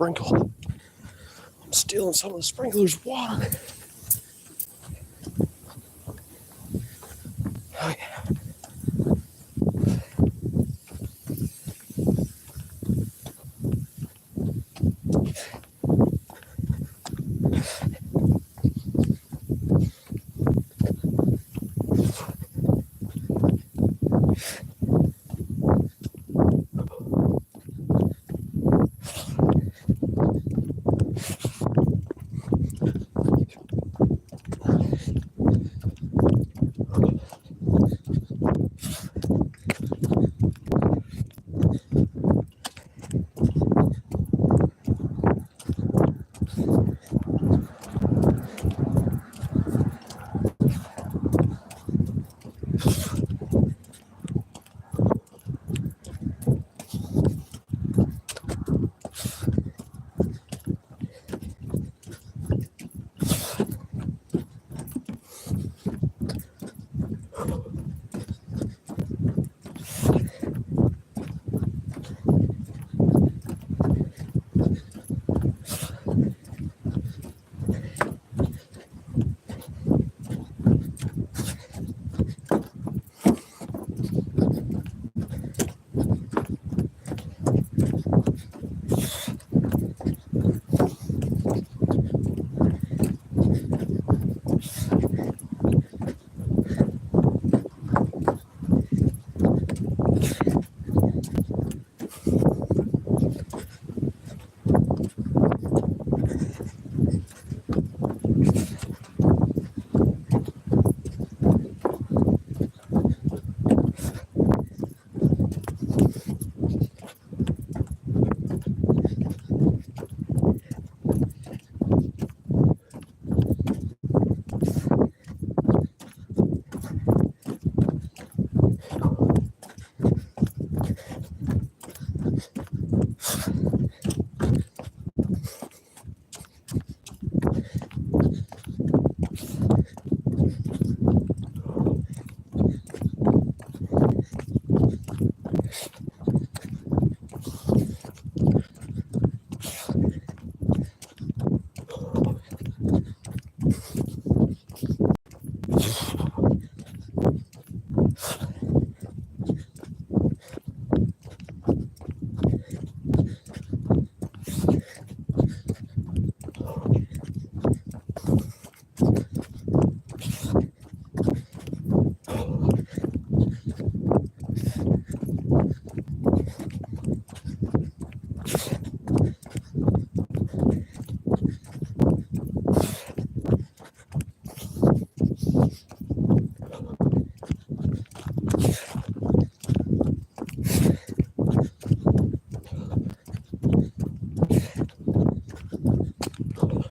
sprinkle. I'm stealing some of the sprinkler's water. Oh, yeah.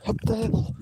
Up the hill.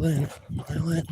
in, mile in.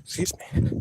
Excuse me.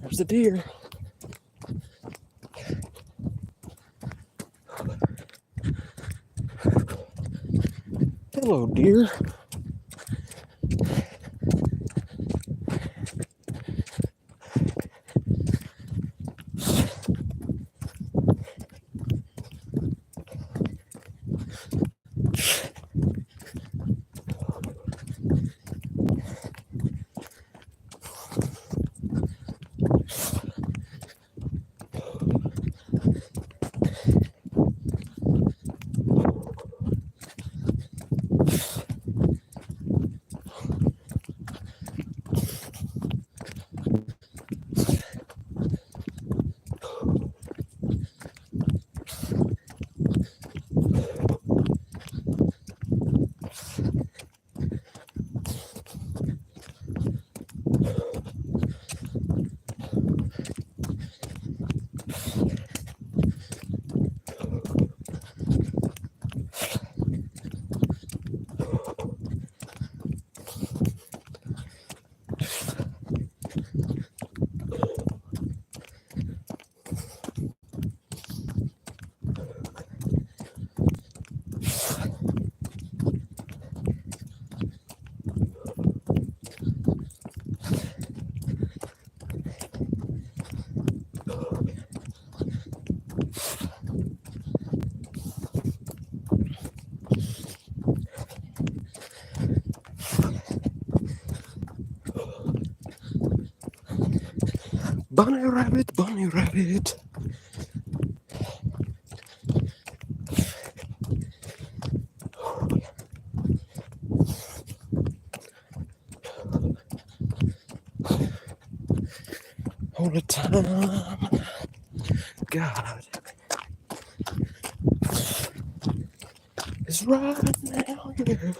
There's the deer. Hello, dear. Bunny rabbit, bunny rabbit. All the time. God is right now, yeah.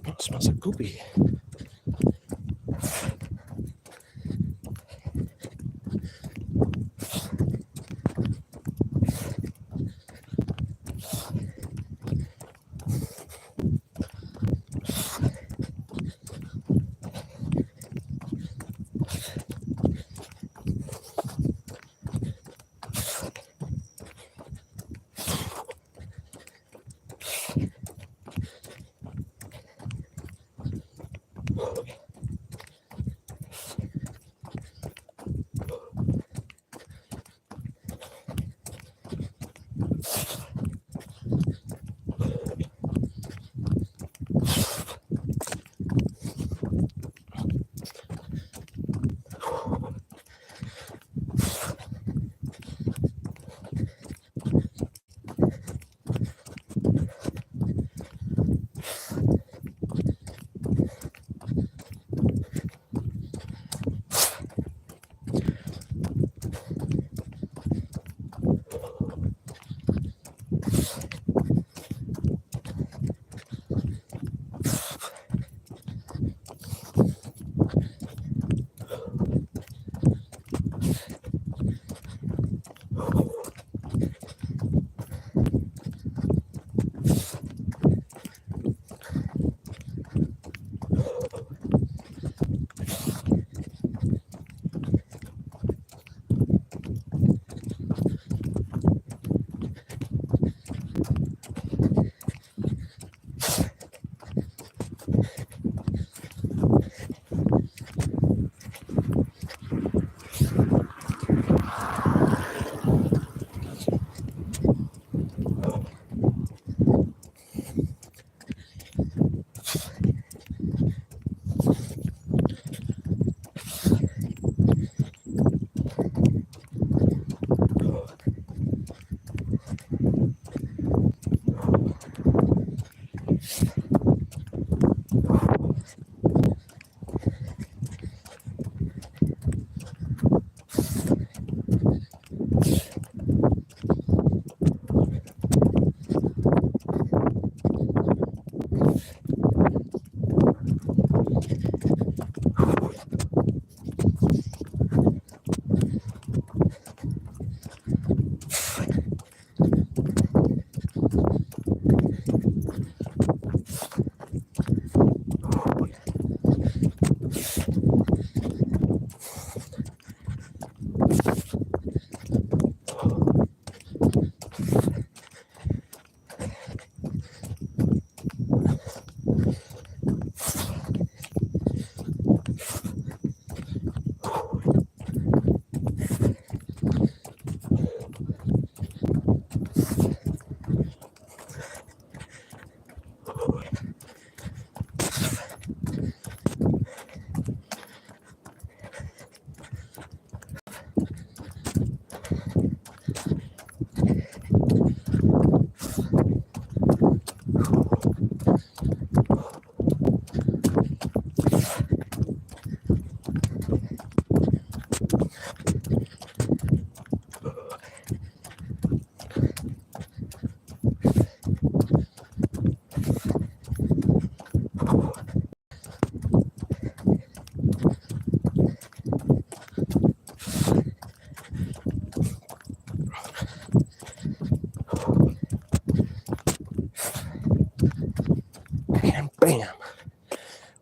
Oh, it smells like poopy.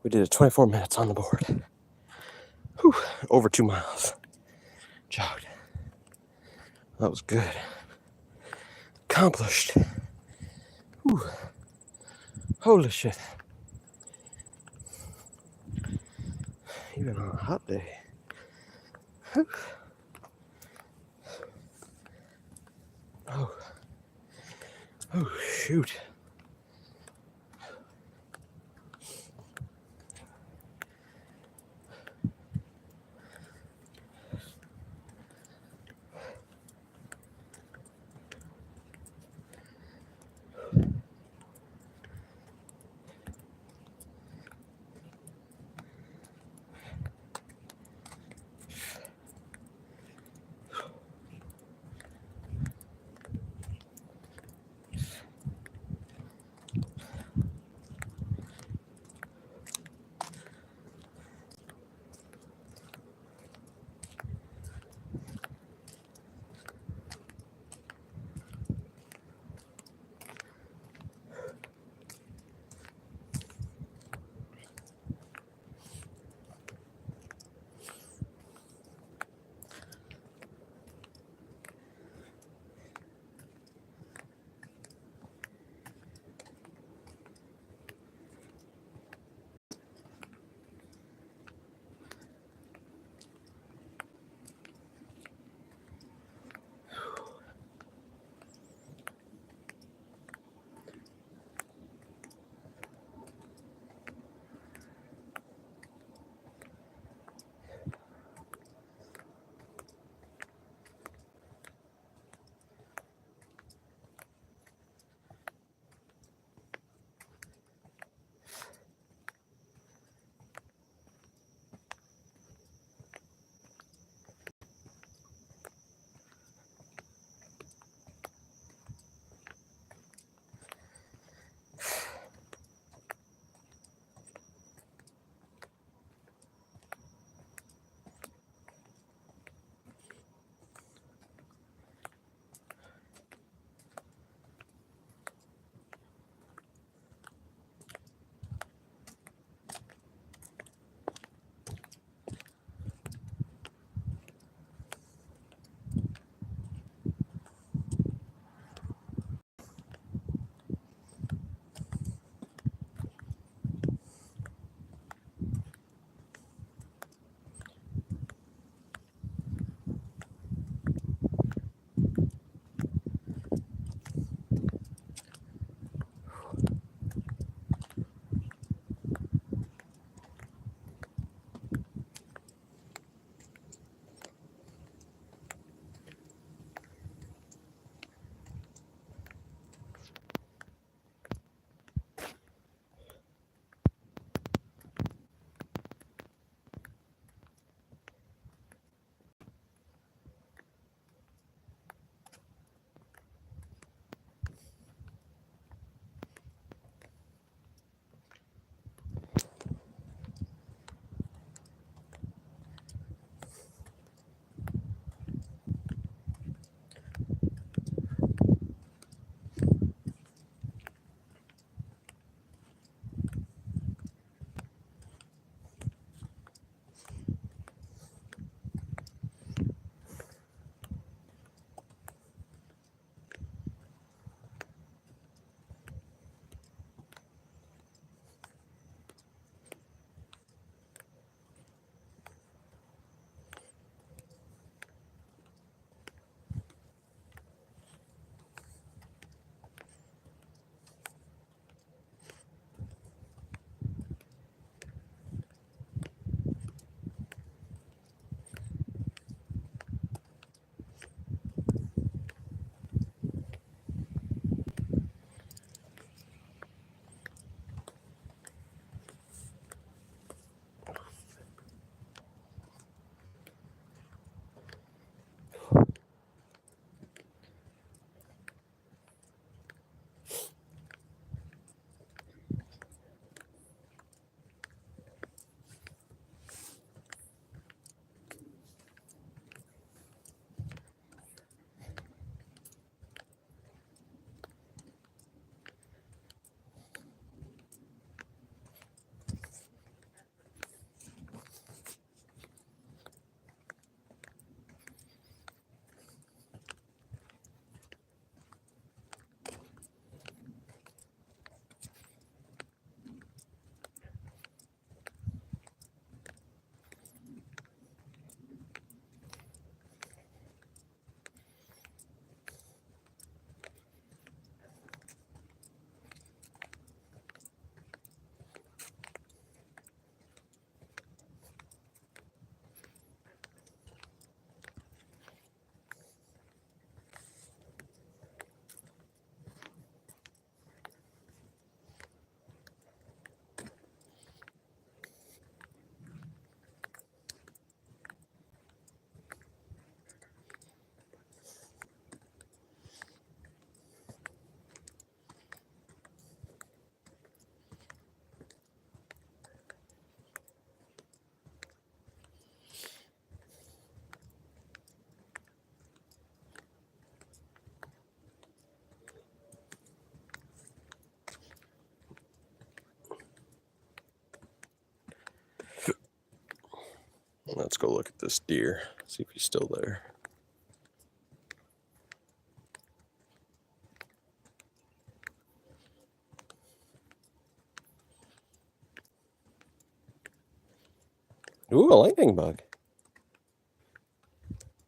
We did it 24 minutes on the board. Whew, over 2 miles. Jogged. That was good. Accomplished. Whew. Holy shit. Even on a hot day. Whew. Oh. Oh, shoot. Let's go look at this deer, see if he's still there. Ooh, a lightning bug.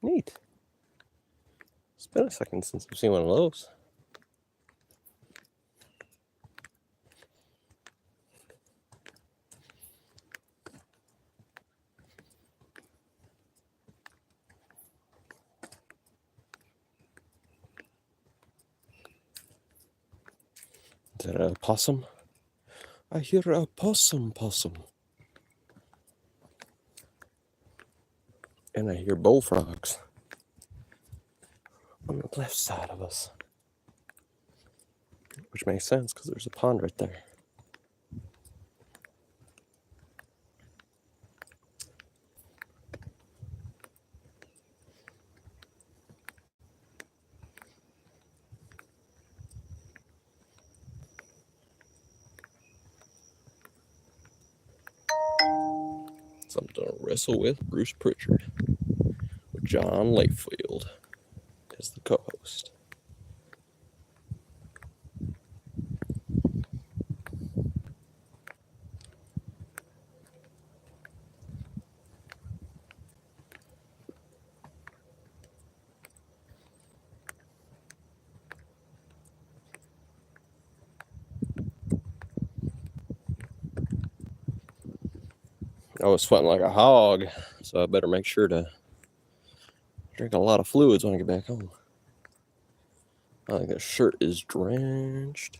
Neat. It's been a second since I've seen one of those. Is that a possum? I hear a possum. And I hear bullfrogs on the left side of us. Which makes sense because there's a pond right there. Something to wrestle with Bruce Pritchard, with John Lakefield as the co-host. I was sweating like a hog, so I better make sure to drink a lot of fluids when I get back home. I think that shirt is drenched.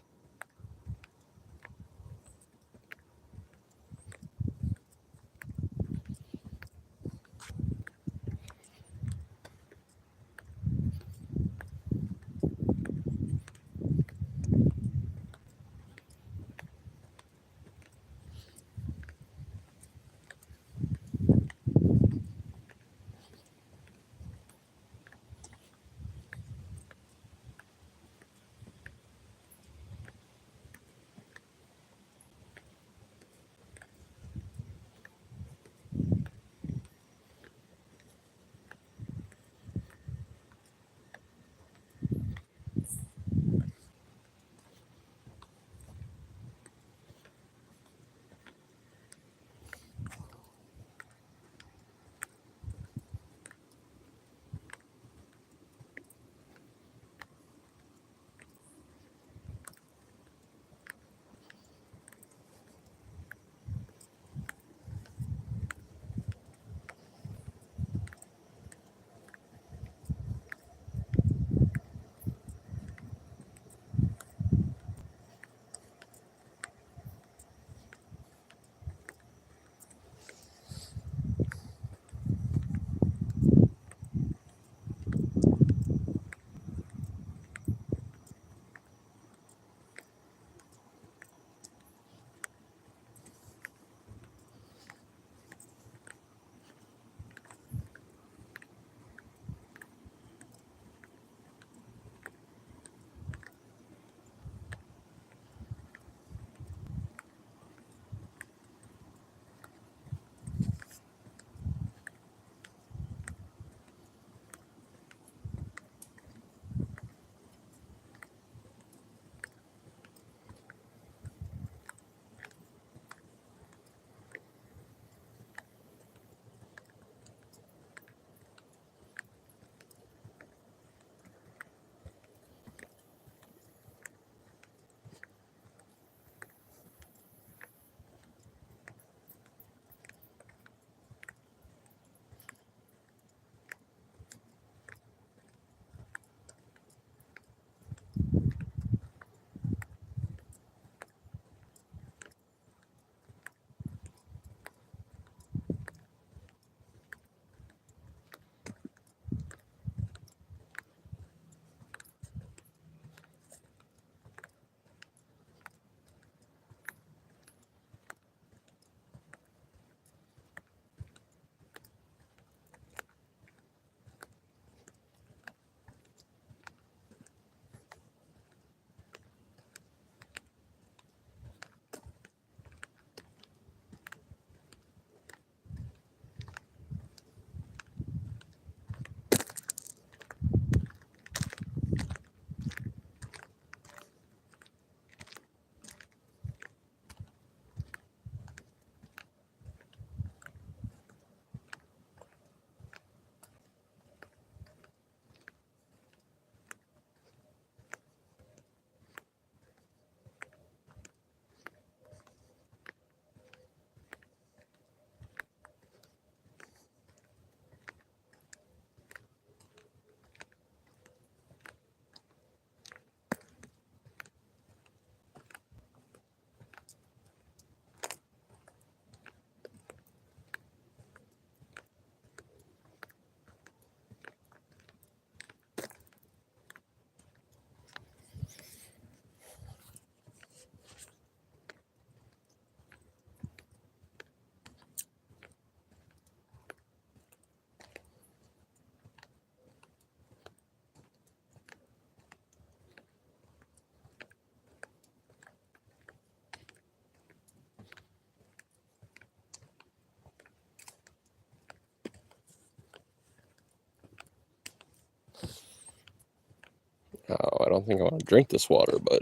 don't think I want to drink this water, but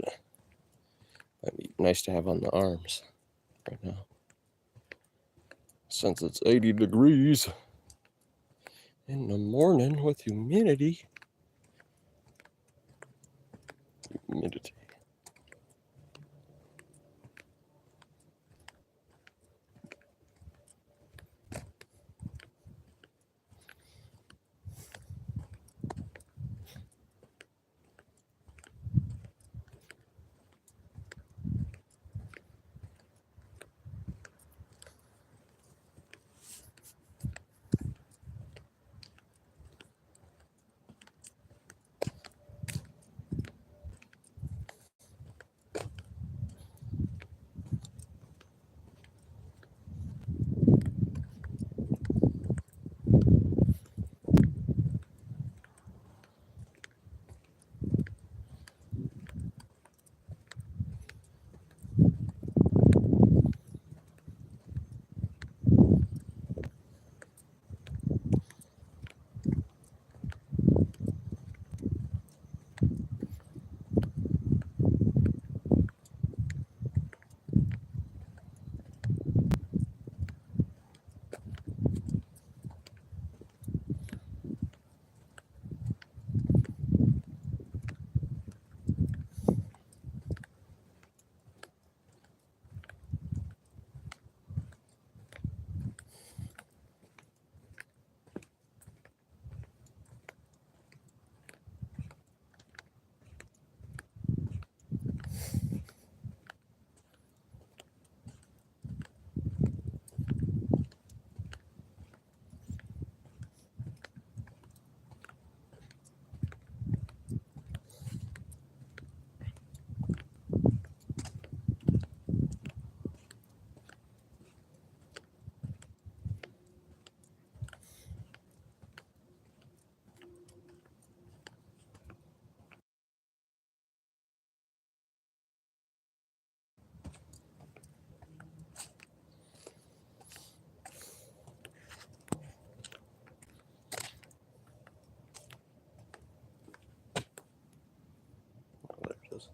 it'd be nice to have on the arms right now. Since it's 80 degrees in the morning with humidity. Humidity. Oh, there it is.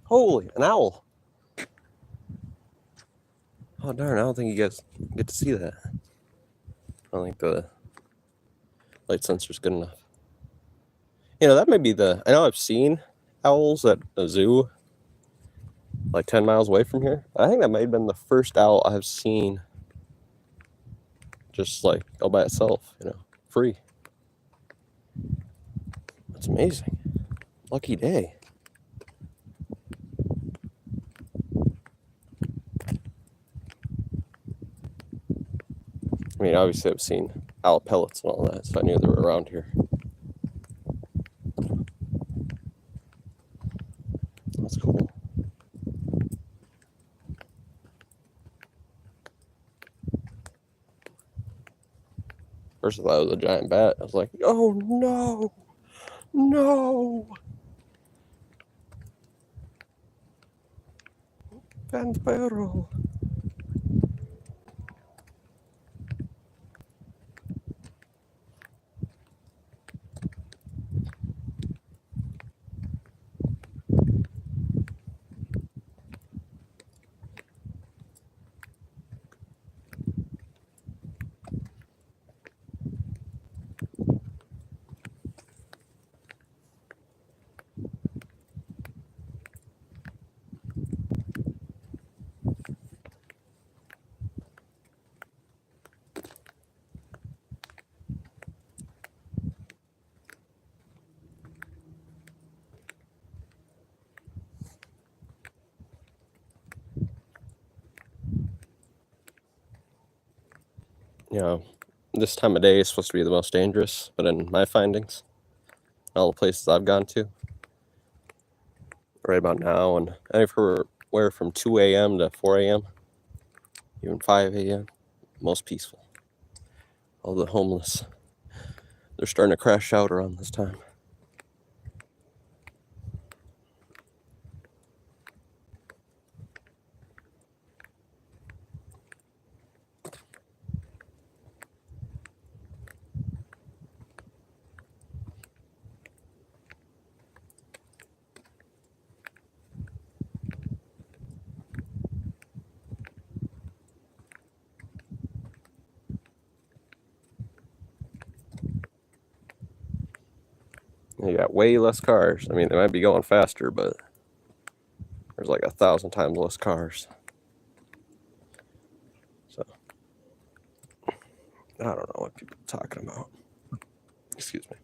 Holy, an owl. Oh, darn, I don't think you guys get to see that. I don't think the light sensor's good enough. You know, that may be I know I've seen owls at a zoo like 10 miles away from here. I think that may have been the first owl I've seen just like all by itself, free. That's amazing. Lucky day. I mean, obviously I've seen owl pellets and all that, so I knew they were around here. That's cool. First I thought it was a giant bat. I was like, oh no, no. Vampiro. you know, this time of day is supposed to be the most dangerous, but in my findings, all the places I've gone to, right about now, and anywhere from 2 a.m. to 4 a.m., even 5 a.m., most peaceful. All the homeless, they're starting to crash out around this time. You got way less cars. I mean, they might be going faster, but there's like 1,000 times less cars. So, I don't know what people are talking about. Excuse me.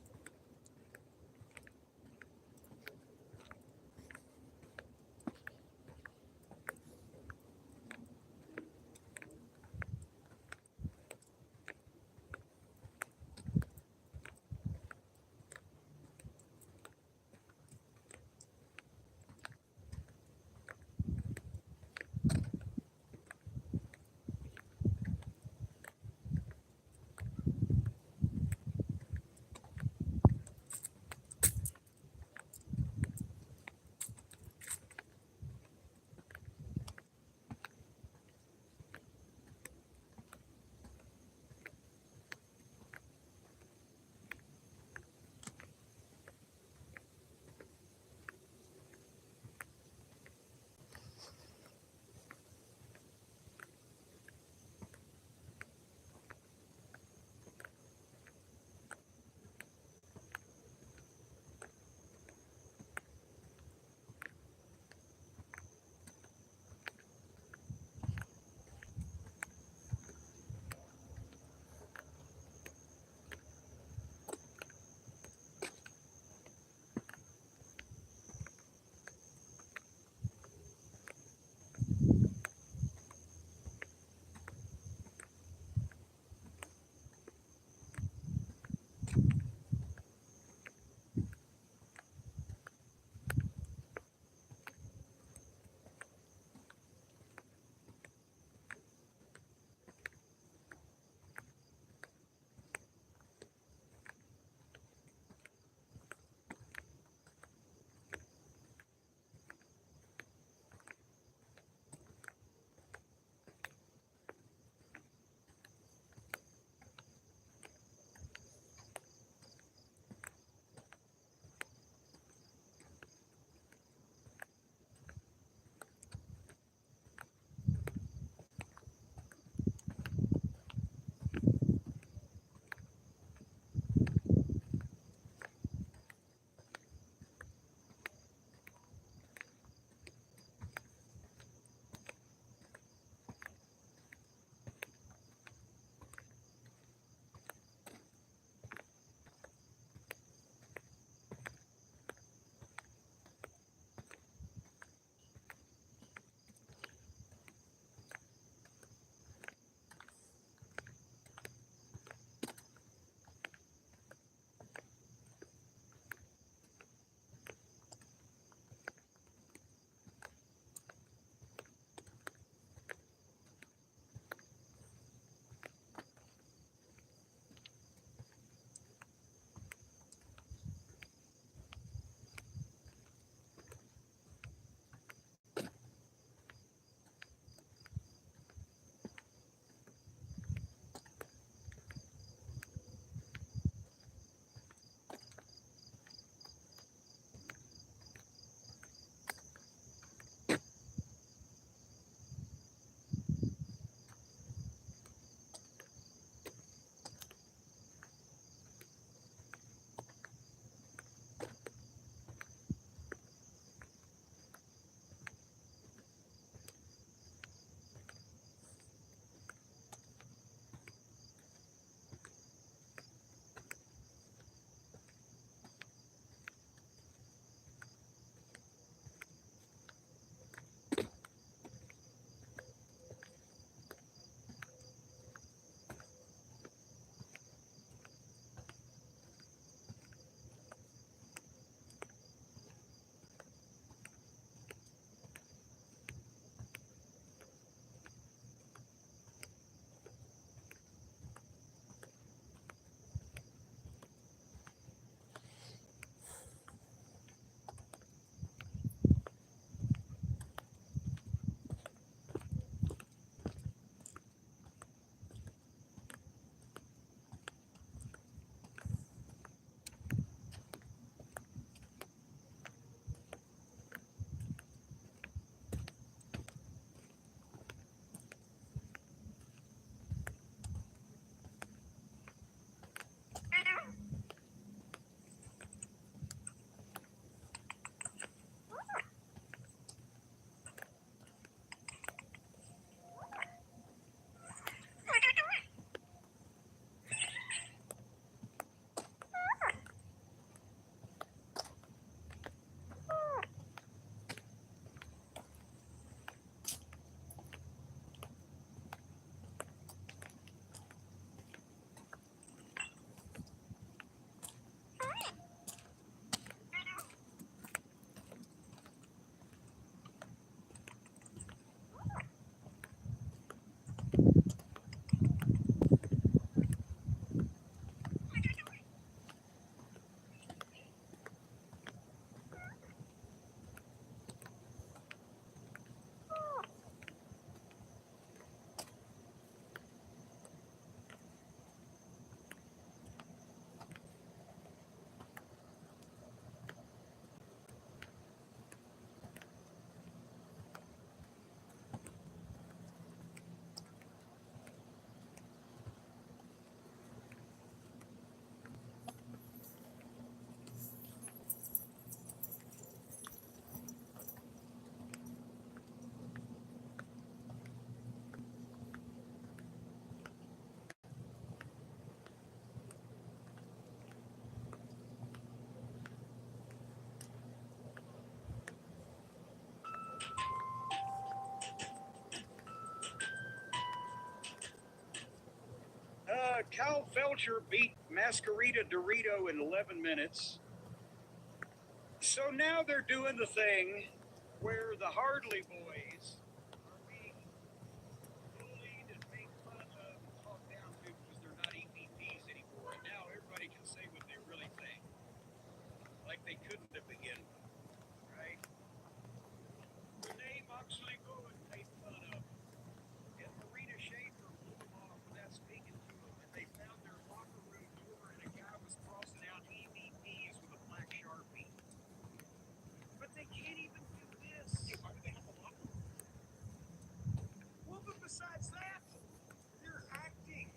Cal Felcher beat Masquerita Dorito in 11 minutes. So now they're doing the thing where the Hardley boys are being bullied and made fun of and talked down to because they're not EVPs anymore. And now everybody can say what they really think. Like they couldn't to begin with, right? Renee Moxley Gould made fun of them. And Marina Schaefer blew them off without speaking to them. And they found their locker room door and a guy was crossing out EVPs with a black Sharpie. But they can't even do this. Yeah, why do they have a locker room? Well, but besides that, they're acting.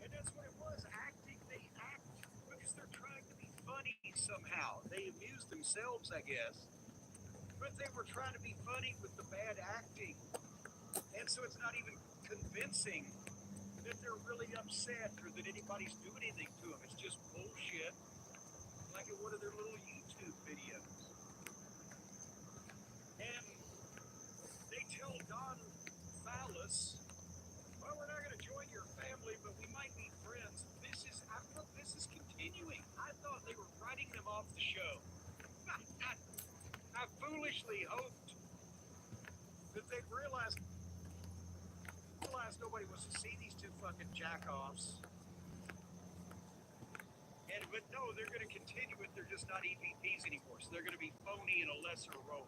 And that's what it was, acting. They act because they're trying to be funny somehow. They amuse themselves, I guess. But they were trying to be funny with the bad acting. And so it's not even convincing that they're really upset or that anybody's doing anything to them. It's just bullshit, like in one of their little YouTube videos. And they tell Don Fallis, well, we're not going to join your family, but we might be friends. This is continuing. I thought they were writing them off the show. I foolishly hoped that they'd realize nobody was to see these two fucking jackoffs. But no, they're going to continue it. They're just not EVPs anymore. So they're going to be phony in a lesser role.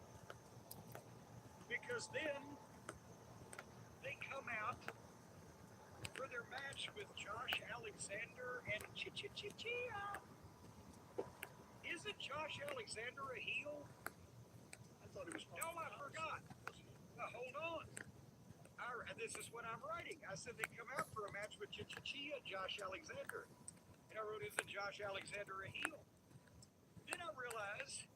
Because then they come out for their match with Josh Alexander and Chia. Isn't Josh Alexander a heel? I thought it was. No, I forgot. Now, hold on. This is what I'm writing. I said they come out for a match with Chia, Josh Alexander. And I wrote, isn't Josh Alexander a heel? Then I realized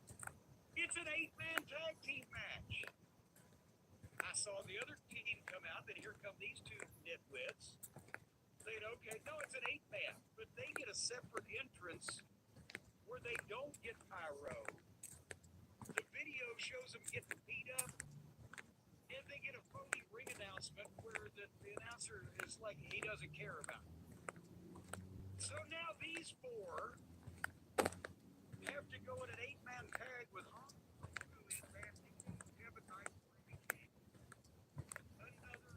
it's an 8-man tag team match. I saw the other team come out, then here come these two nitwits. Saying, okay, no, it's an 8-man, but they get a separate entrance where they don't get pyro. The video shows them getting beat up, and they get a phony ring announcement where the announcer is like, he doesn't care about it. So now these four have to go in an 8-man tag with another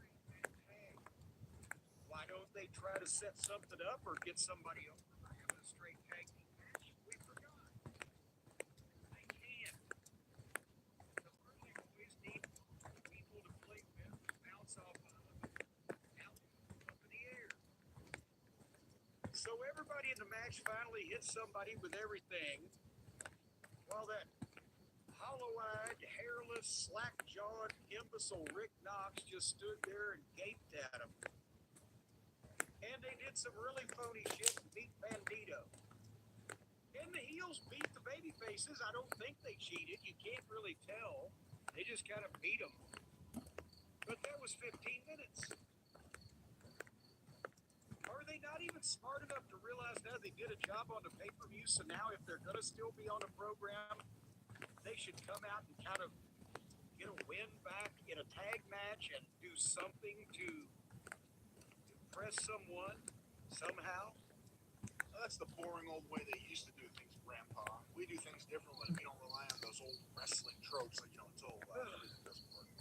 8-man tag. Why don't they try to set something up or get somebody over by having a straight tag team match? We forgot. They can't. The early boys need people to play with, bounce off of, out up in the air. So everybody in the match finally hits somebody with everything, while that hollow-eyed, hairless, slack-jawed, imbecile Rick Knox just stood there and gaped at him. And they did some really phony shit and beat Bandito. And the heels beat the baby faces. I don't think they cheated. You can't really tell. They just kind of beat them. But that was 15 minutes. Are they not even smart enough to realize now they did a job on the pay-per-view, so now if they're going to still be on the program, they should come out and kind of get a win back in a tag match and do something to impress someone somehow? That's the boring old way they used to do things, Grandpa. We do things differently. We don't rely on those old wrestling tropes like, until everything doesn't work.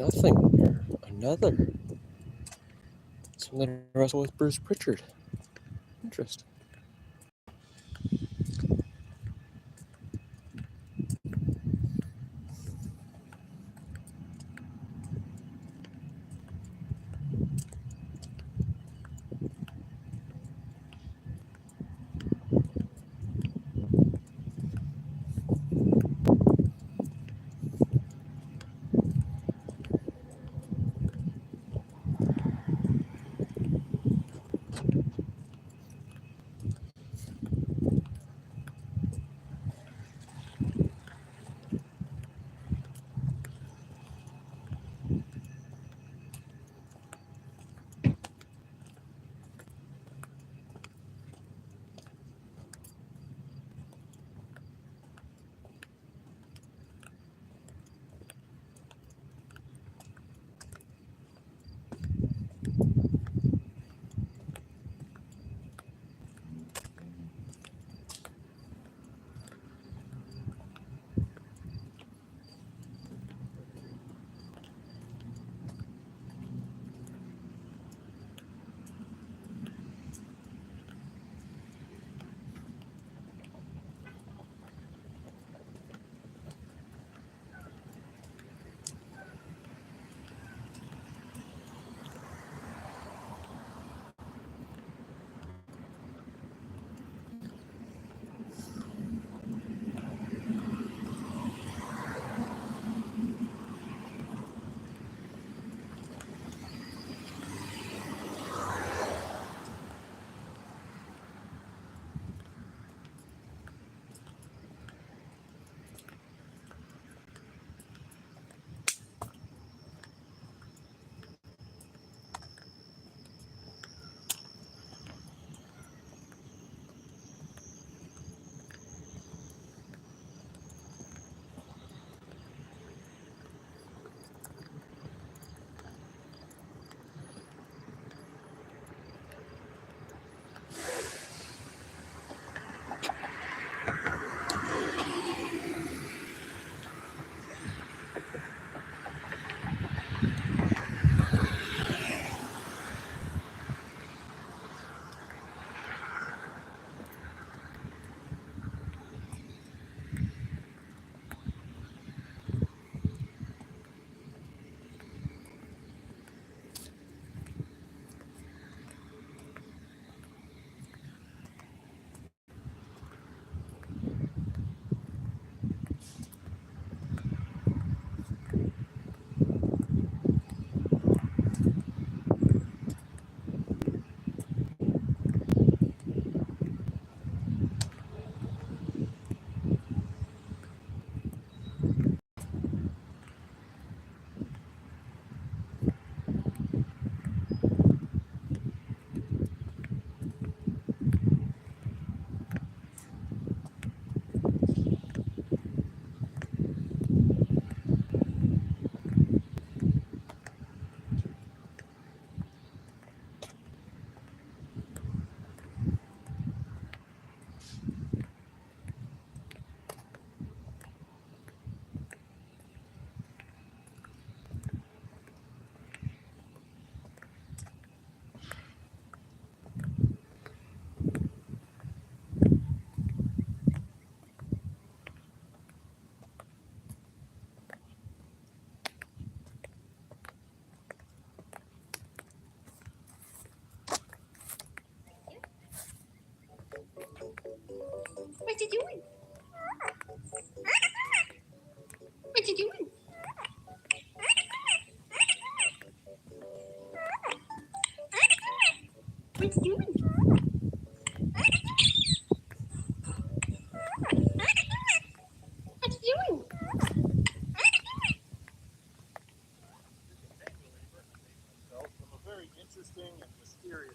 Nothing here. Another. Something to wrestle with Bruce Pritchard. Interesting. What you doing? What you doing? What you doing? What you doing? From a very interesting and mysterious.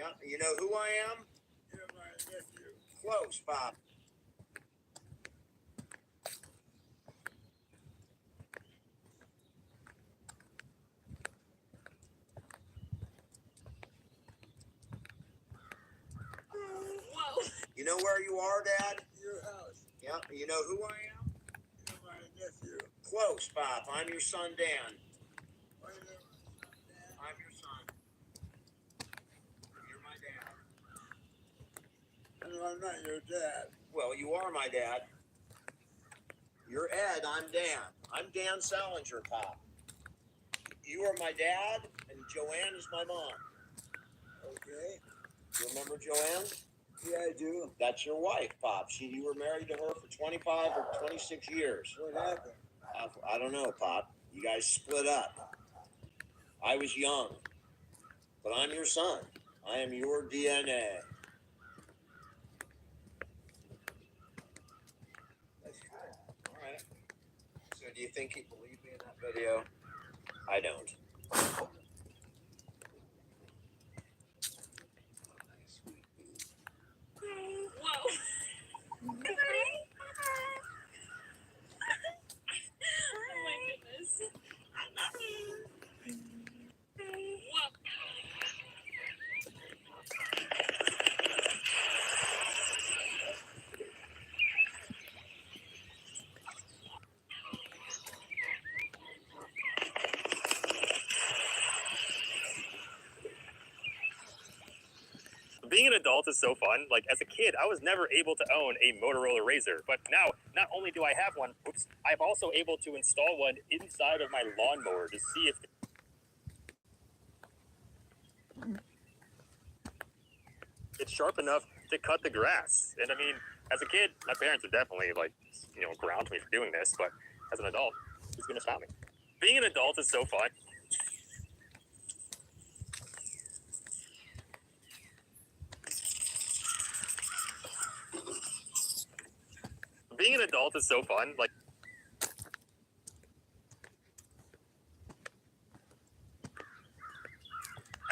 Yeah, you know who I am? You're my nephew. Close, Pop. Whoa. You know where you are, Dad? Your house. Yeah, you know who I am? You're my nephew. Close, Pop. I'm your son, Dan. Why you never son, Dad? I'm your son. You're my dad. No, I'm not your dad. Well, you are my dad. You're Ed, I'm Dan. I'm Dan Salinger, Pop. You are my dad, and Joanne is my mom. Okay. You remember Joanne? Yeah, I do. That's your wife, Pop. You were married to her for 25 or 26 years. What happened? I don't know, Pop. You guys split up. I was young. But I'm your son. I am your DNA. That's good. All right. So do you think he believed me in that video? I don't. Whoa. Oh my goodness. Whoa. Being an adult is so fun. Like, as a kid, I was never able to own a Motorola Razr, but now, not only do I have one, I'm also able to install one inside of my lawnmower to see if it's sharp enough to cut the grass. And I mean, as a kid, my parents would definitely, like, ground me for doing this, but as an adult, who's gonna stop me? Being an adult is so fun. Being an adult is so fun. Like,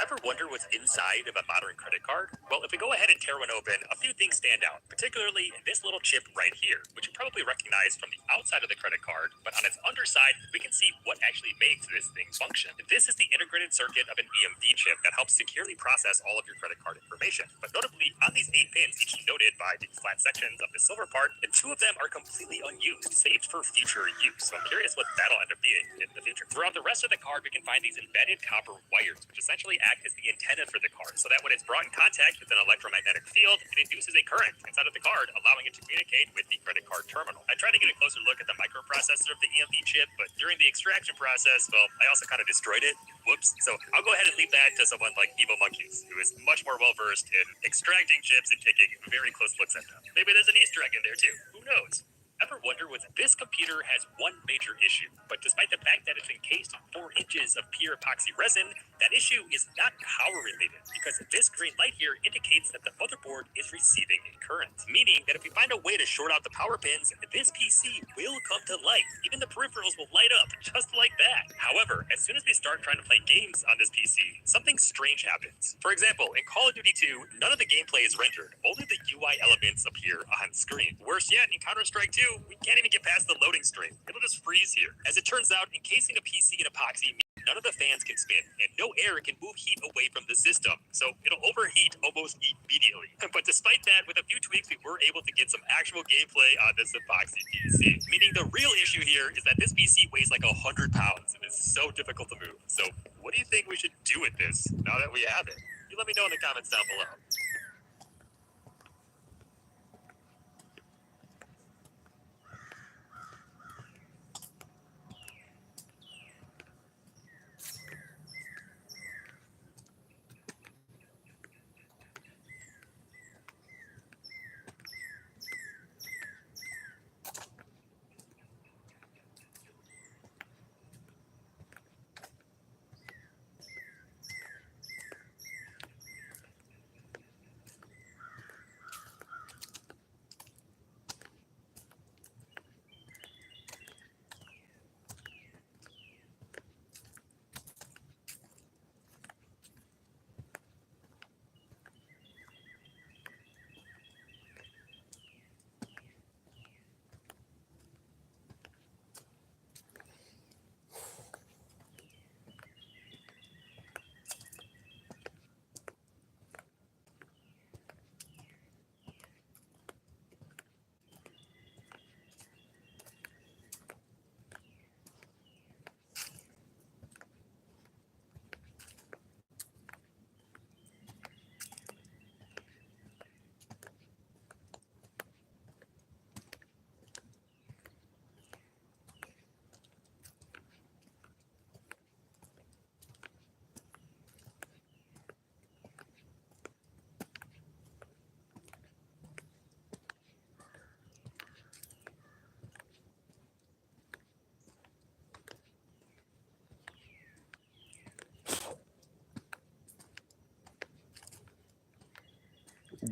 ever wonder what's inside of a modern credit card? Well, if we go ahead and tear one open, a few things stand out, particularly this little chip right here, which you probably recognize from the outside of the credit card, but on its underside, we can see what actually makes this thing function. This is the integrated circuit of an EMV chip that helps securely process all of your credit card information. But notably, on these 8 pins, each denoted by the flat sections of the silver part, and 2 of them are completely unused, saved for future use. So I'm curious what that'll end up being in the future. Throughout the rest of the card, we can find these embedded copper wires, which essentially act as the antenna for the card, so that when it's brought in contact with an electromagnetic field, it induces a current inside of the card, allowing it to communicate with the credit card terminal. I tried to get a closer look at the microprocessor of the EMV chip, but during the extraction process, well, I also kind of destroyed it. Whoops. So I'll go ahead and leave that to someone like Evil Monkeys, who is much more well versed in extracting chips and taking very close looks at them. Maybe there's an Easter egg in there too. Who knows? Ever wonder what this computer has one major issue, but despite the fact that it's encased in 4 inches of pure epoxy resin, that issue is not power related, because this green light here indicates that the motherboard is receiving a current, meaning that if we find a way to short out the power pins, this PC will come to life. Even the peripherals will light up just like that. However, as soon as we start trying to play games on this PC, something strange happens. For example, in Call of Duty 2, none of the gameplay is rendered, only the UI elements appear on screen. Worse yet, in Counter-Strike 2, we can't even get past the loading screen. It'll just freeze here. As it turns out, encasing a PC in epoxy means none of the fans can spin, and no air can move heat away from the system, so it'll overheat almost immediately. But despite that, with a few tweaks, we were able to get some actual gameplay on this epoxy PC. Meaning the real issue here is that this PC weighs like 100 pounds, and it's so difficult to move. So what do you think we should do with this now that we have it? You let me know in the comments down below.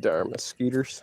Darn mosquitoes.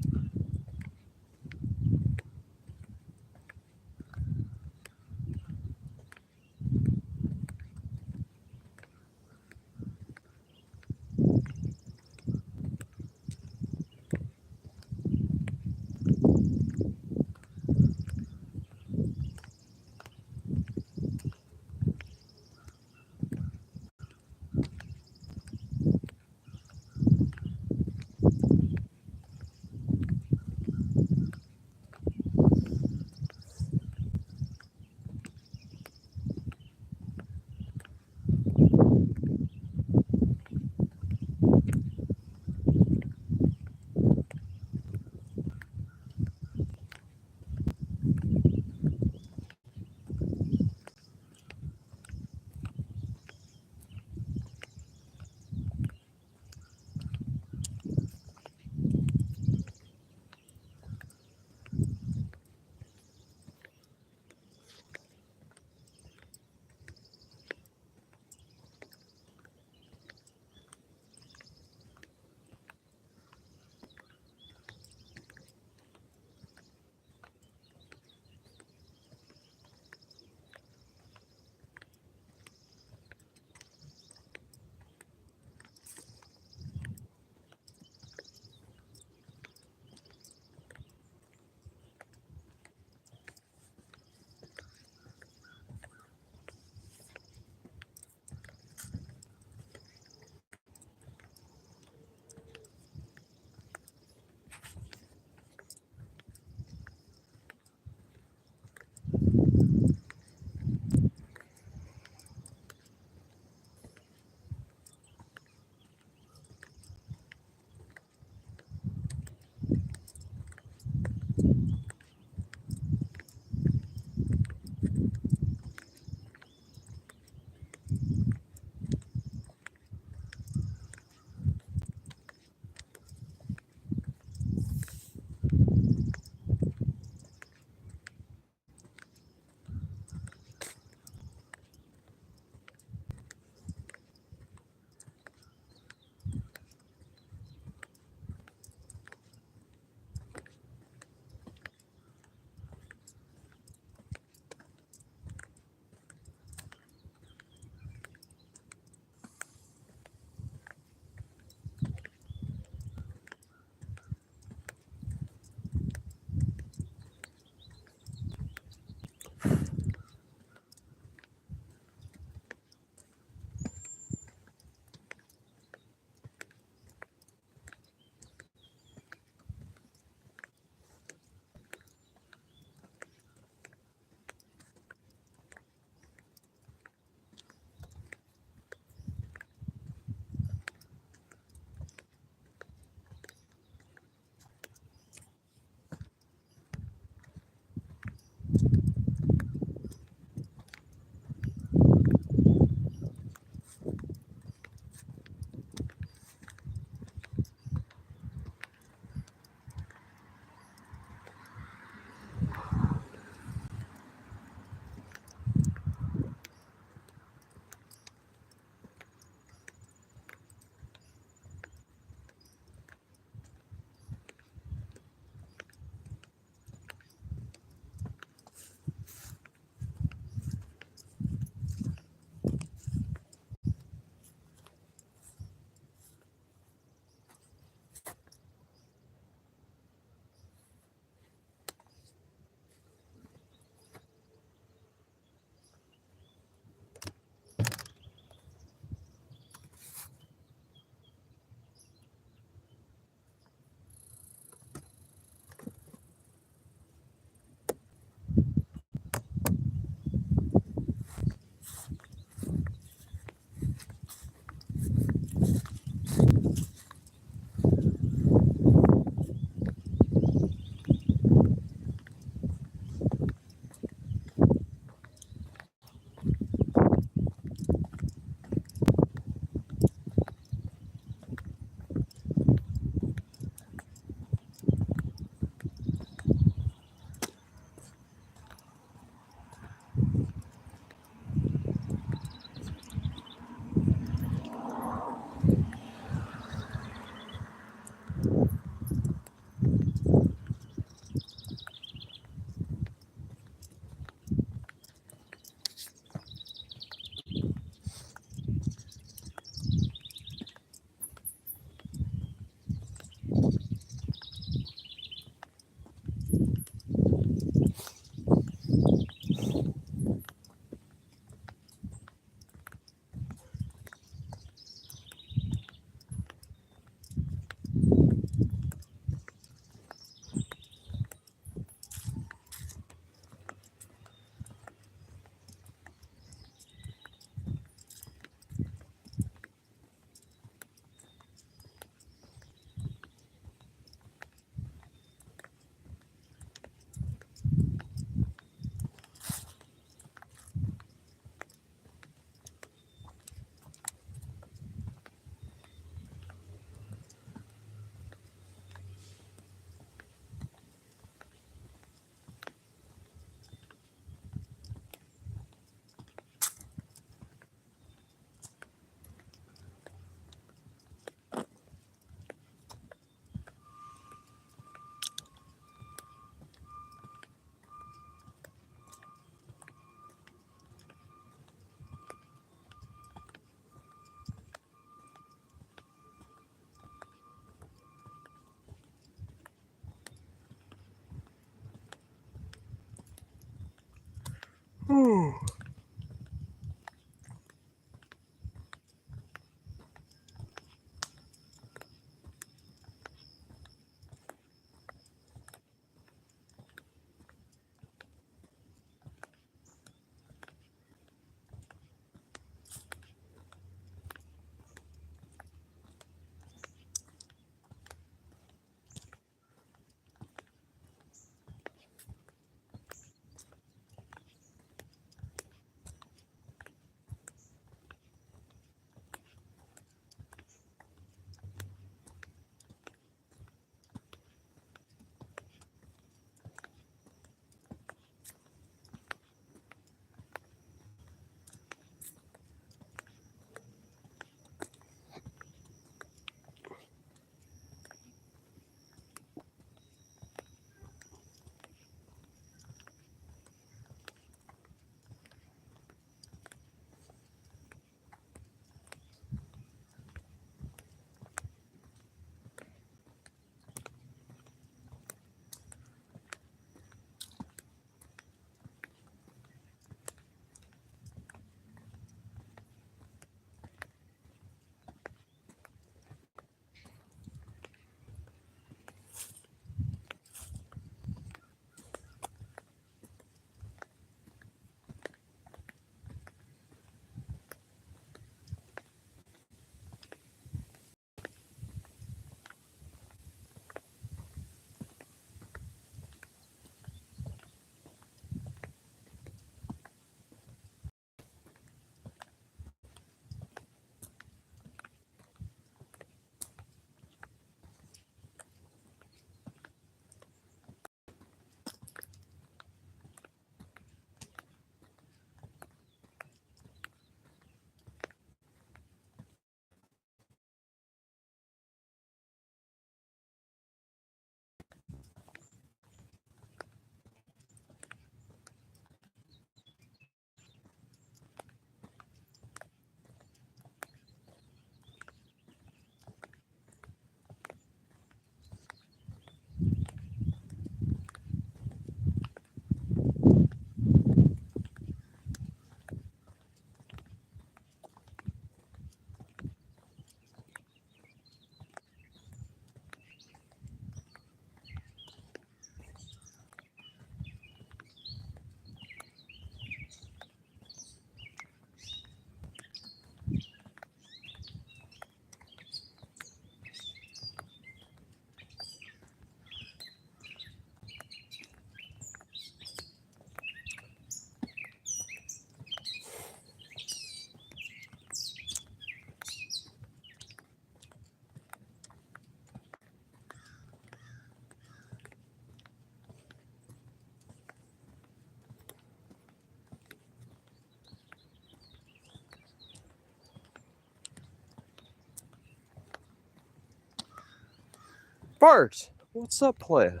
Bart, what's up, playa?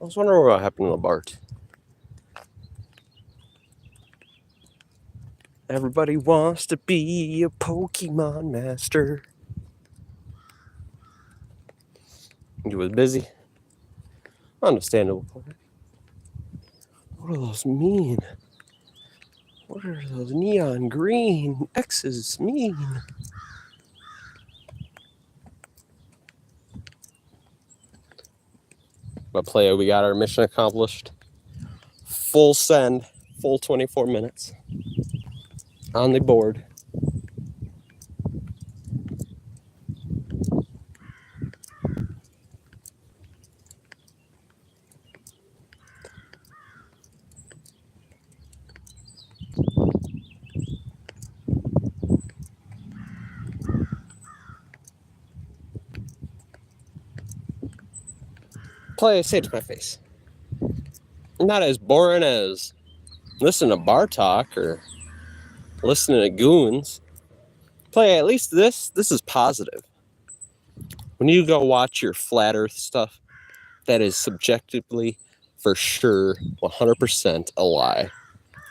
I was wondering what happened to Bart. Everybody wants to be a Pokemon master. He was busy. Understandable. What do those mean? What are those neon green X's mean? But playa, we got our mission accomplished. Full send, full 24 minutes on the board. Play, say it to my face. Not as boring as listening to bar talk or listening to goons. Play, at least this is positive. When you go watch your flat earth stuff, that is subjectively for sure 100% a lie.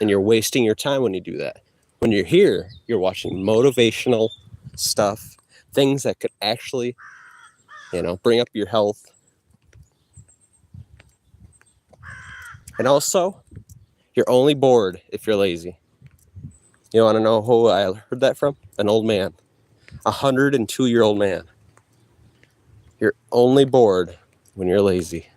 And you're wasting your time when you do that. When you're here, you're watching motivational stuff, things that could actually, bring up your health. And also, you're only bored if you're lazy. You want to know who I heard that from? An old man. 102-year-old man. You're only bored when you're lazy.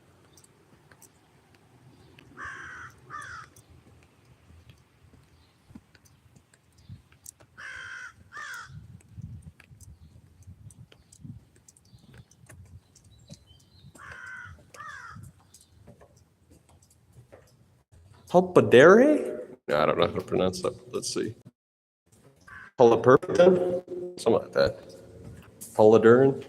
Popadere? I don't know how to pronounce that. Let's see. Polyperpitin? Something like that. Polydurin?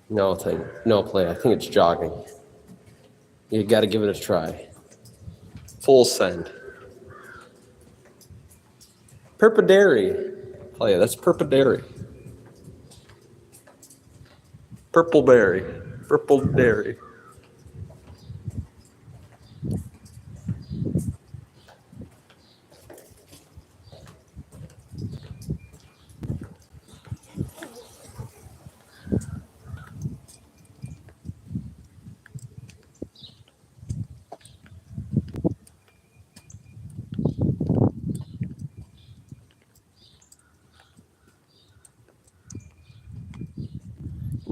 No, play. I think it's jogging. You got to give it a try. Full send. Purpadere. Play. That's purpadere. Purpleberry. Purpleberry.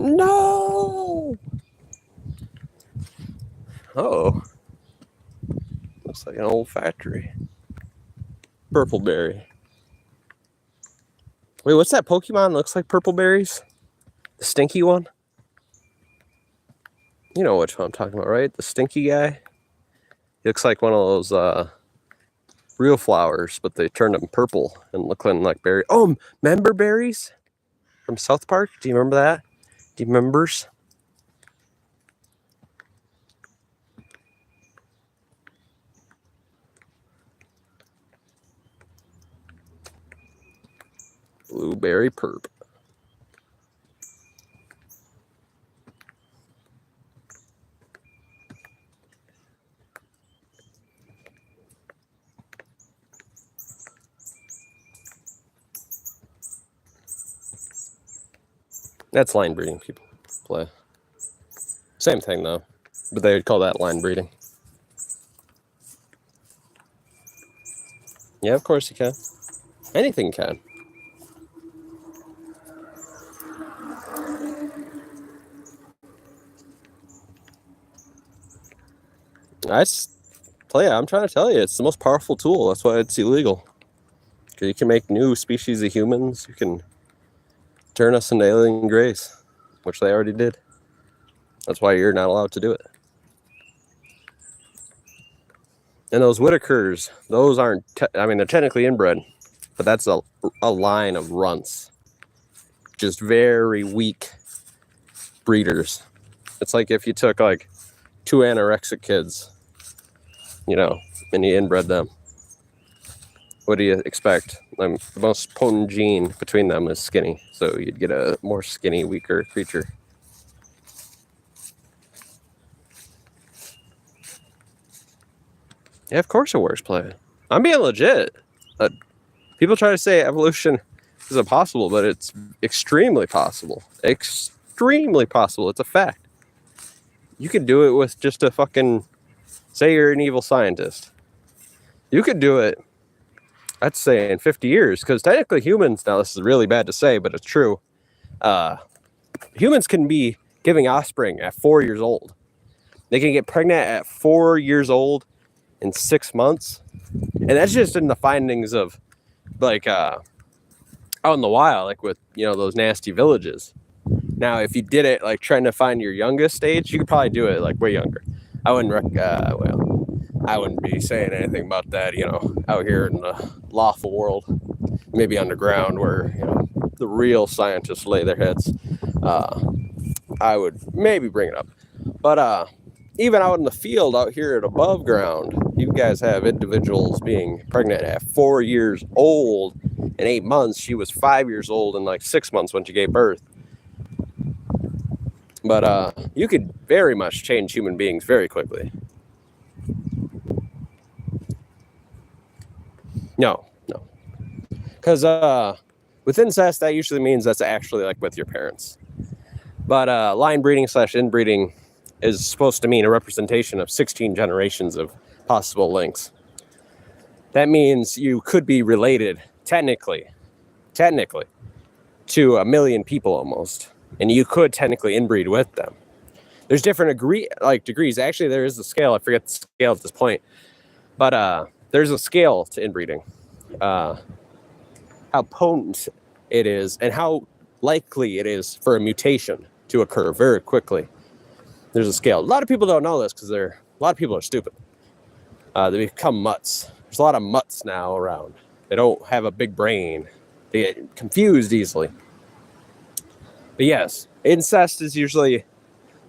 No! Oh. Looks like an old factory. Purpleberry. Wait, what's that Pokemon that looks like purple berries? The stinky one? You know which one I'm talking about, right? The stinky guy? He looks like one of those real flowers, but they turned them purple and look like berries. Oh, member berries? From South Park? Do you remember that? Do you members? Blueberry perp. That's line breeding, people play. Same thing though, but they would call that line breeding. Yeah, of course you can. Anything can. I'm trying to tell you, it's the most powerful tool. That's why it's illegal. You can make new species of humans. You can turn us into alien grace, which they already did. That's why you're not allowed to do it. And those Whitakers, those aren't, they're technically inbred, but that's a line of runts. Just very weak breeders. It's like if you took like 2 anorexic kids, and you inbred them. what do you expect? The most potent gene between them is skinny, so you'd get a more skinny, weaker creature. Yeah, of course it works, play. I'm being legit. People try to say evolution is impossible, but it's extremely possible. Extremely possible. It's a fact. You could do it with just a fucking... Say you're an evil scientist. You could do it, I'd say, in 50 years, because technically humans... Now, this is really bad to say, but it's true. Humans can be giving offspring at 4 years old. They can get pregnant at 4 years old in 6 months. And that's just in the findings of, like, out in the wild, like with, you know, those nasty villages. Now, if you did it, like, trying to find your youngest age, you could probably do it, like, way younger. I wouldn't, I wouldn't be saying anything about that, you know, out here in the lawful world. Maybe underground where, you know, the real scientists lay their heads. I would maybe bring it up. But even out in the field, out here at above ground, you guys have individuals being pregnant at 4 years old in 8 months. She was 5 years old in like 6 months when she gave birth. But you could very much change human beings very quickly. No. Because with incest, that usually means that's actually like with your parents. But line breeding / inbreeding is supposed to mean a representation of 16 generations of possible links. That means you could be related, technically, to 1 million people almost. And you could technically inbreed with them. There's different degrees. Actually, there is a scale. I forget the scale at this point. But there's a scale to inbreeding. How potent it is and how likely it is for a mutation to occur very quickly. There's a scale. A lot of people don't know this because a lot of people are stupid. They become mutts. There's a lot of mutts now around. They don't have a big brain. They get confused easily. But yes, incest is usually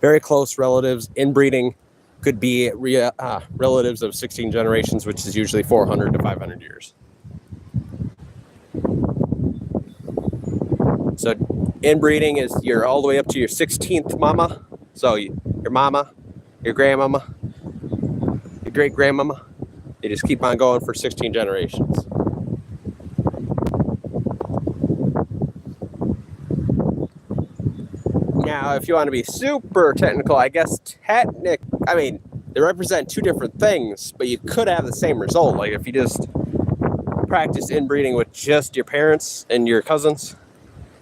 very close relatives. Inbreeding could be relatives of 16 generations, which is usually 400 to 500 years. So inbreeding is you're all the way up to your 16th mama. So your mama, your grandmama, your great-grandmama. They just keep on going for 16 generations. Now, if you want to be super technical, I guess they represent two different things, but you could have the same result. Like if you just practice inbreeding with just your parents and your cousins,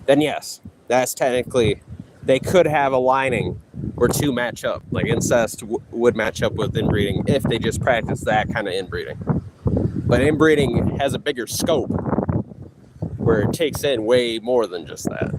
then yes, that's technically, they could have a lining where two match up. Like incest would match up with inbreeding if they just practice that kind of inbreeding. But inbreeding has a bigger scope where it takes in way more than just that.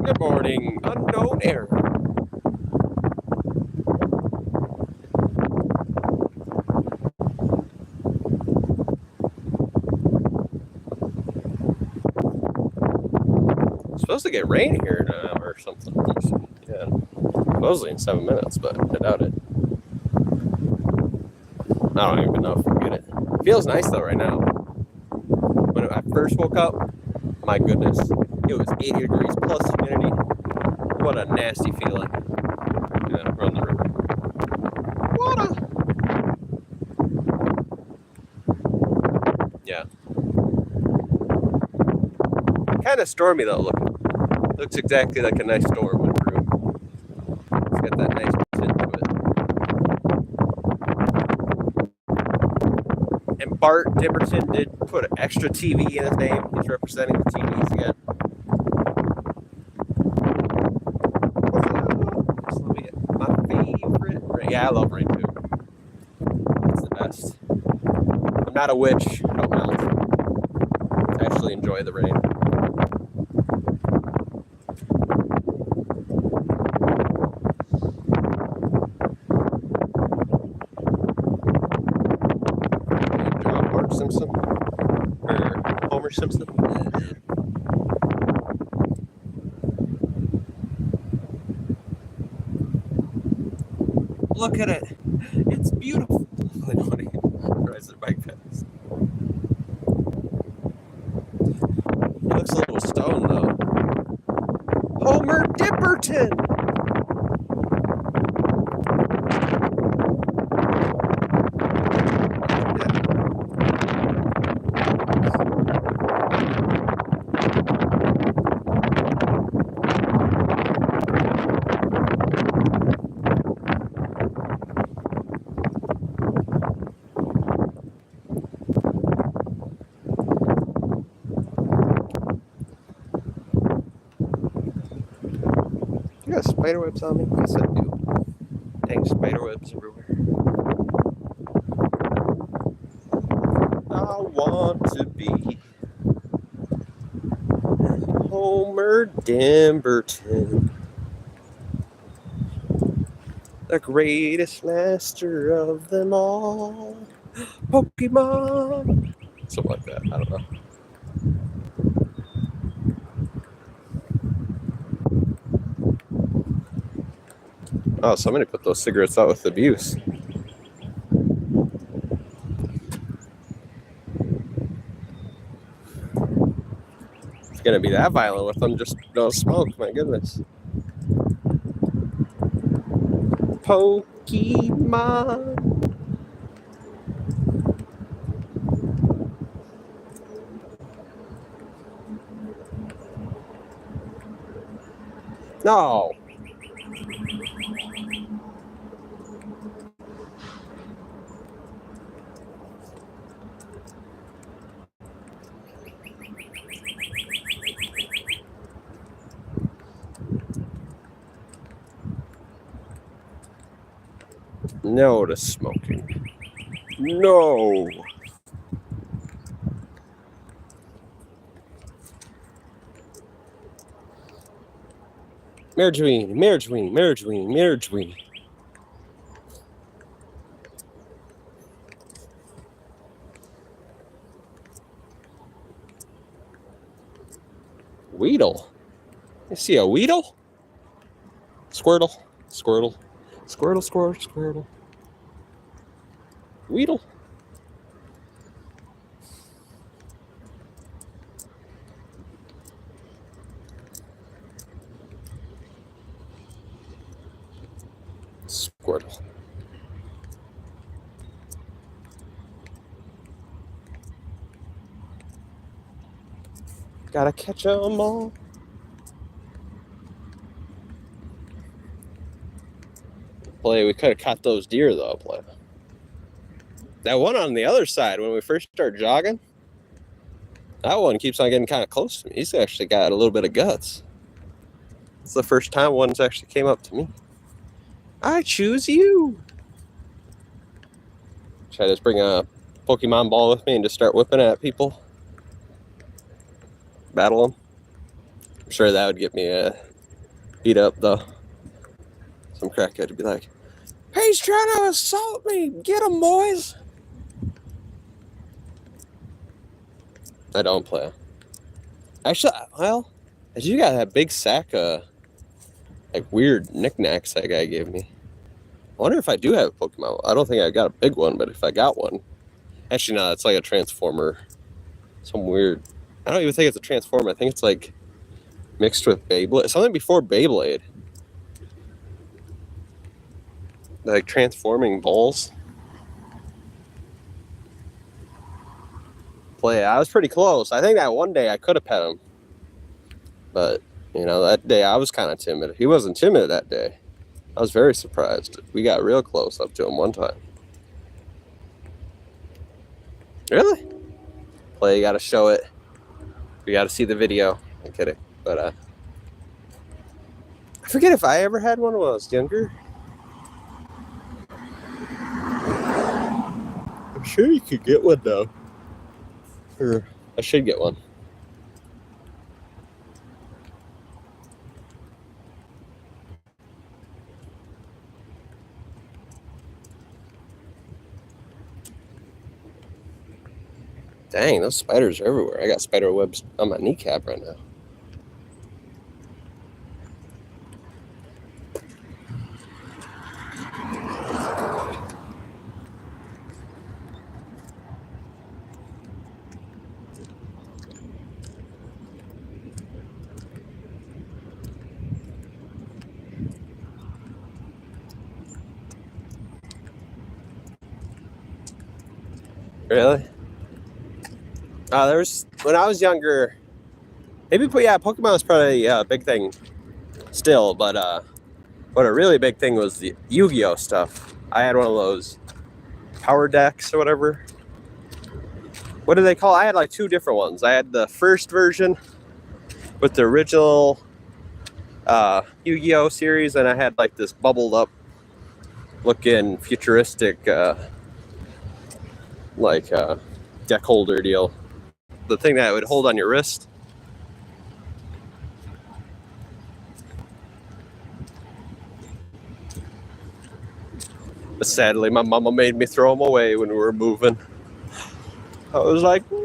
Good morning, unknown error. It's supposed to get rain here in an hour or something. Yeah, supposedly in 7 minutes, but I doubt it. I don't even know if we'll get it. It feels nice though right now. When I first woke up, my goodness, it was 80 degrees plus humidity. What a nasty feeling. Yeah, we're on the river. Yeah. Kind of stormy though. Looks exactly like a nice storm went through. It's got that nice tint to it. And Bart Dimmerton did put an extra TV in his name. He's representing the TVs again. My favorite rain. Yeah, I love rain too. It's the best. not a witch. Don't melt. I actually enjoy the rain. Mark Simpson or Homer Simpson. Look at it. It's beautiful. Rides their bike past. He looks a little stoned though. Homer Dipperton. You got spider webs on me? Yes, I do. Dang, spider webs everywhere. I want to be Homer Dimberton, the greatest master of them all. Pokemon. Something like that. I don't know. Oh, somebody put those cigarettes out with abuse. It's gonna be that violent with them, just no smoke, my goodness. Pokemon. No. No to smoking. No. Margarine, margarine, margarine, margarine. Weedle. You see a Weedle? Squirtle, Squirtle, Squirtle, Squirtle, Squirtle. Weedle. Squirtle. Gotta catch 'em all. Boy, we could have caught those deer though, boy. That one on the other side when we first started jogging, that one keeps on getting kind of close to me. He's actually got a little bit of guts. It's the first time one's actually came up to me. I choose you. Should I just bring a Pokemon ball with me and just start whipping at people? Battle them? I'm sure that would get me beat up though. Some crackhead would be like, "Hey, he's trying to assault me. Get him, boys." I don't play. Actually, well, you got that big sack of like weird knickknacks that guy gave me. I wonder if I do have a Pokemon. I don't think I got a big one, but if I got one. Actually, no, it's like a Transformer. Some weird. I don't even think it's a Transformer. I think it's like mixed with Beyblade. Something before Beyblade. Like transforming balls. Play. I was pretty close. I think that one day I could have pet him. But, you know, that day I was kind of timid. He wasn't timid that day. I was very surprised. We got real close up to him one time. Really? Play, you gotta show it. You gotta see the video. I'm kidding. But, I forget if I ever had one when I was younger. I'm sure you could get one though. Or I should get one. Dang, those spiders are everywhere. I got spider webs on my kneecap right now. Really? There's when I was younger. Maybe, Pokemon was probably a big thing still, but what a really big thing was the Yu-Gi-Oh stuff. I had one of those power decks or whatever. What do they call it? I had like two different ones. I had the first version with the original Yu-Gi-Oh series, and I had like this bubbled up looking futuristic deck holder deal. The thing that would hold on your wrist. But sadly, my mama made me throw them away when we were moving. I was like, no!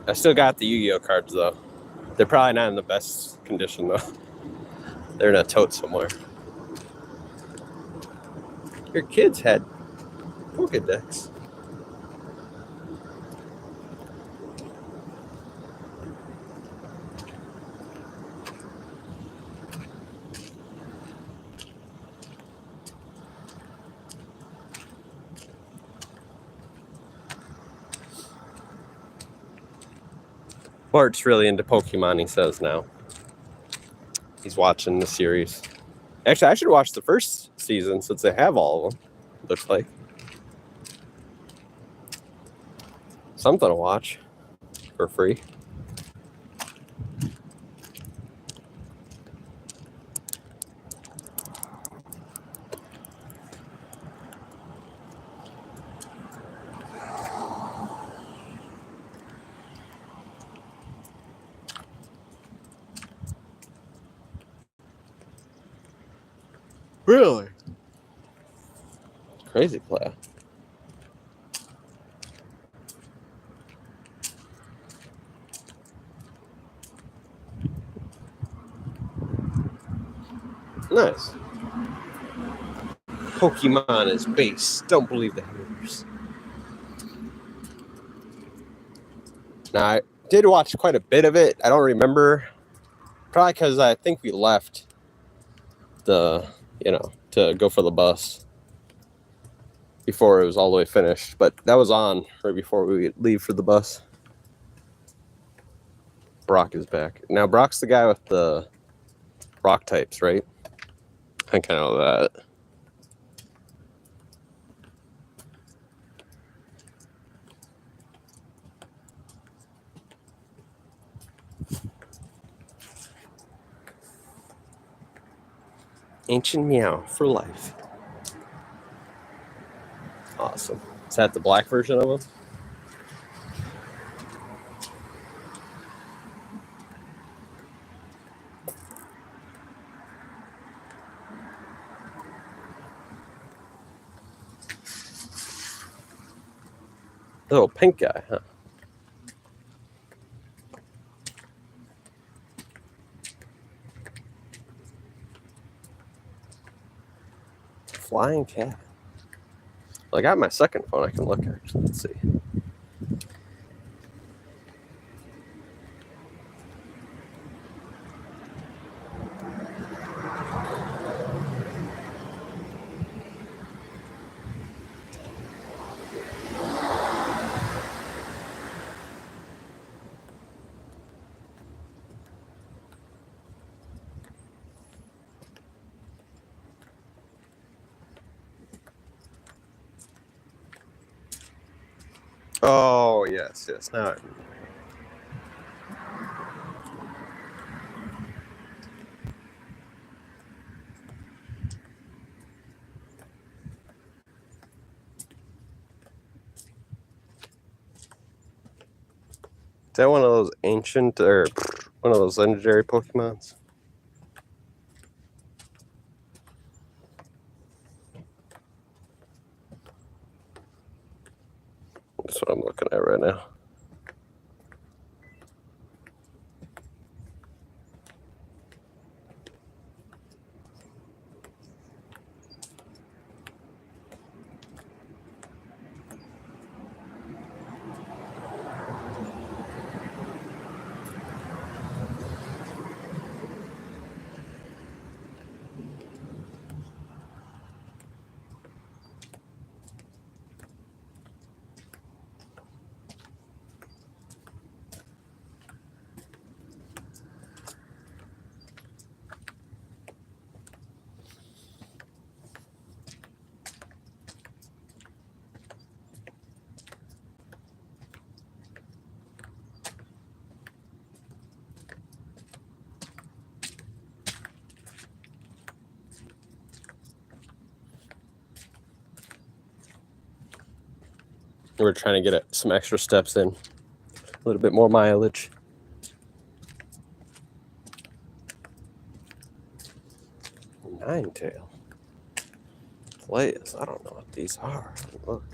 I still got the Yu-Gi-Oh cards though. They're probably not in the best condition though. They're in a tote somewhere. Your kids had Pokedex. Bart's really into Pokemon, he says now. He's watching the series. Actually, I should watch the first season since they have all of them, looks like. Something to watch for free. Really? Crazy play. Nice. Pokemon is base. Don't believe the haters. Now, I did watch quite a bit of it. I don't remember. Probably because I think we left to go for the bus before it was all the way finished. But that was on right before we leave for the bus. Brock is back. Now, Brock's the guy with the rock types, right? I kind of know that. Ancient Meow for life. Awesome. Is that the black version of him? Little pink guy, huh? Flying cat. Well, I got my second phone. I can look actually. Let's see. Oh, yes, yes. Now I remember. Is that one of those ancient or one of those legendary Pokemons? That's what I'm looking at right now. We're trying to get some extra steps in, a little bit more mileage. Ninetail. Players. I don't know what these are. Look.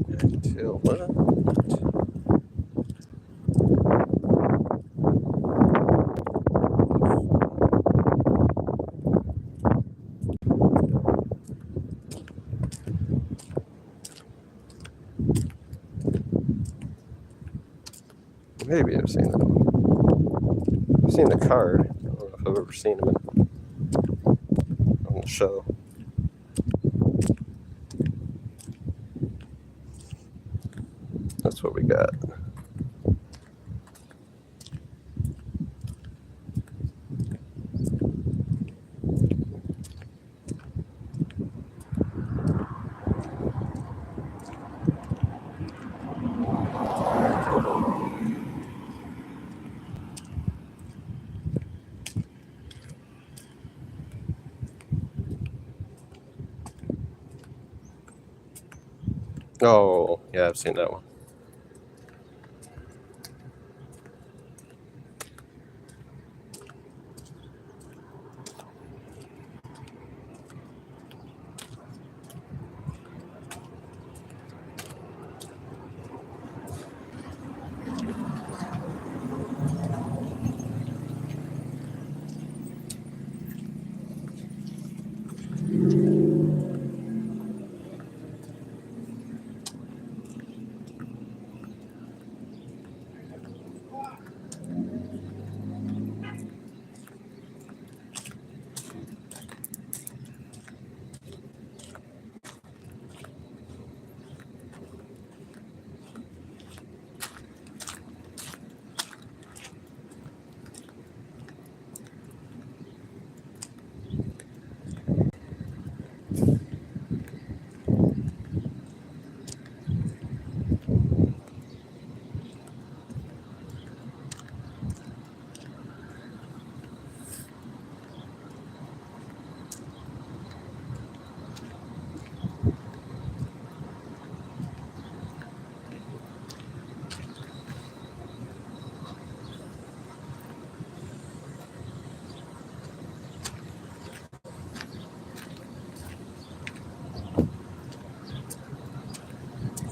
Ninetail. What? Maybe I've seen that one. I've seen the card. I don't know if I've ever seen him on the show. That's what we got. Oh, yeah, I've seen that one.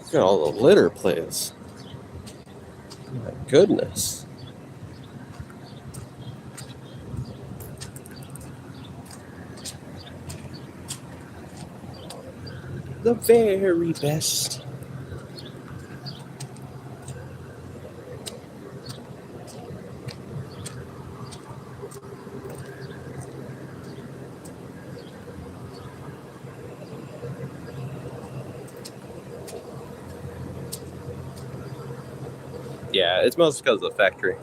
Look at all the litter plays. My goodness. The very best. Yeah, it's mostly because of the factory.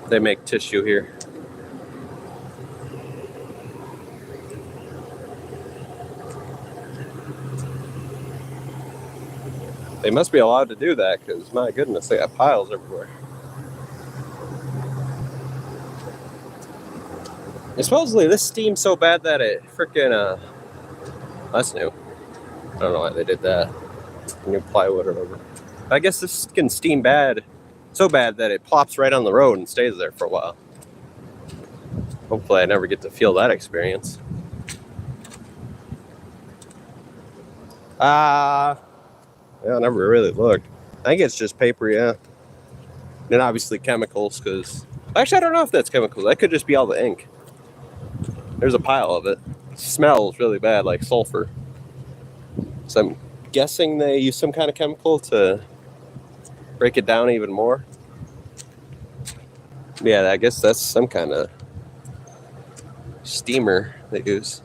They make tissue here. They must be allowed to do that because, my goodness, they got piles everywhere. And supposedly, this steams so bad that it freaking, that's new. I don't know why they did that. New plywood or whatever. But I guess this can steam so bad that it plops right on the road and stays there for a while. Hopefully, I never get to feel that experience. Yeah, I never really looked. I think it's just paper, yeah. And obviously chemicals, because... Actually, I don't know if that's chemicals. That could just be all the ink. There's a pile of it. It smells really bad, like sulfur. So I'm guessing they use some kind of chemical to break it down even more. Yeah, I guess that's some kind of steamer they use.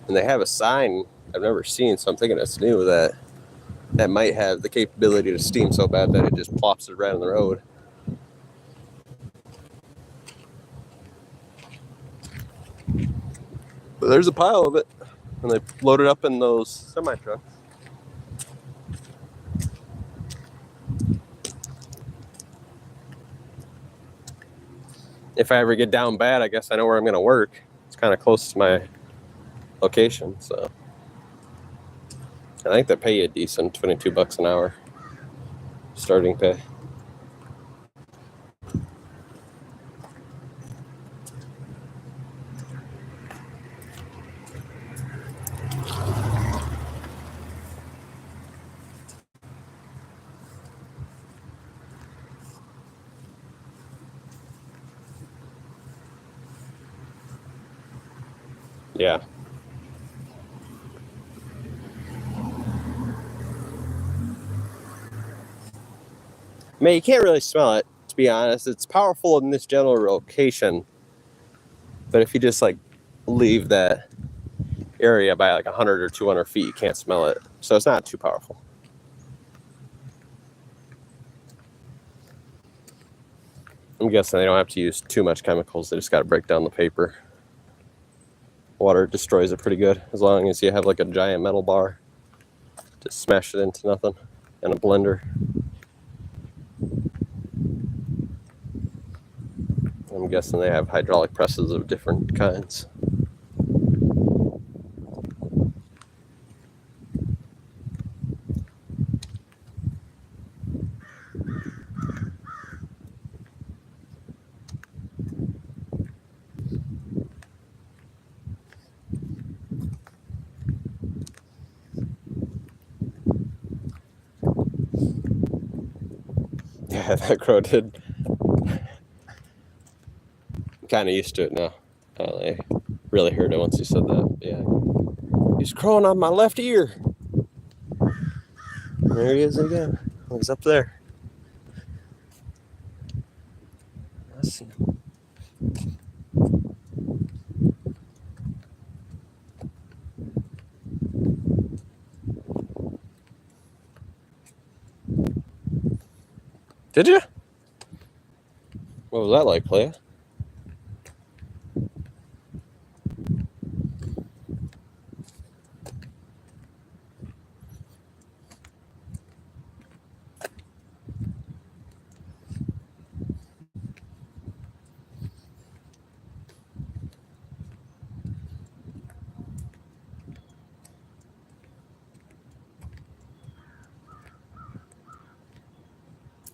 And they have a sign I've never seen, so I'm thinking it's new, that might have the capability to steam so bad that it just plops it right on the road. But there's a pile of it, and they load it up in those semi-trucks. If I ever get down bad, I guess I know where I'm going to work. It's kind of close to my location, so I think they pay you a decent $22 an hour starting pay. Yeah. I mean, you can't really smell it, to be honest. It's powerful in this general location, but if you just like leave that area by like 100 or 200 feet, you can't smell it. So it's not too powerful. I'm guessing they don't have to use too much chemicals. They just got to break down the paper. Water destroys it pretty good, as long as you have like a giant metal bar to smash it into nothing, and a blender. I'm guessing they have hydraulic presses of different kinds. Yeah, that crow did. Kind of used to it now. I really heard it once you said that. Yeah. He's crowing on my left ear. There he is again. He's up there. I see him. Did you? What was that like, playa?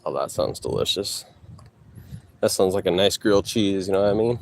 Oh, that sounds delicious. That sounds like a nice grilled cheese, you know what I mean?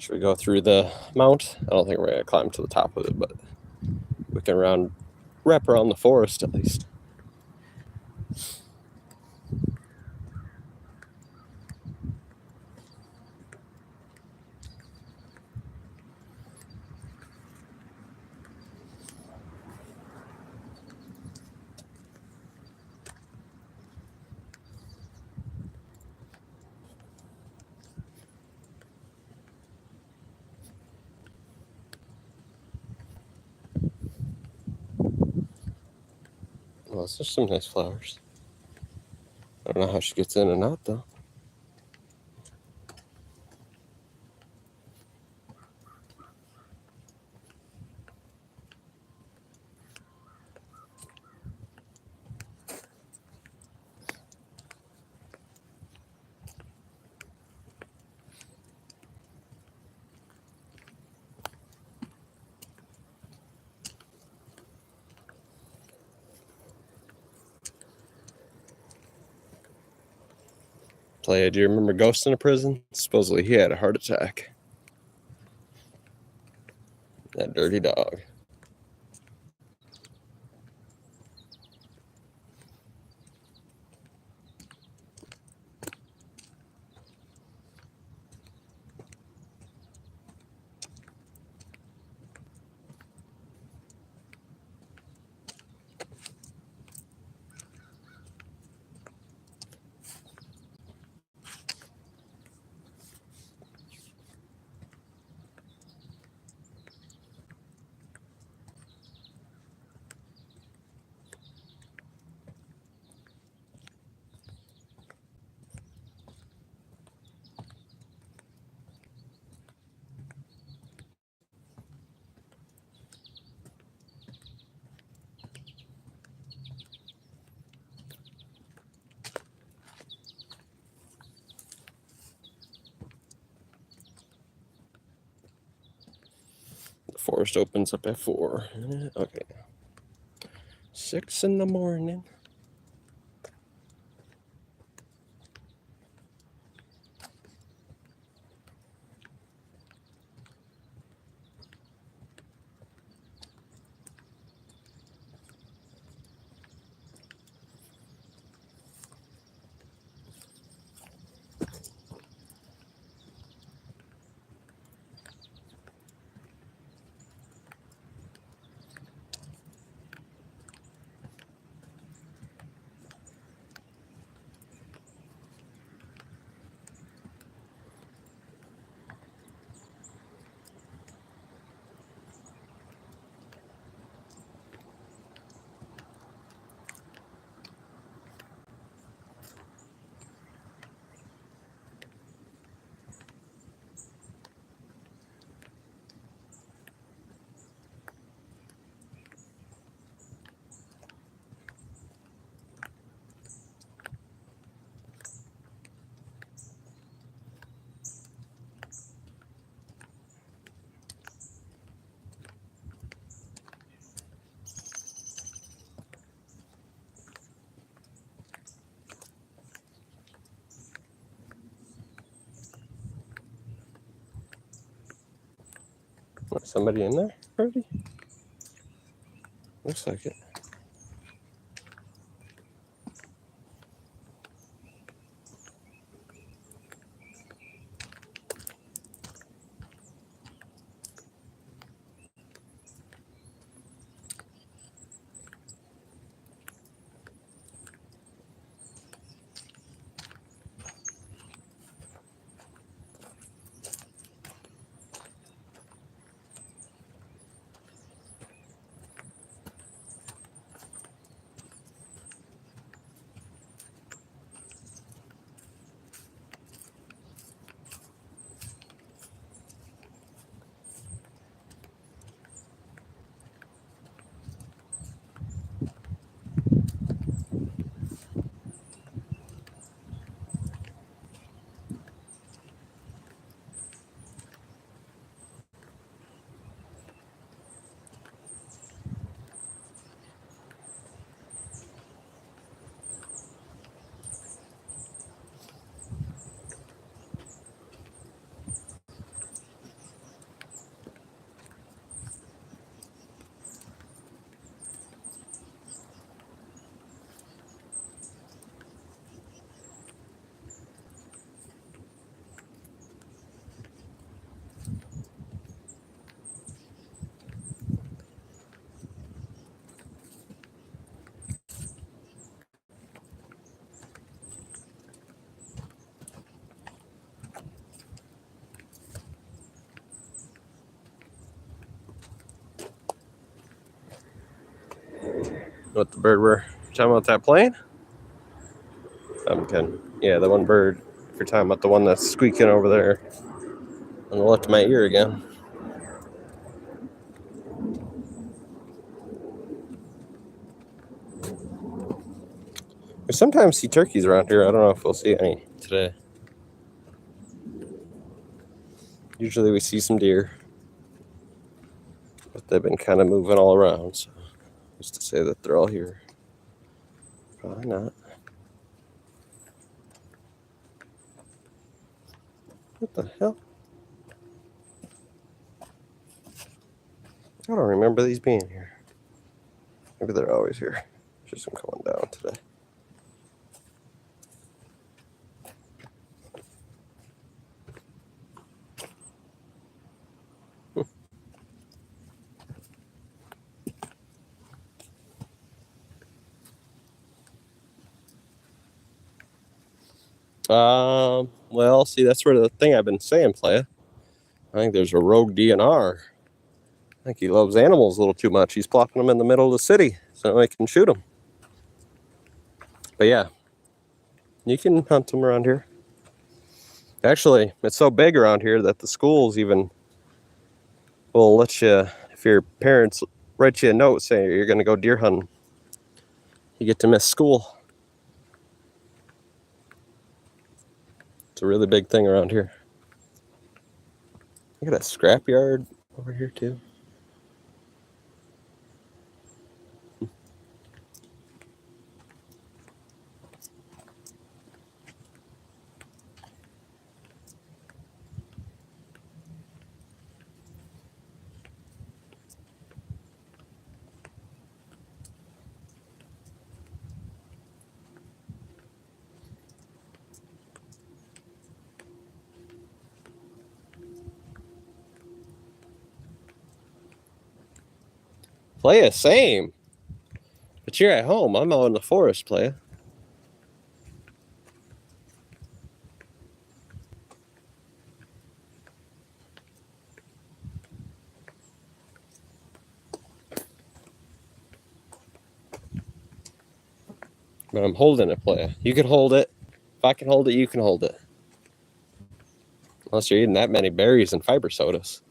Should we go through the mount? I don't think we're gonna climb to the top of it, but we can wrap around the forest at least. Well, there's some nice flowers. I don't know how she gets in and out though. Playa, do you remember Ghost in a Prison? Supposedly he had a heart attack. That dirty dog. The forest opens up at 4. Okay. 6 in the morning. What, somebody in there already? Looks like it. What the bird were you talking about? That plane? I'm kidding. Yeah, the one bird. If you're talking about the one that's squeaking over there on the left of my ear again. We sometimes see turkeys around here. I don't know if we'll see any today. Usually we see some deer, but they've been kind of moving all around. So just to say that they're all here, probably not. What the hell? I don't remember these being here. Maybe they're always here. Just some going down today. Well, see, that's where the thing I've been saying, playa. I think there's a rogue DNR. I think he loves animals a little too much. He's plopping them in the middle of the city so I can shoot them. But yeah, you can hunt them around here. Actually, it's so big around here that the schools even will let you, if your parents write you a note saying you're going to go deer hunting, you get to miss school. It's a really big thing around here. You got a scrapyard over here too. Playa, same. But you're at home. I'm out in the forest, Playa. But I'm holding it, Playa. You can hold it. If I can hold it, you can hold it. Unless you're eating that many berries and fiber sodas.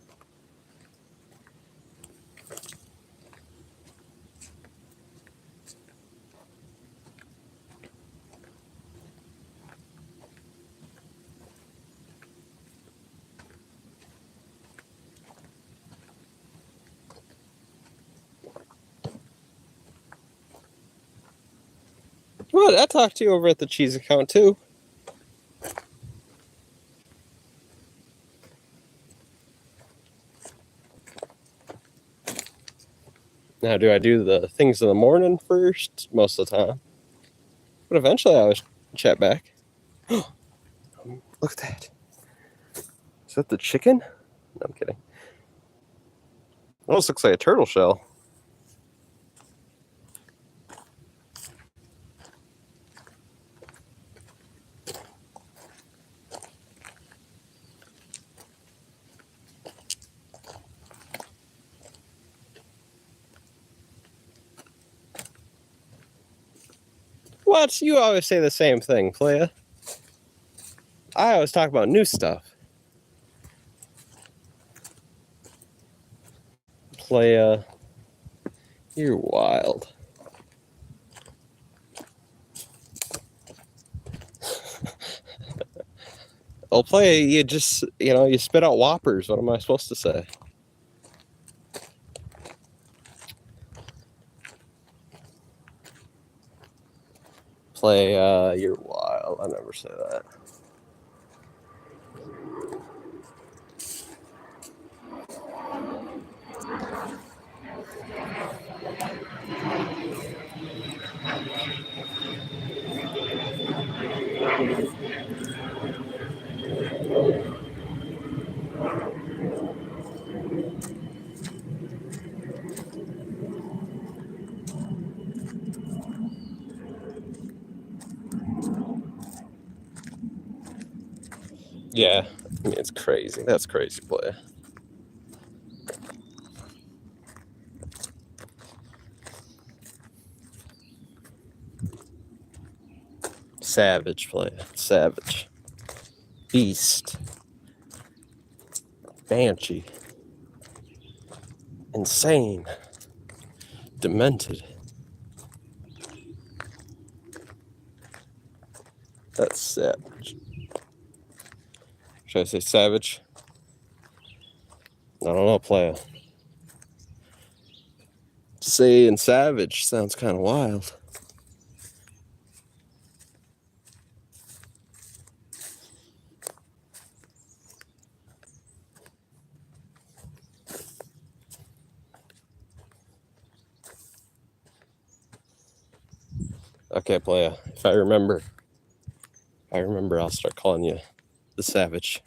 What? I talked to you over at the cheese account too. Now, do I do the things in the morning first? Most of the time. But eventually I always chat back. Look at that. Is that the chicken? No, I'm kidding. Almost looks like a turtle shell. What? You always say the same thing, Playa. I always talk about new stuff. Playa, you're wild. Well, Playa, you just, you spit out whoppers. What am I supposed to say? Playa, you're wild. I never say that. Yeah, I mean, it's crazy. That's crazy, Playa. Savage play. Savage. Beast. Banshee. Insane. Demented. That's savage. Should I say savage? I don't know, playa. Saying savage sounds kind of wild. Okay, playa. If I remember, I'll start calling you the savage.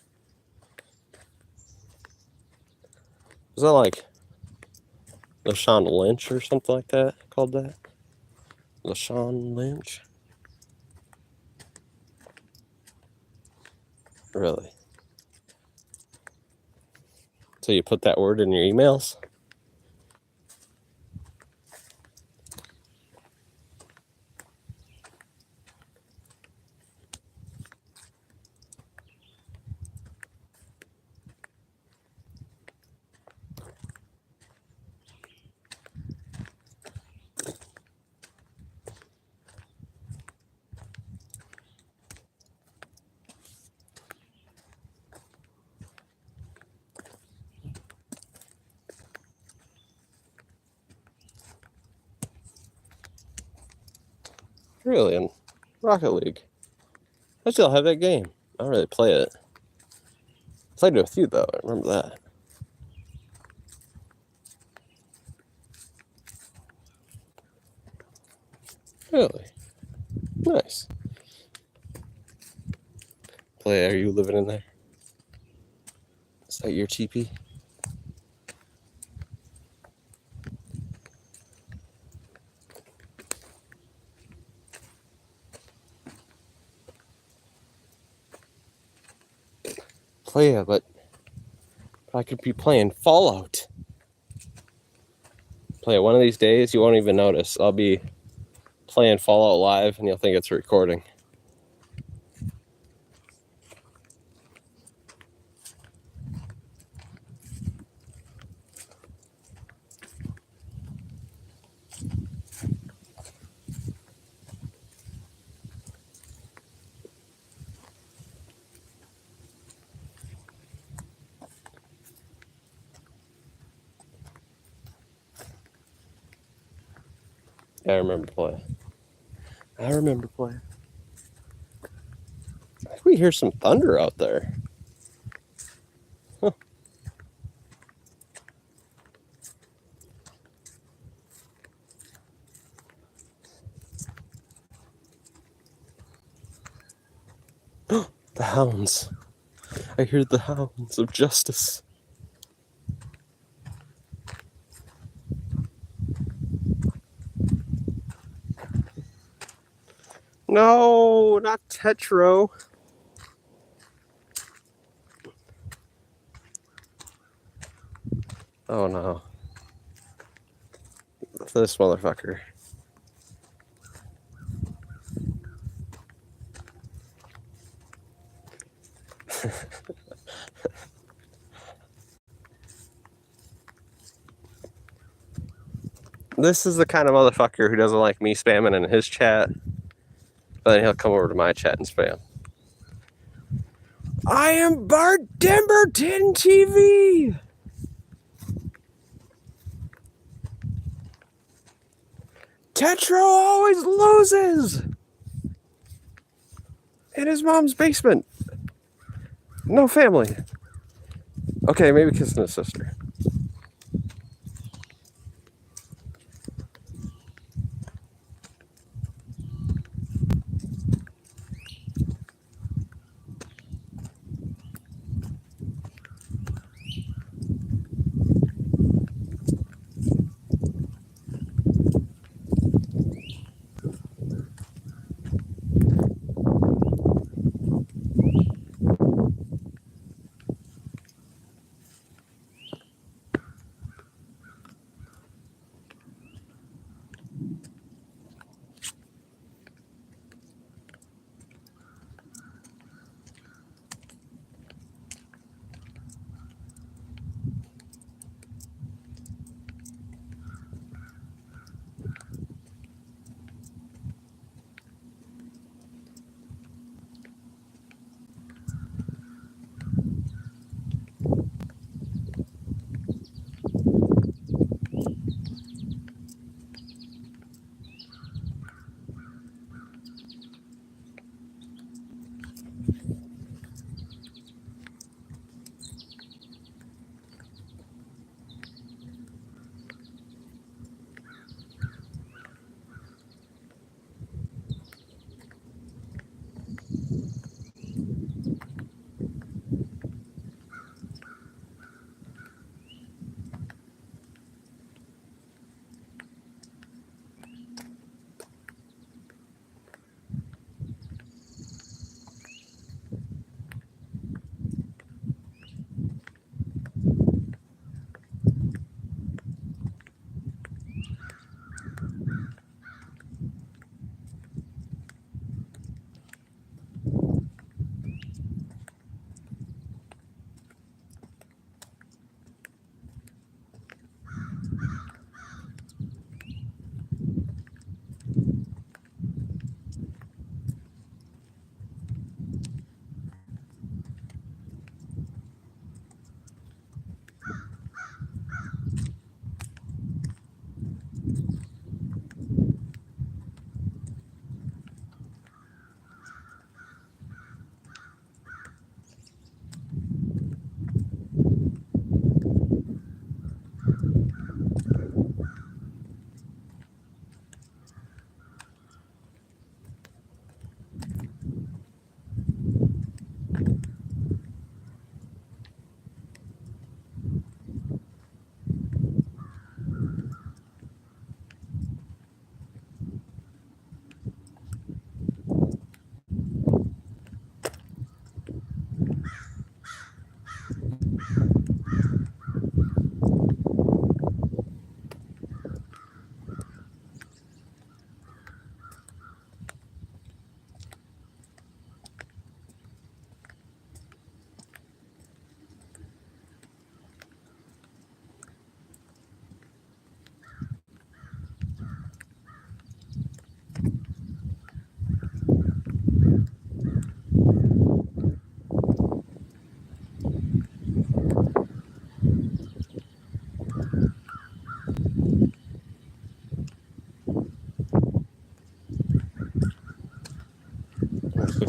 Was that like LaShawn Lynch or something like that? Called that? LaShawn Lynch? Really? So you put that word in your emails? Really? In Rocket League? I still have that game. I don't really play it. I played it with you though, I remember that. Really? Nice. Play, are you living in there? Is that your TP? Play it, but I could be playing Fallout. Play it one of these days, you won't even notice. I'll be playing Fallout live and you'll think it's a recording. I remember playing. I think we hear some thunder out there. Huh. The hounds. I hear the hounds of justice. No, not Tetro. Oh no. This motherfucker. This is the kind of motherfucker who doesn't like me spamming in his chat, but then he'll come over to my chat and spam. I am Bart Dimberton TV! Tetro always loses! In his mom's basement. No family. Okay, maybe kissing his sister.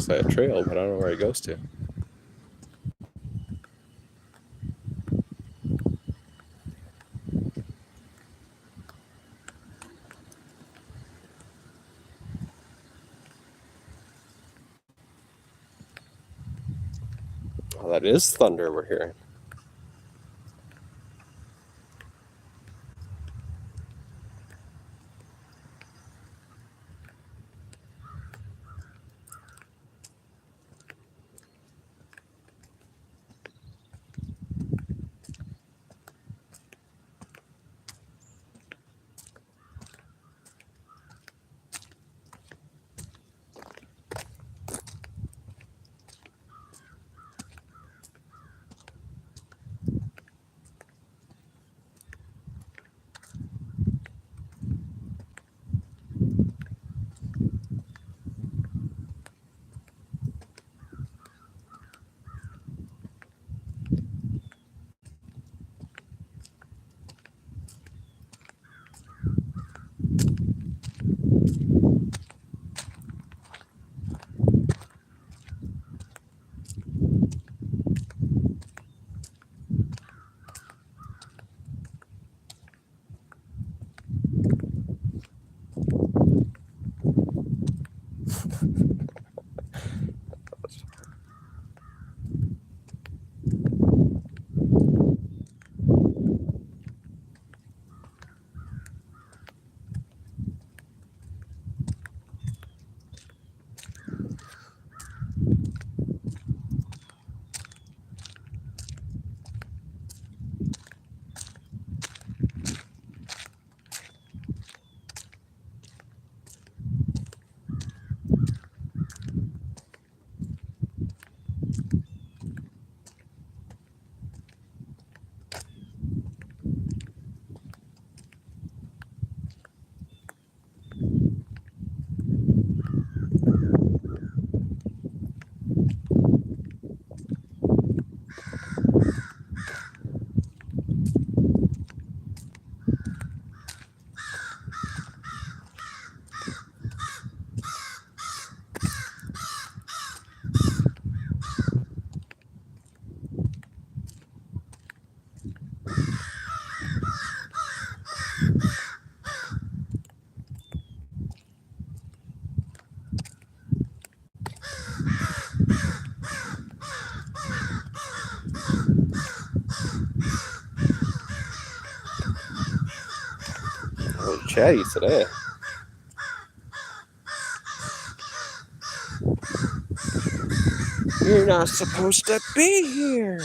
looks like a trail, but I don't know where it goes to. Oh, that is thunder we're hearing. Oh, chatty today. You're not supposed to be here.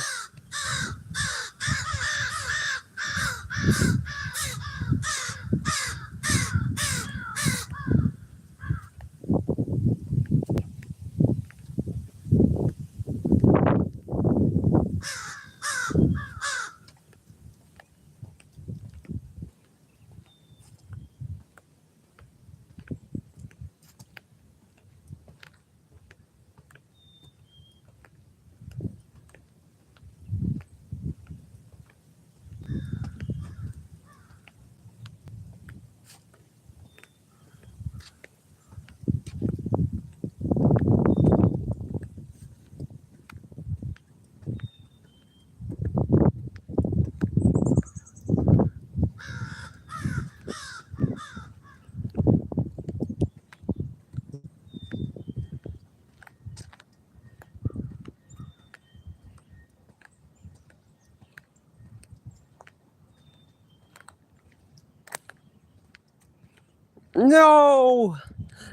No!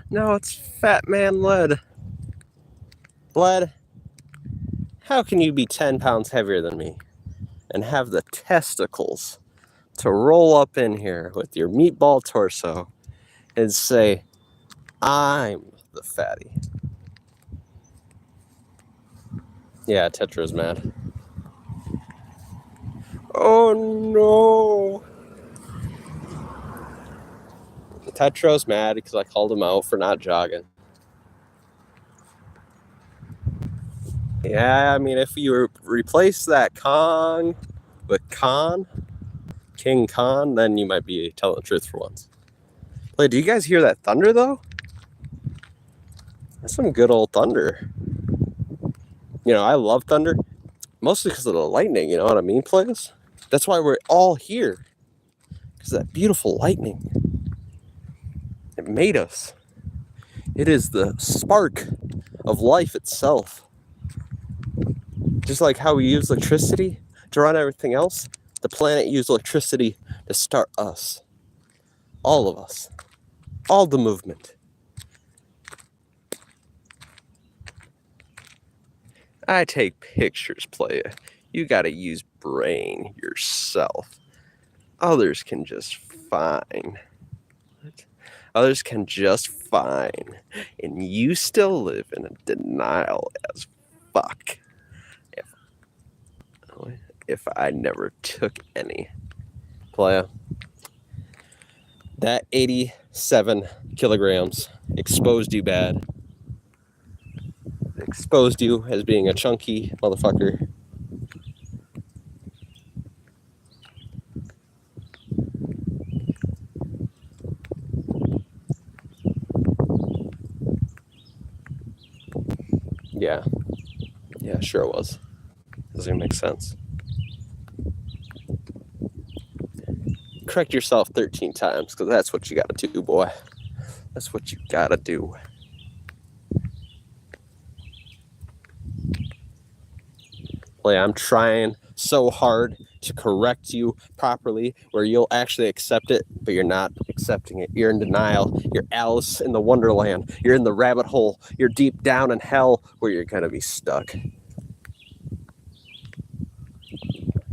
No, it's Fat Man Lead. Lead, how can you be 10 pounds heavier than me and have the testicles to roll up in here with your meatball torso and say, I'm the fatty? Yeah, Tetra's mad. Oh no! Tetra's mad because I called him out for not jogging. Yeah, I mean, if you replace that Kong with King Khan, then you might be telling the truth for once. Wait, do you guys hear that thunder though? That's some good old thunder. You know, I love thunder, mostly because of the lightning, you know what I mean, players? That's why we're all here. Because that beautiful lightning. It made us. It is the spark of life itself. Just like how we use electricity to run everything else, the planet used electricity to start us. All of us. All the movement. I take pictures, playa. You gotta use brain yourself. Others can just fine. Others can just fine. And you still live in a denial as fuck. If I never took any. Playa. That 87 kilograms exposed you bad. Exposed you as being a chunky motherfucker. Yeah. Yeah, sure it was. Doesn't even make sense. Correct yourself 13 times, because that's what you gotta do, boy. That's what you gotta do. Play, I'm trying so hard to correct you properly where you'll actually accept it, but you're not accepting it. You're in denial. You're Alice in the Wonderland. You're in the rabbit hole. You're deep down in hell where you're gonna be stuck.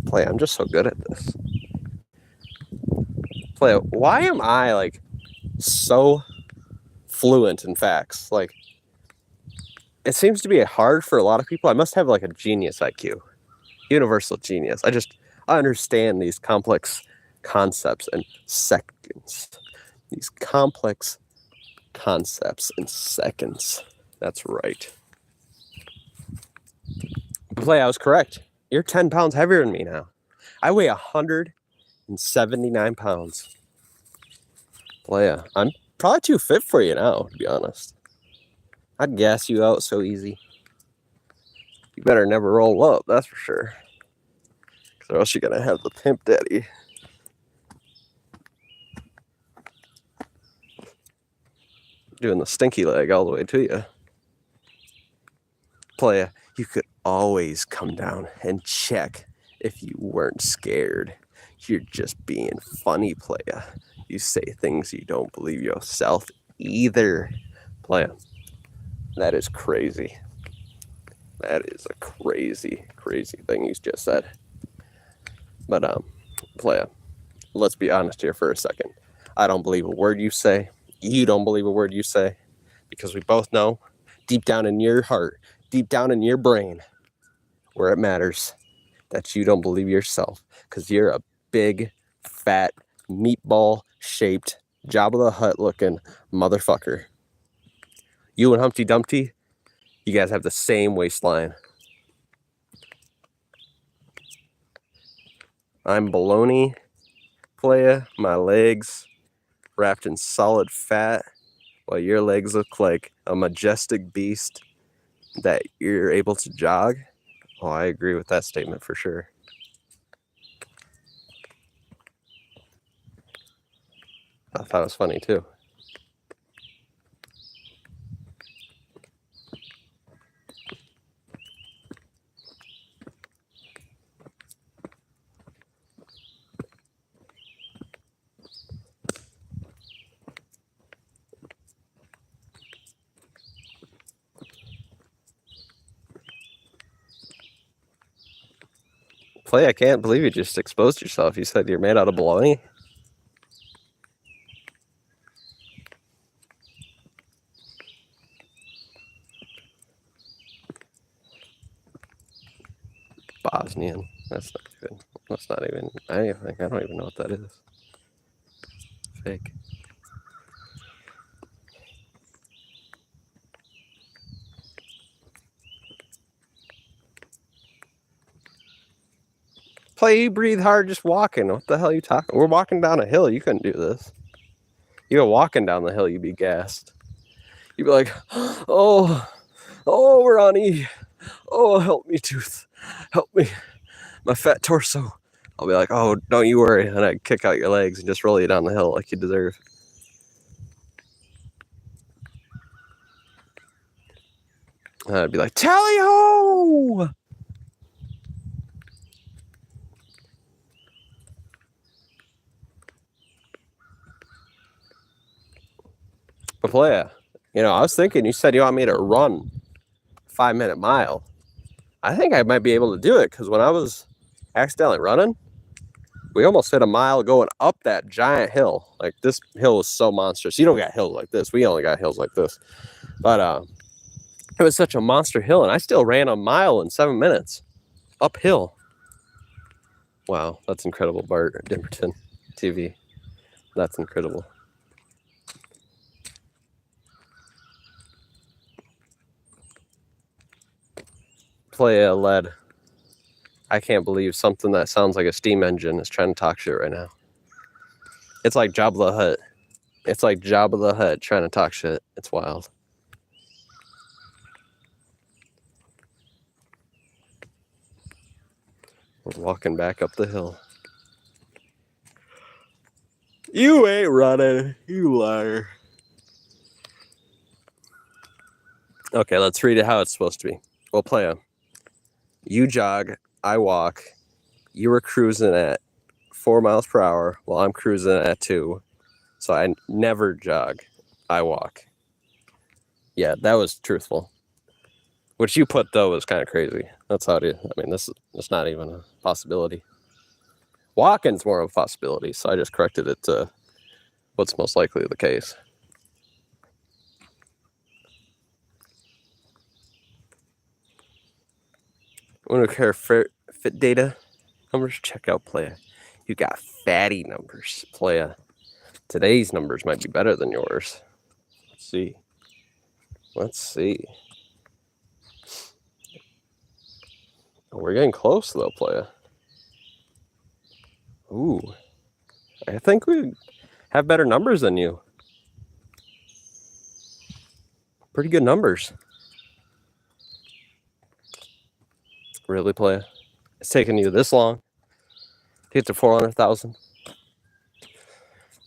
Play, I'm just so good at this. Play, why am I like so fluent in facts? Like, it seems to be hard for a lot of people. I must have like a genius IQ, universal genius. I understand these complex concepts in seconds. These complex concepts in seconds. That's right. Play, I was correct. You're 10 pounds heavier than me now. I weigh 179 pounds. Play, I'm probably too fit for you now, to be honest. I'd gas you out so easy. You better never roll up, that's for sure. Or else you're gonna have the pimp daddy. Doing the stinky leg all the way to you. Playa, you could always come down and check if you weren't scared. You're just being funny, playa. You say things you don't believe yourself either. Playa, that is crazy. That is a crazy, crazy thing you just said. But playa, let's be honest here for a second. I don't believe a word you say. You don't believe a word you say. Because we both know, deep down in your heart, deep down in your brain, where it matters, that you don't believe yourself. Because you're a big, fat, meatball-shaped, Jabba the Hutt-looking motherfucker. You and Humpty Dumpty, you guys have the same waistline. I'm baloney, playa, my legs wrapped in solid fat, while your legs look like a majestic beast that you're able to jog. Oh, I agree with that statement for sure. I thought it was funny too. Play, I can't believe you just exposed yourself. You said you're made out of bologna. Bosnian. That's not even, I don't even know what that is. Fake. Play, you breathe hard just walking. What the hell are you talking? We're walking down a hill. You couldn't do this. You go walking down the hill, you'd be gassed. You'd be like, oh, Ronnie. Oh, help me, tooth. Help me. My fat torso. I'll be like, oh, don't you worry. And I'd kick out your legs and just roll you down the hill like you deserve. And I'd be like, tally-ho! But Playa, I was thinking, you said you want me to run 5-minute mile. I think I might be able to do it because when I was accidentally running, we almost hit a mile going up that giant hill. Like, this hill was so monstrous. You don't got hills like this. We only got hills like this. But it was such a monster hill, and I still ran a mile in 7 minutes uphill. Wow, that's incredible, Bart Dimperton TV. That's incredible. Play a lead. I can't believe something that sounds like a steam engine is trying to talk shit right now. It's like Jabba the Hutt. It's like Jabba the Hutt trying to talk shit. It's wild. We're walking back up the hill. You ain't running, you liar. Okay, let's read it how it's supposed to be. We'll play them. You jog, I walk. You were cruising at 4 miles per hour while I'm cruising at 2. So I never jog, I walk. Yeah, that was truthful. What you put, though, was kind of crazy. That's how it is. I mean, this is not even a possibility. Walking's more of a possibility, so I just corrected it to what's most likely the case. Want to compare fit data numbers? Check out Playa. You got fatty numbers, Playa. Today's numbers might be better than yours. Let's see. Let's see. We're getting close, though, Playa. Ooh. I think we have better numbers than you. Pretty good numbers. Really, Playa? It's taking you this long to get to 400,000?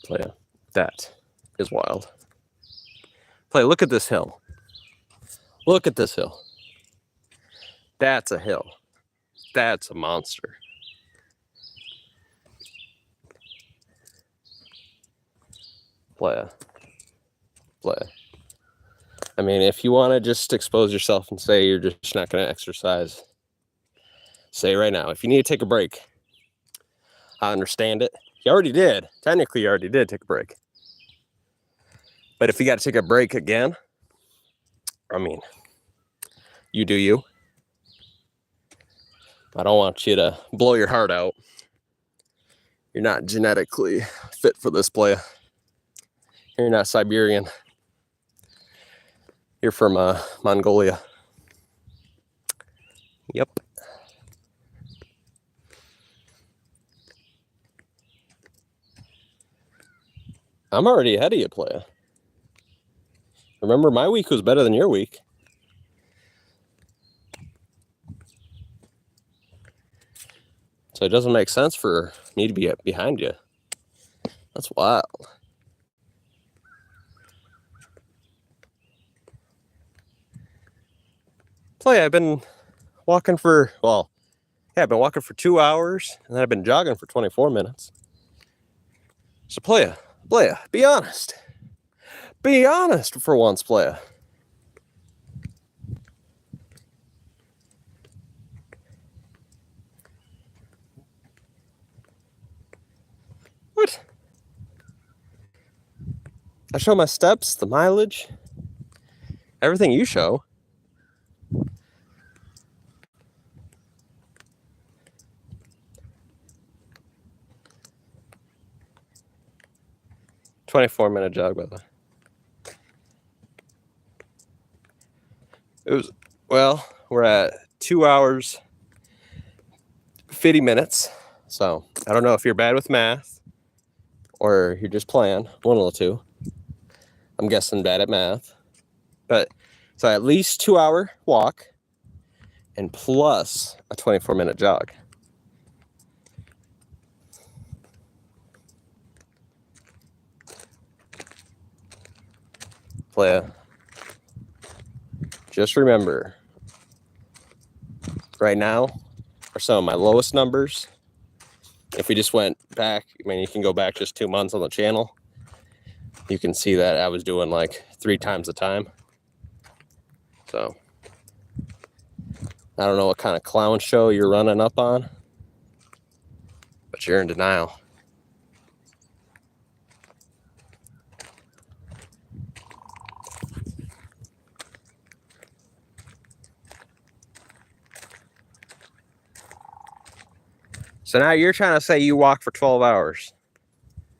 Playa, that is wild. Playa, look at this hill. Look at this hill. That's a hill. That's a monster. Playa. I mean, if you want to just expose yourself and say you're just not going to exercise, say right now. If you need to take a break, I understand it. You already did. Technically, you already did take a break. But if you got to take a break again, I mean, you do you. I don't want you to blow your heart out. You're not genetically fit for this, Playa. You're not Siberian. You're from Mongolia. Yep. I'm already ahead of you, Playa. Remember, my week was better than your week. So it doesn't make sense for me to be behind you. That's wild. Playa, I've been walking for, I've been walking for 2 hours, and then I've been jogging for 24 minutes. So Playa, be honest. Be honest for once, Playa. What? I show my steps, the mileage, everything you show. "24-minute jog, by the way." It was, we're at 2 hours, 50 minutes. So I don't know if you're bad with math or you're just playing, one of the two. I'm guessing bad at math. But so at least 2-hour walk and plus a 24-minute jog. Playa, just remember, right now are some of my lowest numbers. If we just went back, I mean, you can go back just 2 months on the channel. You can see that I was doing like 3 times the time. So I don't know what kind of clown show you're running up on, but you're in denial. So now you're trying to say you walk for 12 hours,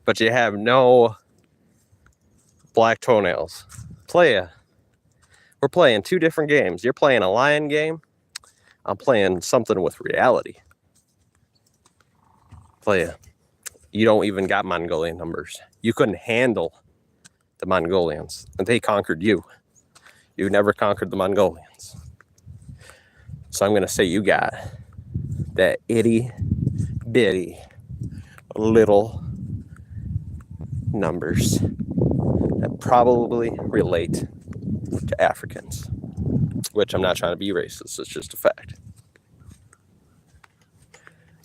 but you have no black toenails. Playa, we're playing 2 different games. You're playing a lion game. I'm playing something with reality. Playa, you don't even got Mongolian numbers. You couldn't handle the Mongolians, and they conquered you. You never conquered the Mongolians. So I'm going to say you got that itty bitty little numbers that probably relate to Africans, which I'm not trying to be racist. It's just a fact.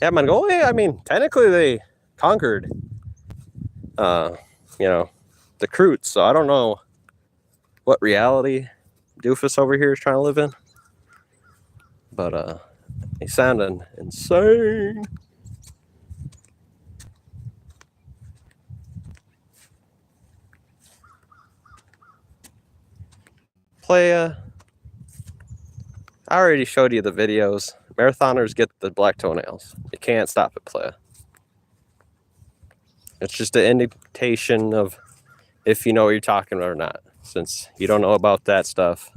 Yeah, Mongolia, I mean, technically they conquered, the Kroots. So I don't know what reality doofus over here is trying to live in. But he's sounding insane. Playa, I already showed you the videos. Marathoners get the black toenails. You can't stop it, Playa. It's just an indication of if you know what you're talking about or not. Since you don't know about that stuff,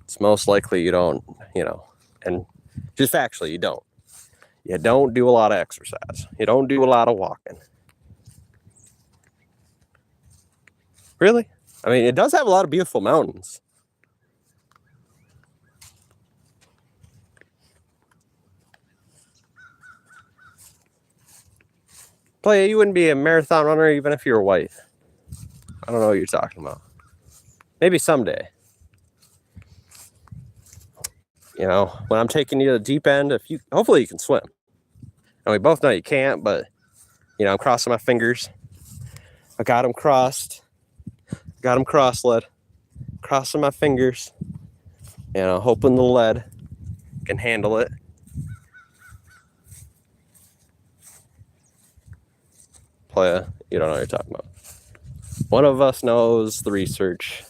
it's most likely you don't, and just factually, you don't. You don't do a lot of exercise. You don't do a lot of walking. Really? I mean, it does have a lot of beautiful mountains. Playa, you wouldn't be a marathon runner even if you were white. I don't know what you're talking about. Maybe someday. When I'm taking you to the deep end, hopefully you can swim. And we both know you can't, but I'm crossing my fingers. I got them crossed. Got them cross-lead. Crossing my fingers. Hoping the lead can handle it. Playa, you don't know what you're talking about. One of us knows the research.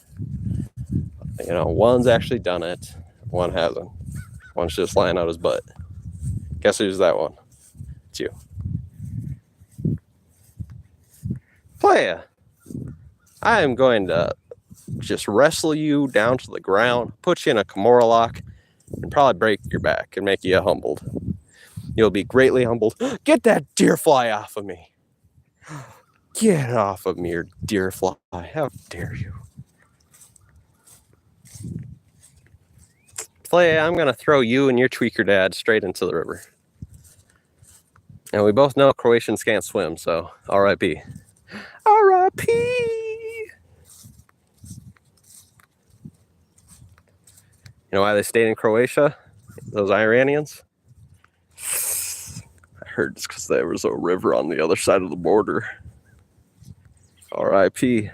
One's actually done it. One hasn't. One's just lying out his butt. Guess who's that one? It's you. Playa, I am going to just wrestle you down to the ground, put you in a Kimura lock, and probably break your back and make you humbled. You'll be greatly humbled. Get that deer fly off of me. Get off of me, you deer fly. How dare you? Playa, I'm going to throw you and your tweaker dad straight into the river. And we both know Croatians can't swim, so R.I.P. R.I.P. You know why they stayed in Croatia? Those Iranians? I heard it's because there was a river on the other side of the border. R.I.P.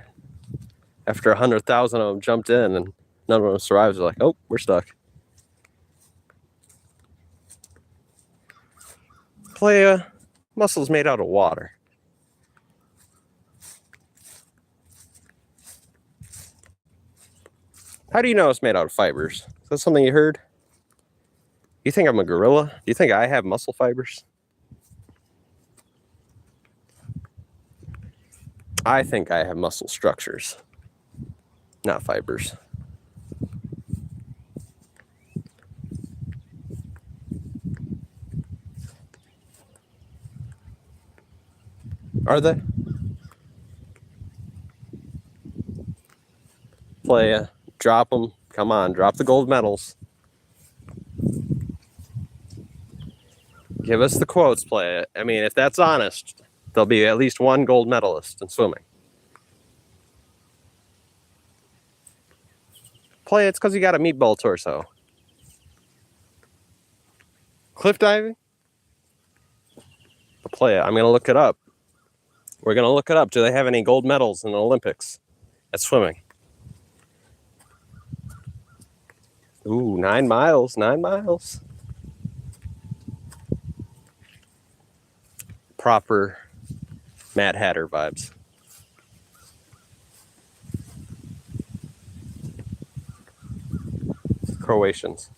After 100,000 of them jumped in and none of them survived, they're like, oh, we're stuck. Playa, muscles made out of water. How do you know it's made out of fibers? Is that something you heard? You think I'm a gorilla? Do you think I have muscle fibers? I think I have muscle structures, not fibers. Are they? Playa, Drop them. Come on, drop the gold medals. Give us the quotes, play it. I mean, if that's honest, there'll be at least one gold medalist in swimming. Play it's because you got a meatball torso. Cliff diving? Play it. I'm going to look it up. We're going to look it up. Do they have any gold medals in the Olympics at swimming? Ooh, 9 miles. 9 miles. Proper Mad Hatter vibes. Croatians.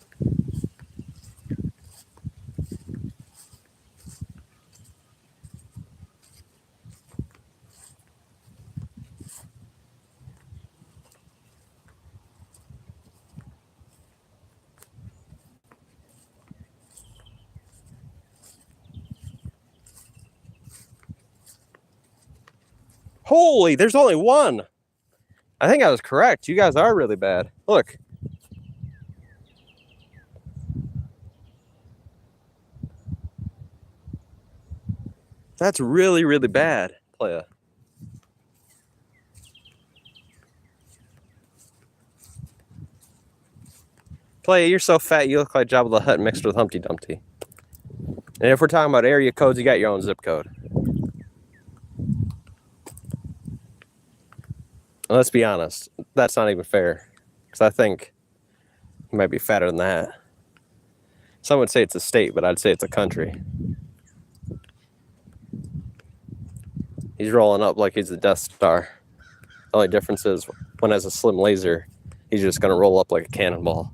Holy, there's only one. I think I was correct. You guys are really bad. Look. That's really, really bad, playa. Playa, you're so fat you look like Jabba the Hutt mixed with Humpty Dumpty. And if we're talking about area codes, you got your own zip code. And let's be honest, that's not even fair. Because I think you might be fatter than that. Some would say it's a state, but I'd say it's a country. He's rolling up like he's the Death Star. The only difference is when has a slim laser, he's just going to roll up like a cannonball.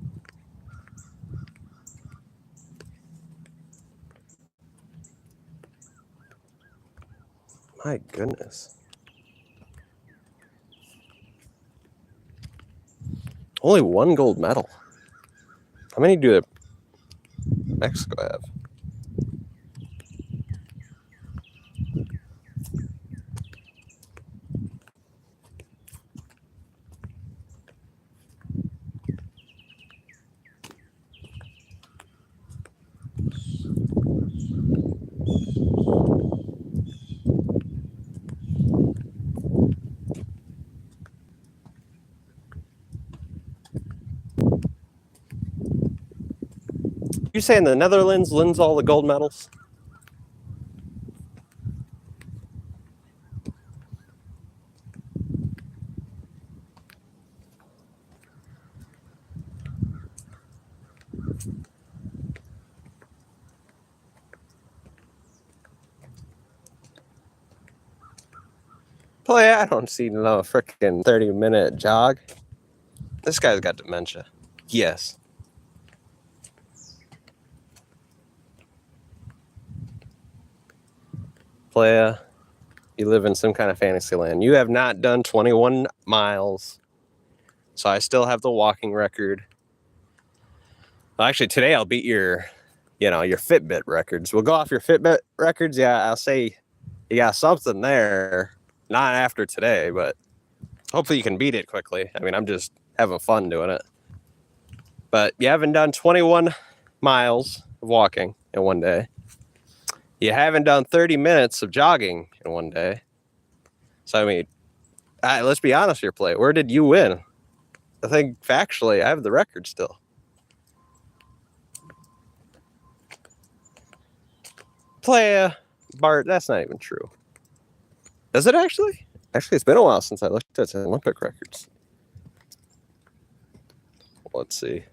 My goodness. Only one gold medal. How many do Mexico have? You saying the Netherlands wins all the gold medals? Boy, I don't see no freaking 30-minute jog. This guy's got dementia. Yes. Playa, you live in some kind of fantasy land. You have not done 21 miles. So I still have the walking record. Well, actually, today I'll beat your Fitbit records. We'll go off your Fitbit records. Yeah, I'll say you got something there. Not after today, but hopefully you can beat it quickly. I mean, I'm just having fun doing it. But you haven't done 21 miles of walking in one day. You haven't done 30 minutes of jogging in one day. So, I mean, let's be honest here, Play. Where did you win? I think factually, I have the record still. Playa, Bart, that's not even true. Is it actually? Actually, it's been a while since I looked at the Olympic records. Let's see.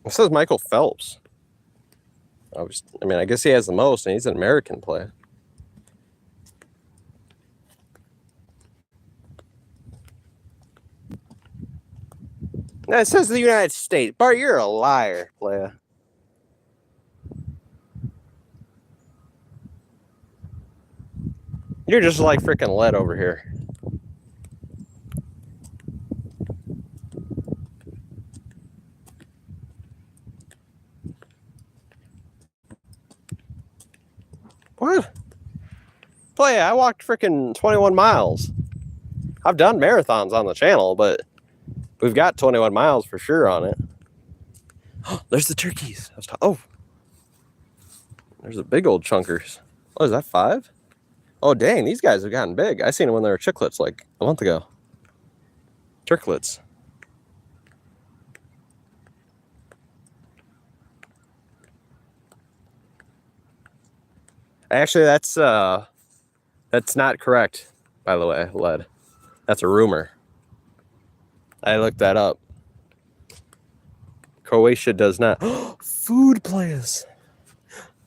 It says Michael Phelps. I guess he has the most, and he's an American player. No, it says the United States. Bart, you're a liar, player. You're just like freaking lead over here. What? Play, I walked freaking 21 miles. I've done marathons on the channel, but we've got 21 miles for sure on it. There's the turkeys. Oh, there's the big old chunkers. Oh, is that 5? Oh, dang, these guys have gotten big. I seen them when they were chicklets like a month ago. Turklets. Actually, that's not correct, by the way, Led. That's a rumor. I looked that up. Croatia does not. Food players.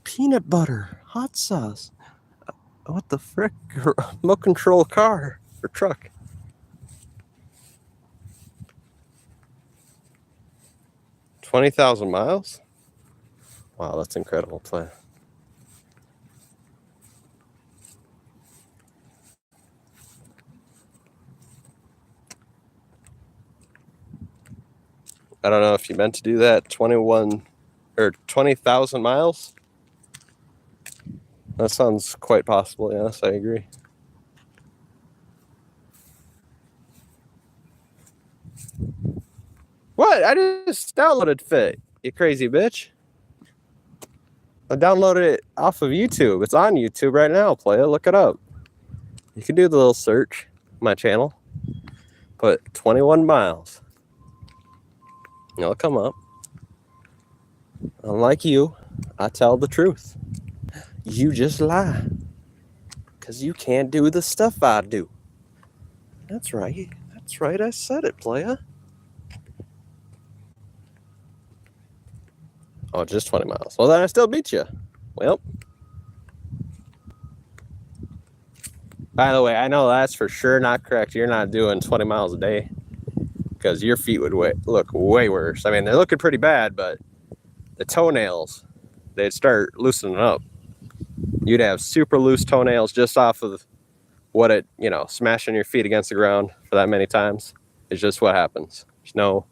Peanut butter. Hot sauce. What the frick? Remote control car or truck. $20,000 miles? Wow, that's incredible play. I don't know if you meant to do that. 21 or 20,000 miles? That sounds quite possible, yes, I agree. What? I just downloaded Fit, you crazy bitch. I downloaded it off of YouTube. It's on YouTube right now, play it, look it up. You can do the little search, my channel. Put 21 miles. It'll come up. Unlike you, I tell the truth. You just lie. Because you can't do the stuff I do. That's right. That's right, I said it, playa. Oh, just 20 miles. Well, then I still beat you. Well. By the way, I know that's for sure not correct. You're not doing 20 miles a day. Because your feet would look way worse. I mean, they're looking pretty bad, but the toenails, they'd start loosening up. You'd have super loose toenails just off of what it, smashing your feet against the ground for that many times. It's just what happens. There's no,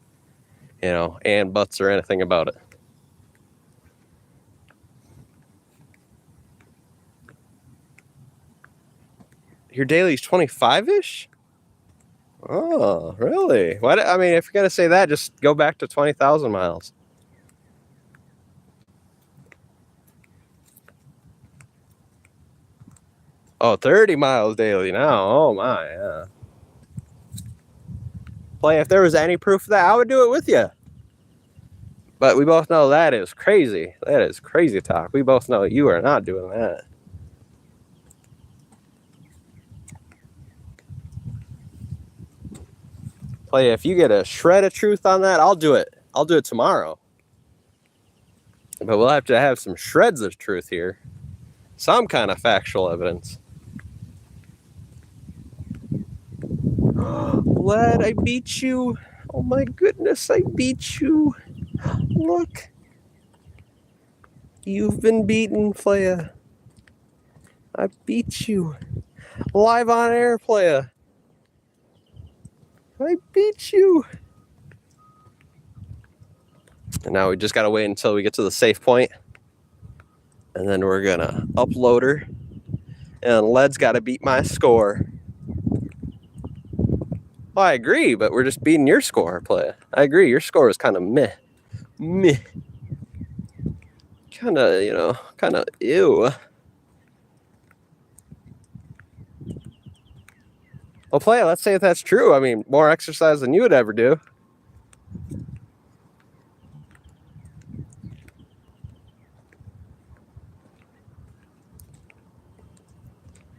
and buts or anything about it. Your daily's 25-ish? Oh, really? What? I mean, if you're going to say that, just go back to 20,000 miles. Oh, 30 miles daily now. Oh, my, yeah. Play, if there was any proof of that, I would do it with you. But we both know that is crazy. That is crazy talk. We both know you are not doing that. Play, if you get a shred of truth on that, I'll do it. I'll do it tomorrow. But we'll have to have some shreds of truth here. Some kind of factual evidence. Lad, I beat you. Oh my goodness, I beat you. Look. You've been beaten, playa. I beat you. Live on air, playa. I beat you. And now we just gotta wait until we get to the safe point. And then we're gonna upload her. And Led's gotta beat my score. Well, I agree, but we're just beating your score, playa. I agree, your score is kind of meh. Meh. Kind of ew. Well, playa, let's say if that's true. I mean, more exercise than you would ever do.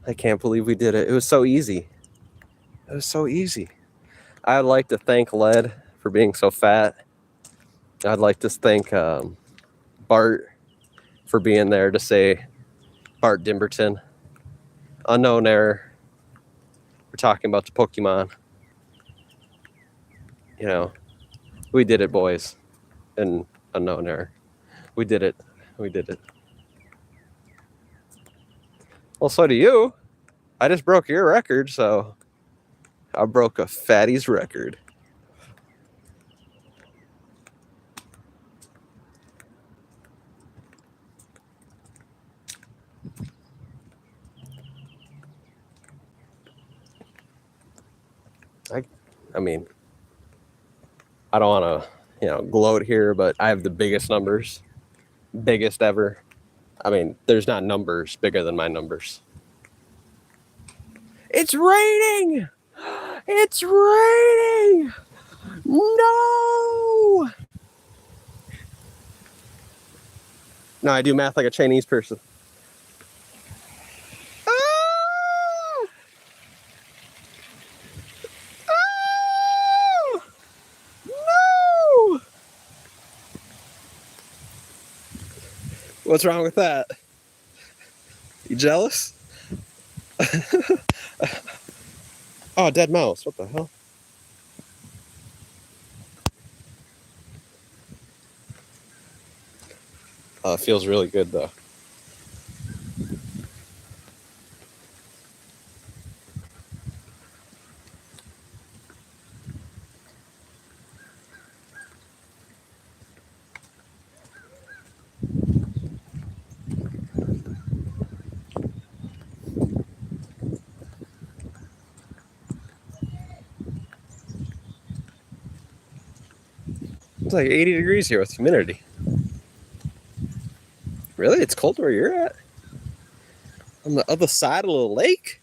I can't believe we did it. It was so easy. It was so easy. I'd like to thank Led for being so fat. I'd like to thank Bart for being there to say Bart Dimberton. Unknown error. We're talking about the Pokemon. We did it, boys. And unknown error. We did it. We did it. Well, so do you. I just broke your record, so I broke a fatty's record. I mean, I don't want to, gloat here, but I have the biggest numbers, biggest ever. I mean, there's not numbers bigger than my numbers. It's raining! It's raining! No! No, I do math like a Chinese person. Ah! Ah! No! What's wrong with that? You jealous? Oh, dead mouse. What the hell? It feels really good, though. It's like 80 degrees here with humidity. Really? It's cold where you're at? On the other side of the lake?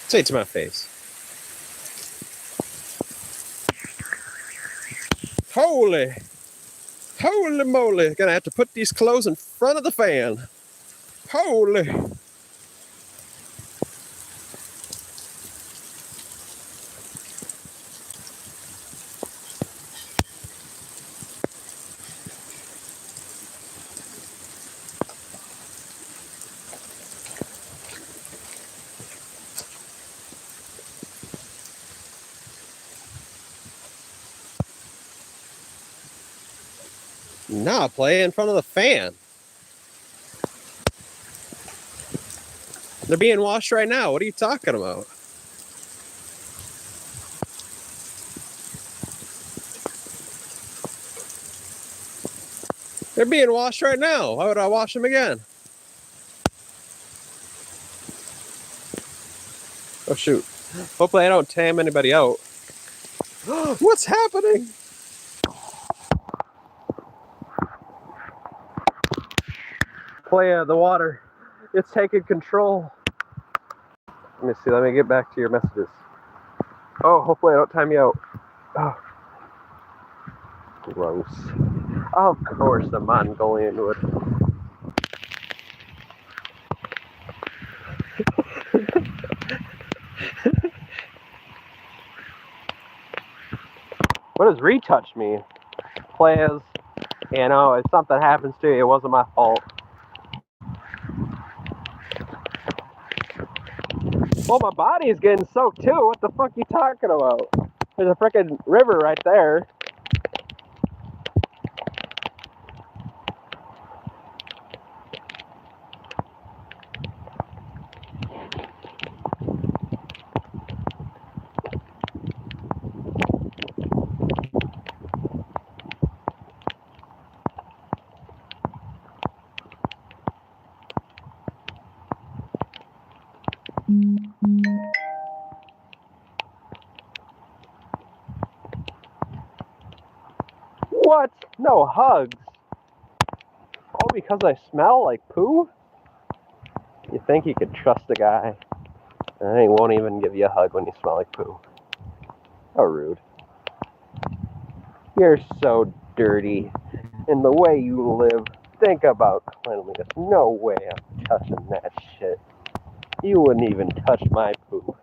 Say it to my face. Holy moly. Gonna have to put these clothes in front of the fan. Holy. Nah, play in front of the fan. They're being washed right now. What are you talking about? They're being washed right now. Why would I wash them again? Oh, shoot. Hopefully I don't tam anybody out. What's happening? Play the water. It's taking control. Let me see. Let me get back to your messages. Oh, hopefully I don't time you out. Oh. Gross. Of course the Mongolian would. What does retouch mean? Players, if something happens to you, it wasn't my fault. Well, my body is getting soaked too. What the fuck are you talking about? There's a freaking river right there. What? No hugs. All because I smell like poo? You think you could trust a guy, and then he won't even give you a hug when you smell like poo. How rude. You're so dirty. And the way you live, think about cleanliness. No way I'm touching that shit. You wouldn't even touch my poo.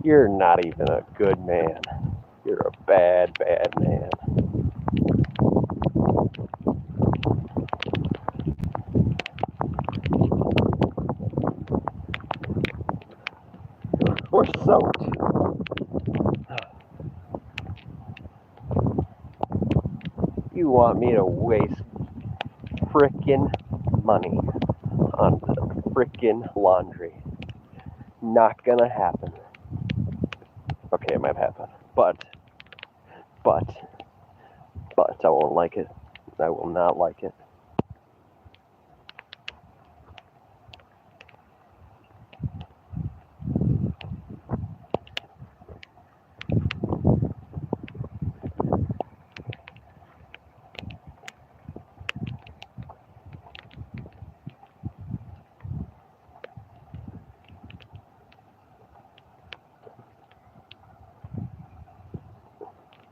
You're not even a good man. You're a bad, bad man. We're soaked. You want me to waste frickin' money on frickin' laundry? Not gonna happen. Okay, it might happen. But I won't like it. I will not like it.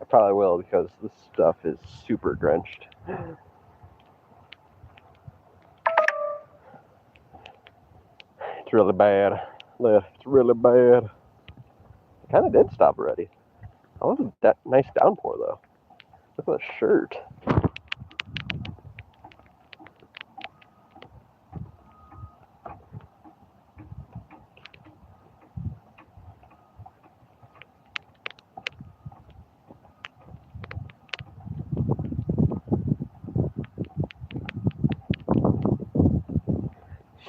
I probably will because this stuff is super drenched. It's really bad. It's really bad. It kind of did stop already. That wasn't that nice downpour though. Look at the shirt.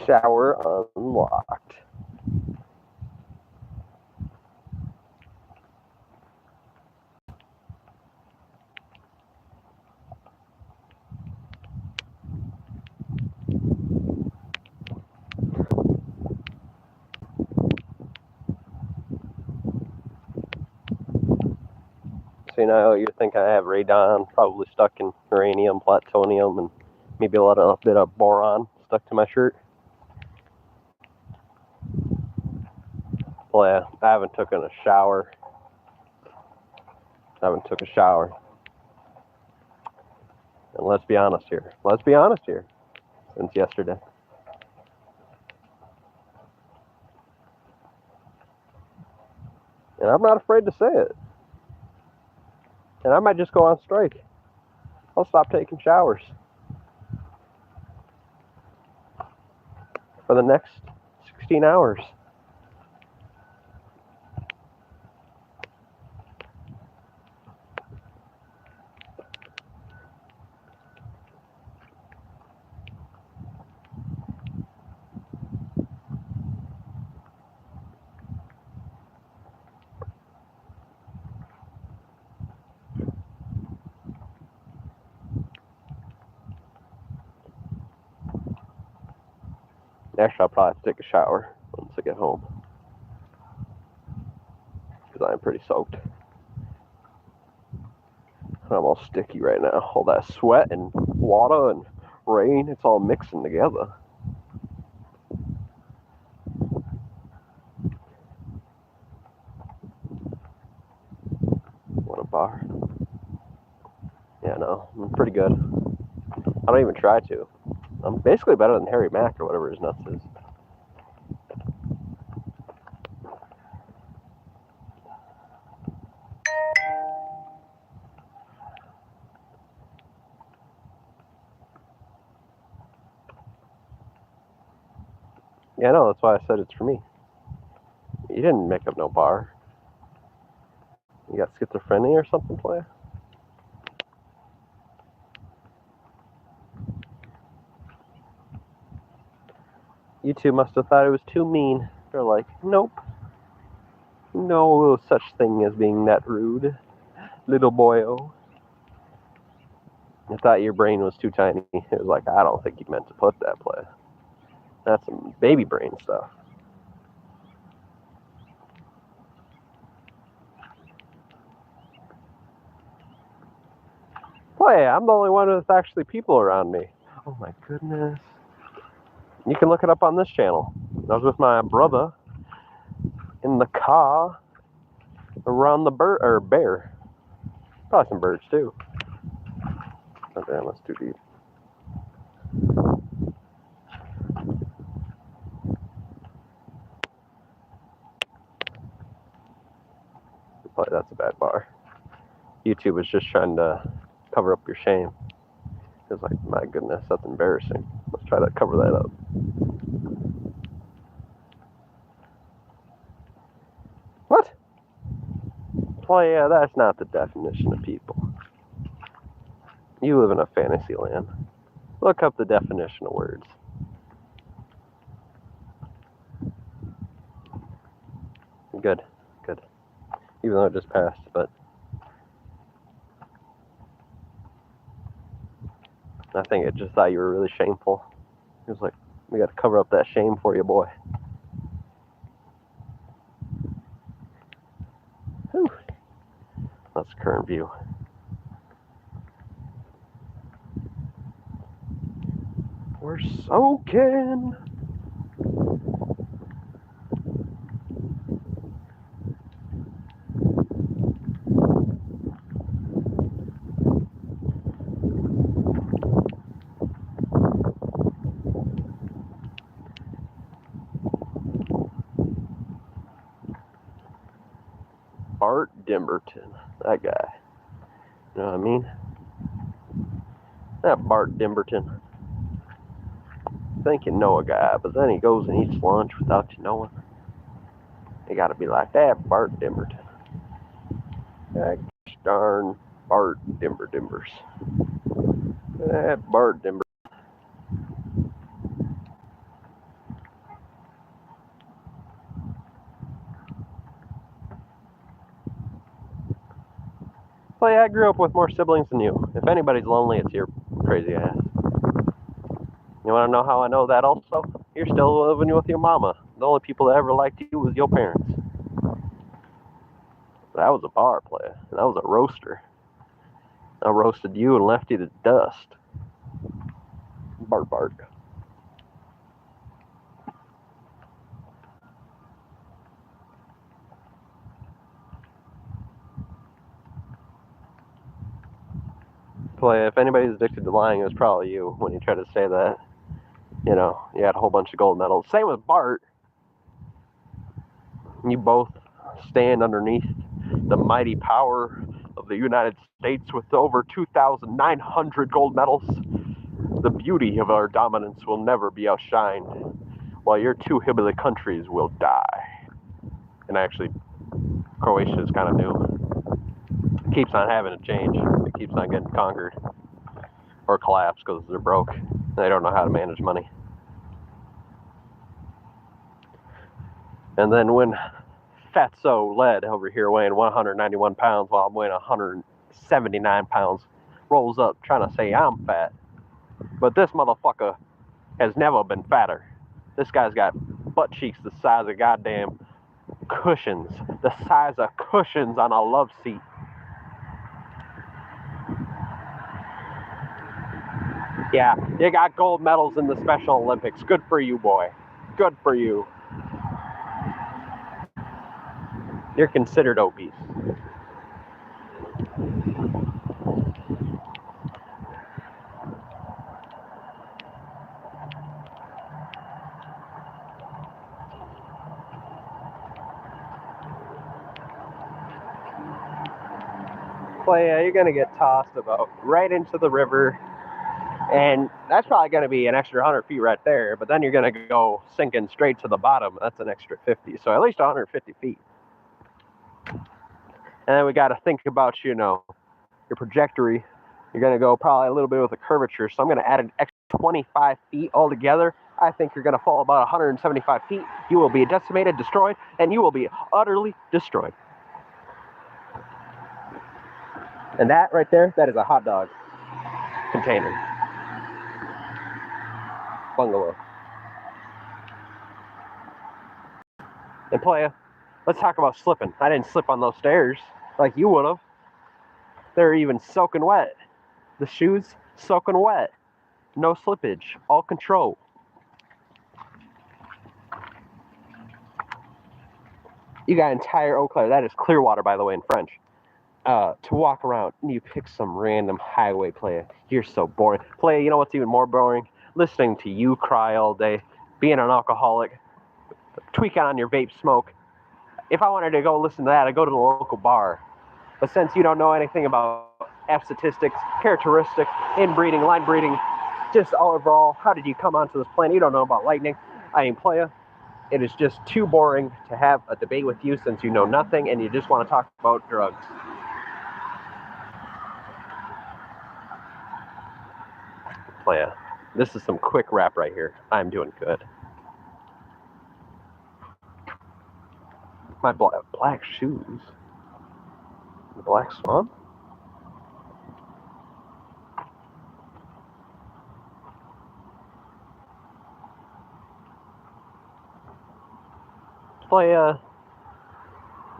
Shower unlocked. So you know, you think I have radon probably stuck in uranium, plutonium, and maybe a bit of boron stuck to my shirt. Well, yeah, I haven't taken a shower. And let's be honest here. Since yesterday. And I'm not afraid to say it. And I might just go on strike. I'll stop taking showers for the next 16 hours. Actually, I'll probably have to take a shower once I get home. Because I'm pretty soaked. I'm all sticky right now. All that sweat and water and rain, it's all mixing together. Want a bar? Yeah, no, I'm pretty good. I don't even try to. I'm basically better than Harry Mack or whatever his nuts is. Yeah, no, that's why I said it's for me. You didn't make up no bar. You got schizophrenia or something, player? You two must have thought it was too mean. They're like, nope. No such thing as being that rude, little boyo. I thought your brain was too tiny. It was like, I don't think you meant to put that play. That's some baby brain stuff. Play, I'm the only one with actually people around me. Oh my goodness. You can look it up on this channel. I was with my brother in the car around the bear. Probably some birds too. Oh damn, that's too deep. Probably that's a bad bar. YouTube is just trying to cover up your shame. It's like, my goodness, that's embarrassing. Let's try to cover that up. What? Well, yeah, that's not the definition of people. You live in a fantasy land. Look up the definition of words. Good, good. Even though it just passed, but I think it just thought you were really shameful. It was like, we got to cover up that shame for you, boy. Whew. That's the current view. We're soaking. Bart Dimberton, that guy. You know what I mean? That Bart Dimberton. Think you know a guy, but then he goes and eats lunch without you knowing. You gotta be like that, Bart Dimberton. That darn Bart Dimbers. That Bart Dimber. Well, yeah, I grew up with more siblings than you. If anybody's lonely, it's your crazy ass. You want to know how I know that also? You're still living with your mama. The only people that ever liked you was your parents. That was a bar player. That was a roaster. I roasted you and left you to dust. Bart. Play. If anybody's addicted to lying, it was probably you when you tried to say that. You know, you had a whole bunch of gold medals. Same with Bart. You both stand underneath the mighty power of the United States with over 2,900 gold medals. The beauty of our dominance will never be outshined, while your two hillbilly countries will die. And actually, Croatia is kind of new. It keeps on having to change. It keeps on getting conquered or collapsed because they're broke. They don't know how to manage money. And then when Fatso Led over here weighing 191 pounds while I'm weighing 179 pounds rolls up trying to say I'm fat. But this motherfucker has never been fatter. This guy's got butt cheeks the size of goddamn cushions. The size of cushions on a love seat. Yeah, you got gold medals in the Special Olympics. Good for you, boy. Good for you. You're considered obese. Well, yeah, you're going to get tossed about right into the river. And that's probably going to be an extra 100 feet right there. But then you're going to go sinking straight to the bottom. That's an extra 50. So at least 150 feet. And then we got to think about, you know, your trajectory. You're going to go probably a little bit with a curvature. So I'm going to add an extra 25 feet altogether. I think you're going to fall about 175 feet. You will be decimated, destroyed, and you will be utterly destroyed. And that right there, that is a hot dog container. Bungalow. And playa, let's talk about slipping. I didn't slip on those stairs like you would have. They're even soaking wet. The shoes soaking wet. No slippage. All control. You got entire Eau Claire. That is Clearwater, by the way, in French. to walk around and you pick some random highway player. You're so boring. Play, you know what's even more boring? Listening to you cry all day, being an alcoholic, tweaking on your vape smoke. If I wanted to go listen to that, I'd go to the local bar. But since you don't know anything about F statistics, characteristics, inbreeding, line breeding, just overall, how did you come onto this planet? You don't know about lightning. I ain't playa. It is just too boring to have a debate with you since you know nothing and you just want to talk about drugs. Playa. This is some quick rap right here. I'm doing good. My black shoes. The Black Swan? Playa.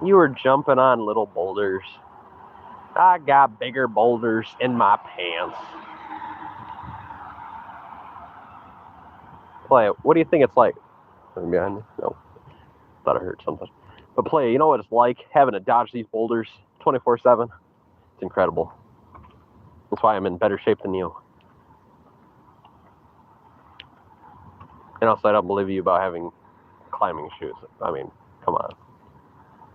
You were jumping on little boulders. I got bigger boulders in my pants. Playa, what do you think it's like? Something behind me? No. Thought I heard something. But Playa, you know what it's like having to dodge these boulders 24/7? It's incredible. That's why I'm in better shape than you. And also, I don't believe you about having climbing shoes. I mean, come on.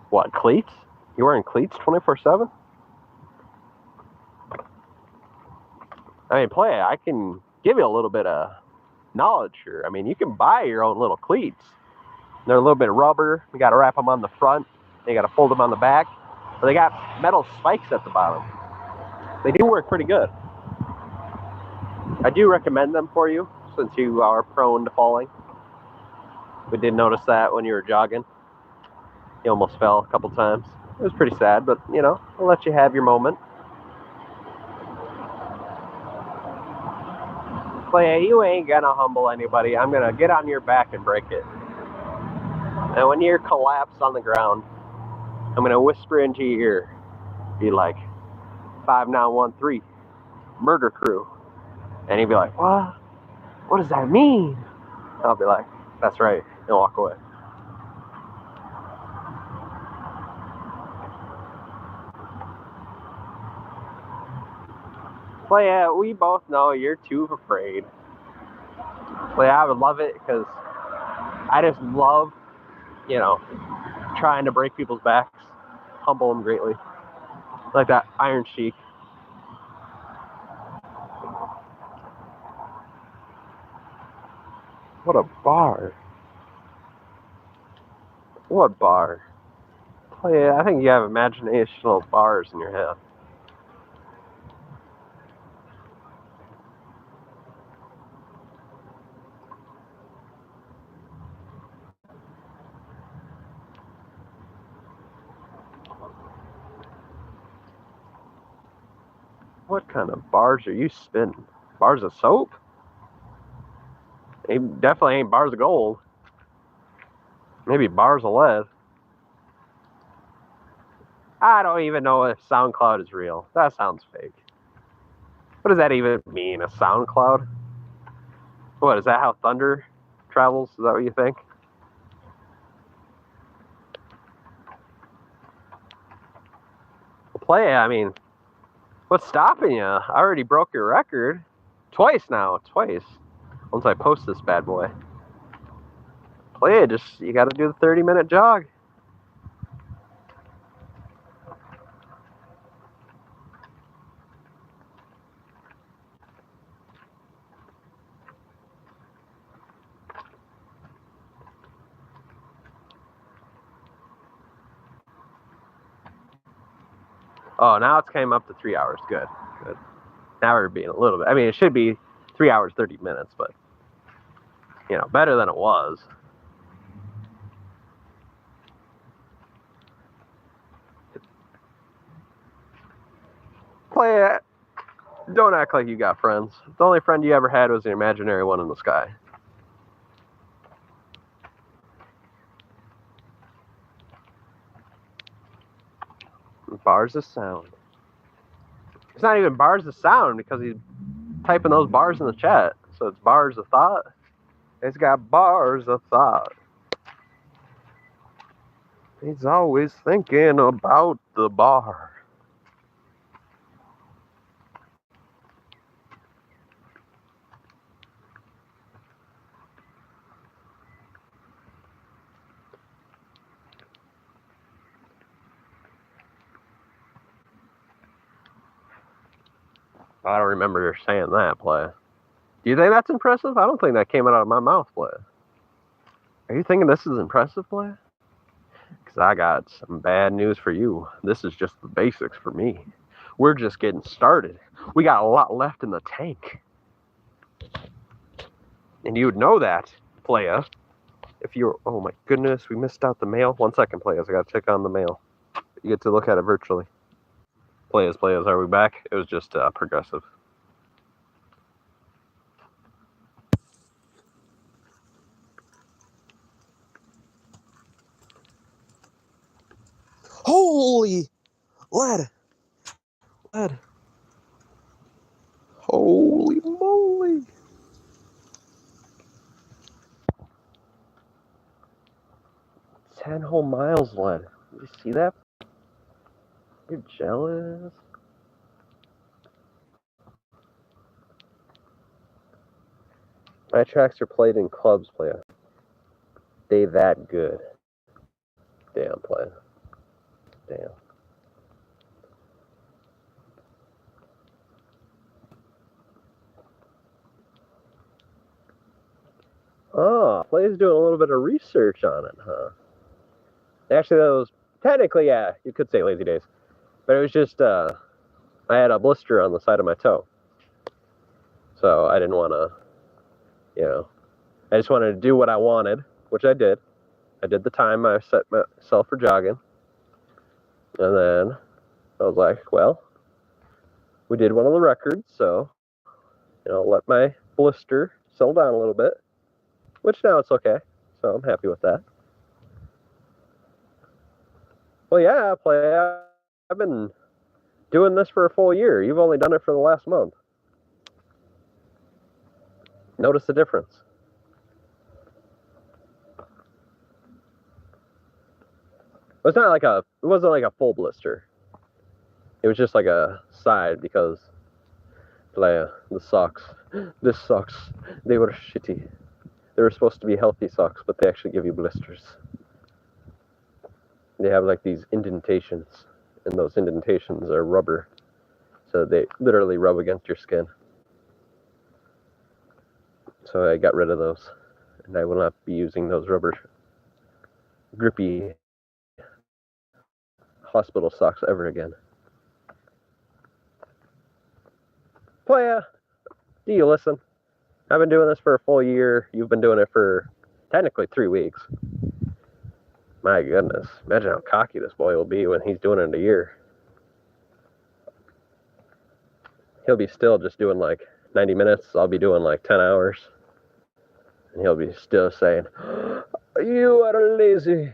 What, cleats? You wearing cleats 24/7? I mean, Playa, I can give you a little bit of knowledge here. I mean, you can buy your own little cleats. They're a little bit of rubber. You got to wrap them on the front. You got to fold them on the back. But they got metal spikes at the bottom. They do work pretty good. I do recommend them for you since you are prone to falling. We did notice that when you were jogging. You almost fell a couple times. It was pretty sad, but you know, I'll let you have your moment. But yeah, you ain't gonna humble anybody. I'm gonna get on your back and break it. And when you're collapsed on the ground, I'm gonna whisper into your ear, be like, 5913, murder crew. And he'd be like, what? What does that mean? And I'll be like, that's right, and walk away. But yeah, we both know you're too afraid. But yeah, I would love it because I just love, you know, trying to break people's backs, humble them greatly. Like that Iron Sheik. What a bar. What bar? Oh, yeah, I think you have imaginational bars in your head. What kind of bars are you spinning? Bars of soap? They definitely ain't bars of gold. Maybe bars of lead. I don't even know if SoundCloud is real. That sounds fake. What does that even mean, a SoundCloud? What, is that how thunder travels? Is that what you think? Play, I mean, what's stopping you? I already broke your record. Twice now, twice. Once I post this bad boy. Play it, just, you gotta do the 30-minute jog. Oh, now it's came up to 3 hours. Good, good. Now we're being a little bit. I mean, it should be 3 hours, 30 minutes, but, you know, better than it was. Play it. Don't act like you got friends. The only friend you ever had was the imaginary one in the sky. Bars of sound. It's not even bars of sound because he's typing those bars in the chat. So it's bars of thought. It's got bars of thought. He's always thinking about the bar. I don't remember saying that, player. Do you think that's impressive? I don't think that came out of my mouth, player. Are you thinking this is impressive, player? Because I got some bad news for you. This is just the basics for me. We're just getting started. We got a lot left in the tank. And you would know that, playa, if you were... Oh my goodness, we missed out the mail. 1 second, playas. I got to check on the mail. You get to look at it virtually. Playas, are we back? It was just progressive. Holy lead. Holy moly. 10 whole miles lead. You see that? You're jealous. My tracks are played in clubs, playa. They that good. Damn, playa. Damn. Oh, Play's doing a little bit of research on it, huh? Actually, that was technically, yeah, you could say lazy days. But it was just, I had a blister on the side of my toe. So I didn't want to, I just wanted to do what I wanted, which I did. I did the time I set myself for jogging. And then I was like, well, we did one of the records, so, let my blister settle down a little bit. Which now it's okay, so I'm happy with that. Well, yeah, I've been doing this for a full year. You've only done it for the last month. Notice the difference. It wasn't like a full blister. It was just like a side because the socks, this socks, they were shitty. They were supposed to be healthy socks, but they actually give you blisters. They have like these indentations, and those indentations are rubber, so they literally rub against your skin. So I got rid of those, and I will not be using those rubber grippy hospital socks ever again. Playa, do you listen? I've been doing this for a full year. You've been doing it for technically 3 weeks. My goodness, imagine how cocky this boy will be when he's doing it in a year. He'll be still just doing like 90 minutes. I'll be doing like 10 hours. And he'll be still saying, you are lazy.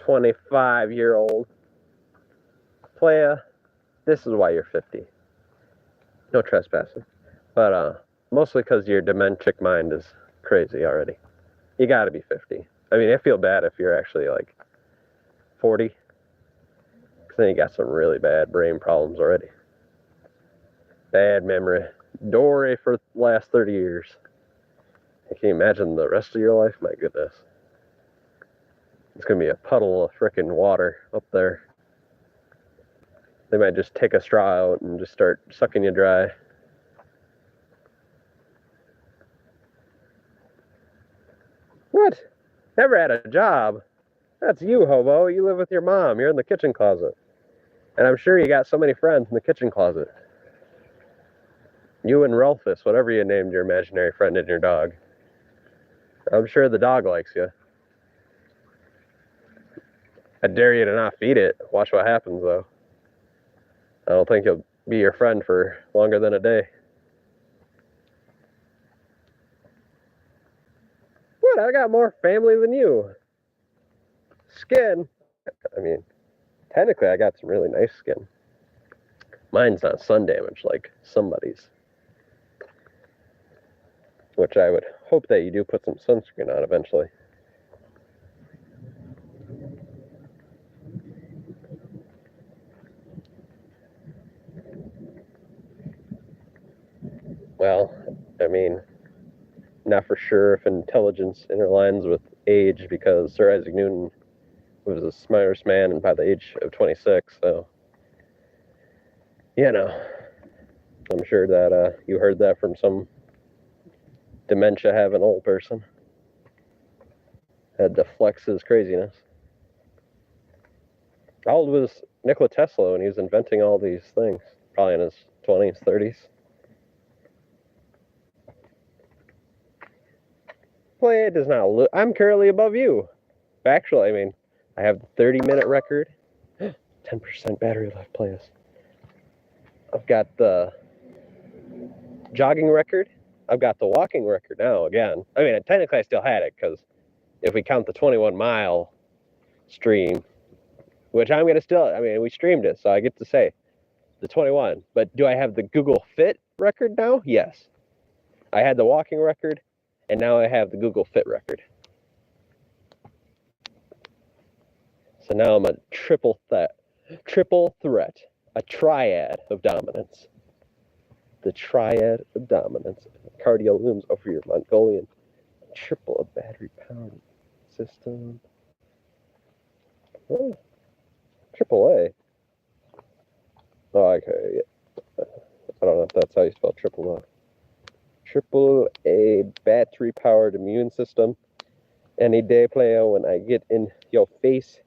"25-year-old playa, this is why you're 50. No trespassing. But mostly because your dementic mind is crazy already. You gotta be 50. I mean, I feel bad if you're actually like 40. Because then you got some really bad brain problems already. Bad memory. Dory for the last 30 years. Can you imagine the rest of your life? My goodness. It's going to be a puddle of frickin' water up there. They might just take a straw out and just start sucking you dry. What? Never had a job? That's you, hobo. You live with your mom. You're in the kitchen closet. And I'm sure you got so many friends in the kitchen closet. You and Rolfus, whatever you named your imaginary friend and your dog. I'm sure the dog likes you. I dare you to not feed it. Watch what happens, though. I don't think he'll be your friend for longer than a day. What? I got more family than you. Skin. I mean, technically I got some really nice skin. Mine's not sun damaged like somebody's. which I would hope that you do put some sunscreen on eventually. Well, I mean, not for sure if intelligence interlines with age, because Sir Isaac Newton was the smartest man by the age of 26, so, you know, I'm sure that you heard that from some dementia-having old person. Had to flex his craziness. How old was Nikola Tesla when he was inventing all these things? Probably in his 20s, 30s. Well, it does not look. I'm currently above you. Actually, I mean, I have the 30-minute record. 10% battery life, play us. I've got the jogging record. I've got the walking record now again. I mean, technically I still had it, because if we count the 21-mile stream, which I'm going to still, I mean, we streamed it, so I get to say the 21. But do I have the Google Fit record now? Yes. I had the walking record, and now I have the Google Fit record. So now I'm a triple threat, a triad of dominance. The triad of dominance. Cardio looms over your Mongolian triple battery powered system. Oh, AAA. Oh, okay. I don't know if that's how you spell triple A. Triple A battery powered immune system. Any day, player, when I get in your face,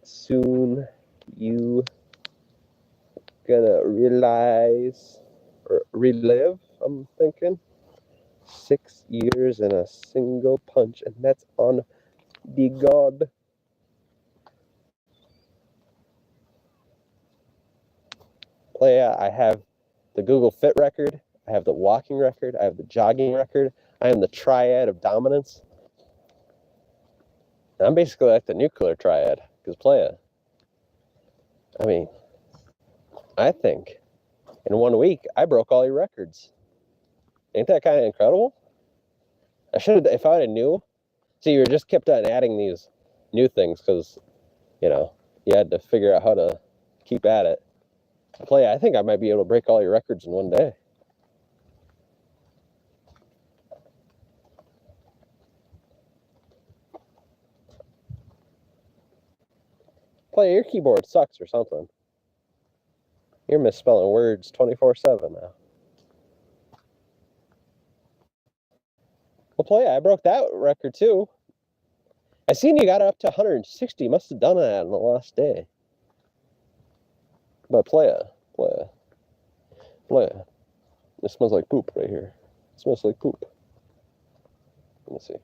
soon you gonna realize or relive, I'm thinking. 6 years in a single punch, and that's on the god. Playa, I have the Google Fit record, I have the walking record, I have the jogging record, I am the triad of dominance. I'm basically like the nuclear triad, because Playa, I mean, I think in 1 week I broke all your records. Ain't that kind of incredible? I should have, if I would have knew. See, you just kept on adding these new things because, you know, you had to figure out how to keep at it. Play, I think I might be able to break all your records in 1 day. Play, your keyboard sucks or something. You're misspelling words 24/7 now. Well, Play, I broke that record too. I seen you got up to 160. Must have done that on the last day. But Playa. It smells like poop right here. It smells like poop. Let me see.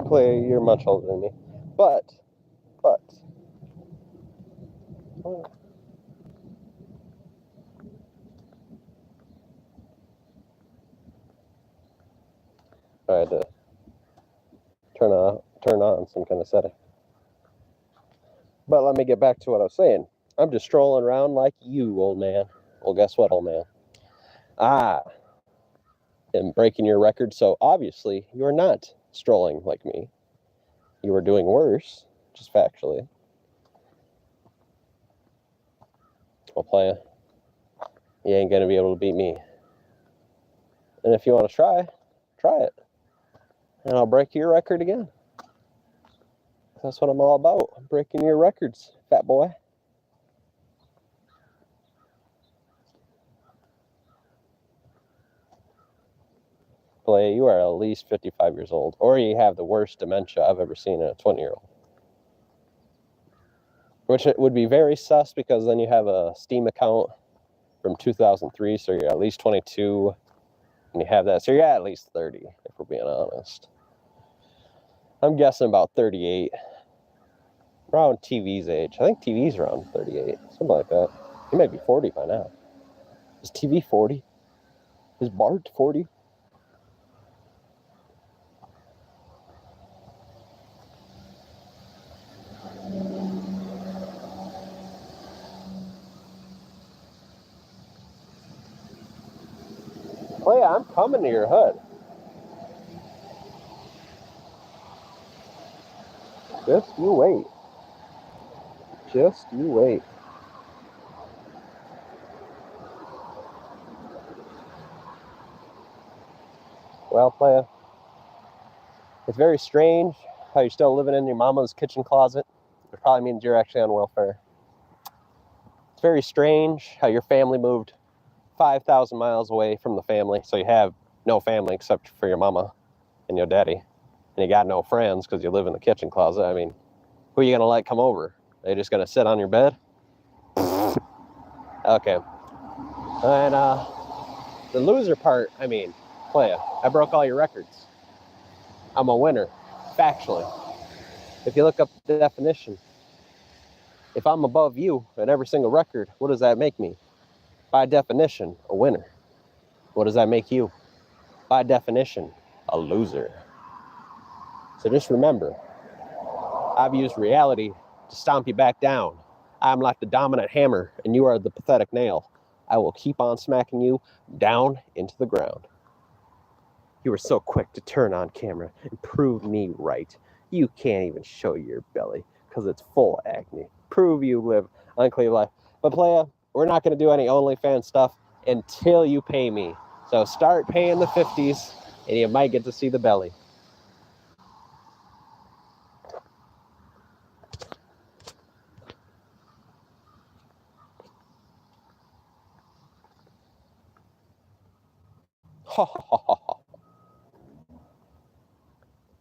Play, you're much older than me. But. I had to turn on some kind of setting. But let me get back to what I was saying. I'm just strolling around like you, old man. Well, guess what, old man? I am breaking your record, so obviously you're not strolling like me. You were doing worse, just factually. Well, playa, you ain't gonna be able to beat me. And if you want to try it. And I'll break your record again. That's what I'm all about, breaking your records, fat boy. Play, you are at least 55 years old, or you have the worst dementia I've ever seen in a 20-year-old. Which it would be very sus, because then you have a Steam account from 2003, so you're at least 22, and you have that, so you're at least 30, if we're being honest. I'm guessing about 38. Around TV's age. I think TV's around 38, something like that. He might be 40 by now. Is TV 40? Is Bart 40? Oh yeah, I'm coming to your hood. Just you wait. Just you wait. Well, playa, it's very strange how you're still living in your mama's kitchen closet. It probably means you're actually on welfare. It's very strange how your family moved 5,000 miles away from the family, so you have no family except for your mama and your daddy, and you got no friends because you live in the kitchen closet. I mean, who are you gonna let come over? Are they just gonna sit on your bed? Okay. And the loser part, I mean, playa, I broke all your records. I'm a winner, factually. If you look up the definition, if I'm above you at every single record, what does that make me? By definition, a winner. What does that make you? By definition, a loser. So just remember, I've used reality to stomp you back down. I'm like the dominant hammer, and you are the pathetic nail. I will keep on smacking you down into the ground. You were so quick to turn on camera and prove me right. You can't even show your belly because it's full of acne. Prove you live unclean life. But playa, we're not going to do any OnlyFans stuff until you pay me. So start paying the 50s and you might get to see the belly.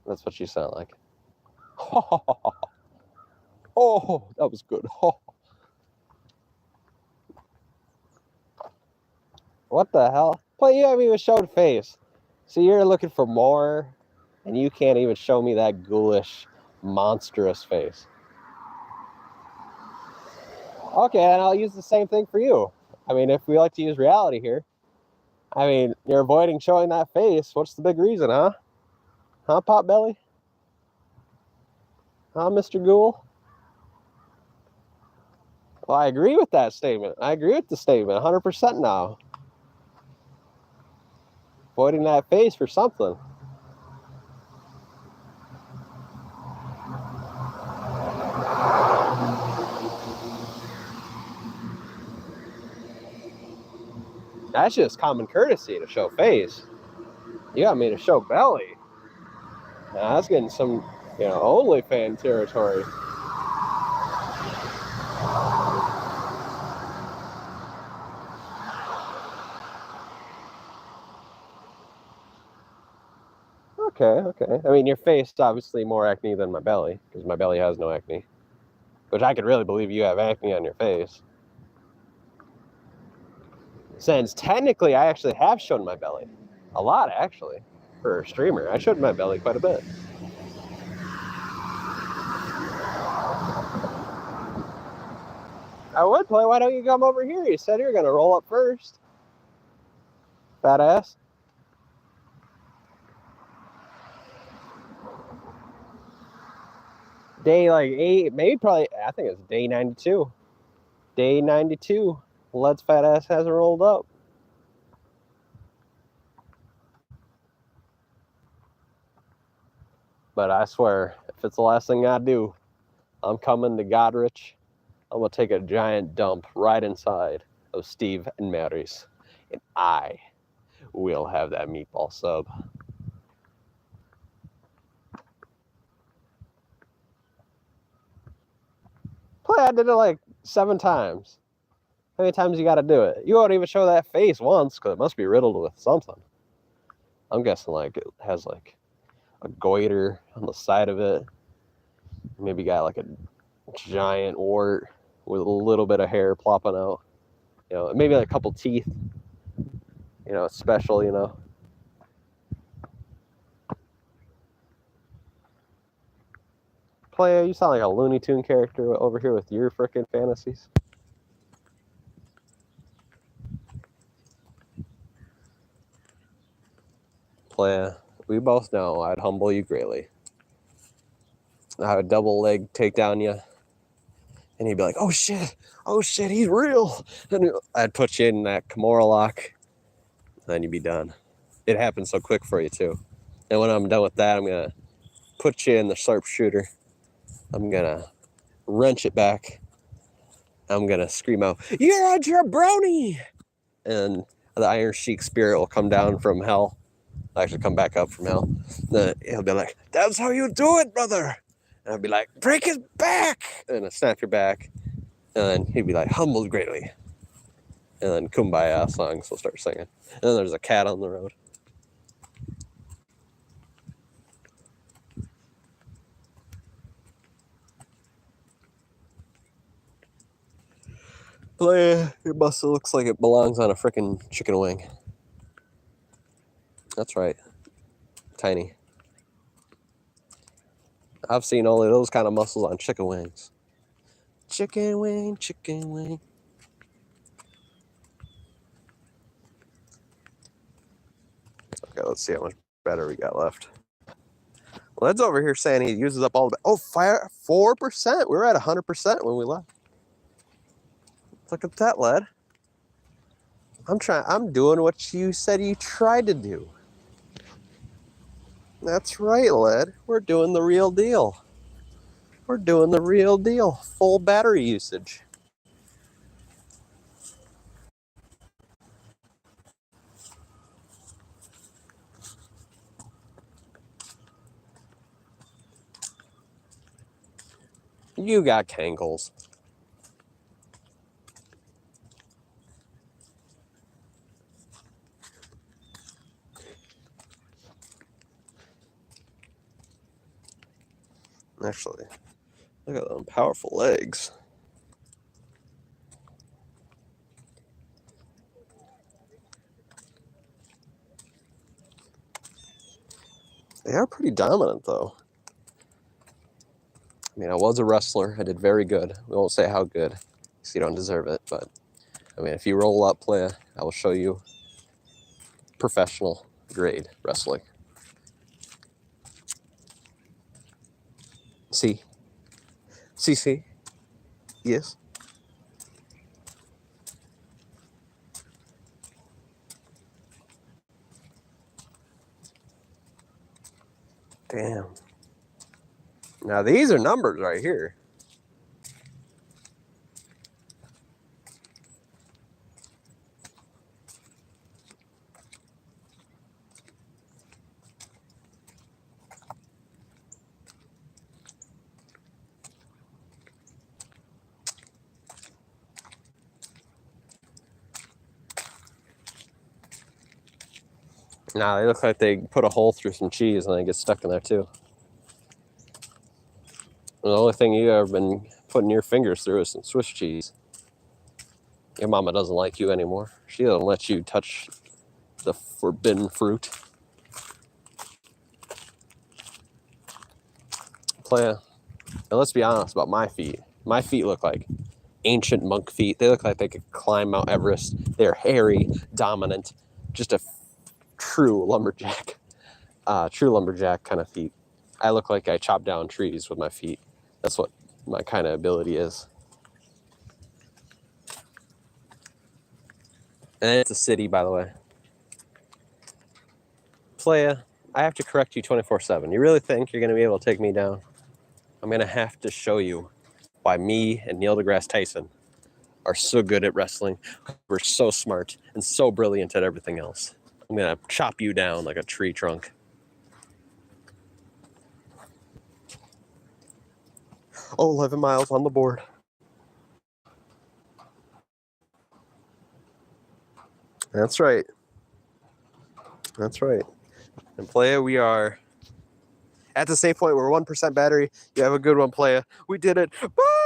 That's what you sound like. Oh, that was good. What the hell? Well, you haven't even showed face. So you're looking for more, and you can't even show me that ghoulish, monstrous face. Okay, and I'll use the same thing for you. I mean, if we like to use reality here, I mean, you're avoiding showing that face. What's the big reason, huh? Huh, Potbelly? Huh, Mr. Ghoul? Well, I agree with that statement. I agree with the statement 100% now. Avoiding that face for something. That's just common courtesy to show face. You got me to show belly. Now that's getting some, OnlyFans territory. Okay. I mean, your face is obviously more acne than my belly, because my belly has no acne. Which I could really believe you have acne on your face. Since technically I actually have shown my belly. A lot, actually. For a streamer, I showed my belly quite a bit. I would play. Why don't you come over here? You said you were going to roll up first. Fat ass. Day like 8, maybe probably, I think it's day 92. Day 92. Let's fat ass hasn't rolled up. But I swear, if it's the last thing I do, I'm coming to Godrich. I'm going to take a giant dump right inside of Steve and Mary's. And I will have that meatball sub. Play, I did it like 7 times. How many times you got to do it? You won't even show that face once because it must be riddled with something. I'm guessing like it has like a goiter on the side of it. Maybe got like a giant wart with a little bit of hair plopping out. You know, maybe like a couple teeth. You know, it's special, you know. Playa, you sound like a Looney Tune character over here with your frickin' fantasies. Playa, we both know I'd humble you greatly. I would double leg take down you, and he'd be like, oh shit, he's real. And I'd put you in that Kimura lock, and then you'd be done. It happened so quick for you, too. And when I'm done with that, I'm going to put you in the sharpshooter. I'm going to wrench it back. I'm going to scream out, you're a jabroni! And the Iron Sheik spirit will come down from hell. Actually, come back up from hell. Then he'll be like, that's how you do it, brother! And I'll be like, break his back! And I'll snap your back. And then he'd be like, humbled greatly. And then Kumbaya songs will start singing. And then there's a cat on the road. Play, your bustle looks like it belongs on a frickin' chicken wing. That's right. Tiny. I've seen only those kind of muscles on chicken wings. Chicken wing, chicken wing. Okay, let's see how much battery we got left. Led's over here saying he uses up all the... Oh, 4%? We were at 100% when we left. Look at that, Led. I'm doing what you said you tried to do. That's right, Led. We're doing the real deal. We're doing the real deal. Full battery usage. You got Kangles. Actually, look at them powerful legs. They are pretty dominant, though. I mean, I was a wrestler. I did very good. We won't say how good, because you don't deserve it. But, I mean, if you roll up, play, I will show you professional grade wrestling. See? See? Yes? Damn. Now, these are numbers right here. Nah, they look like they put a hole through some cheese and they get stuck in there, too. And the only thing you ever been putting your fingers through is some Swiss cheese. Your mama doesn't like you anymore. She doesn't let you touch the forbidden fruit. Playa. Now let's be honest about my feet. My feet look like ancient monk feet. They look like they could climb Mount Everest. They're hairy, dominant, just a true lumberjack. True lumberjack kind of feet. I look like I chop down trees with my feet. That's what my kind of ability is. And it's a city, by the way. Playa, I have to correct you 24/7. You really think you're going to be able to take me down? I'm going to have to show you why me and Neil deGrasse Tyson are so good at wrestling. We're so smart and so brilliant at everything else. I'm going to chop you down like a tree trunk. Oh, 11 miles on the board. That's right. That's right. And Playa, we are at the safe point. We're 1% battery. You have a good one, Playa. We did it. Bye!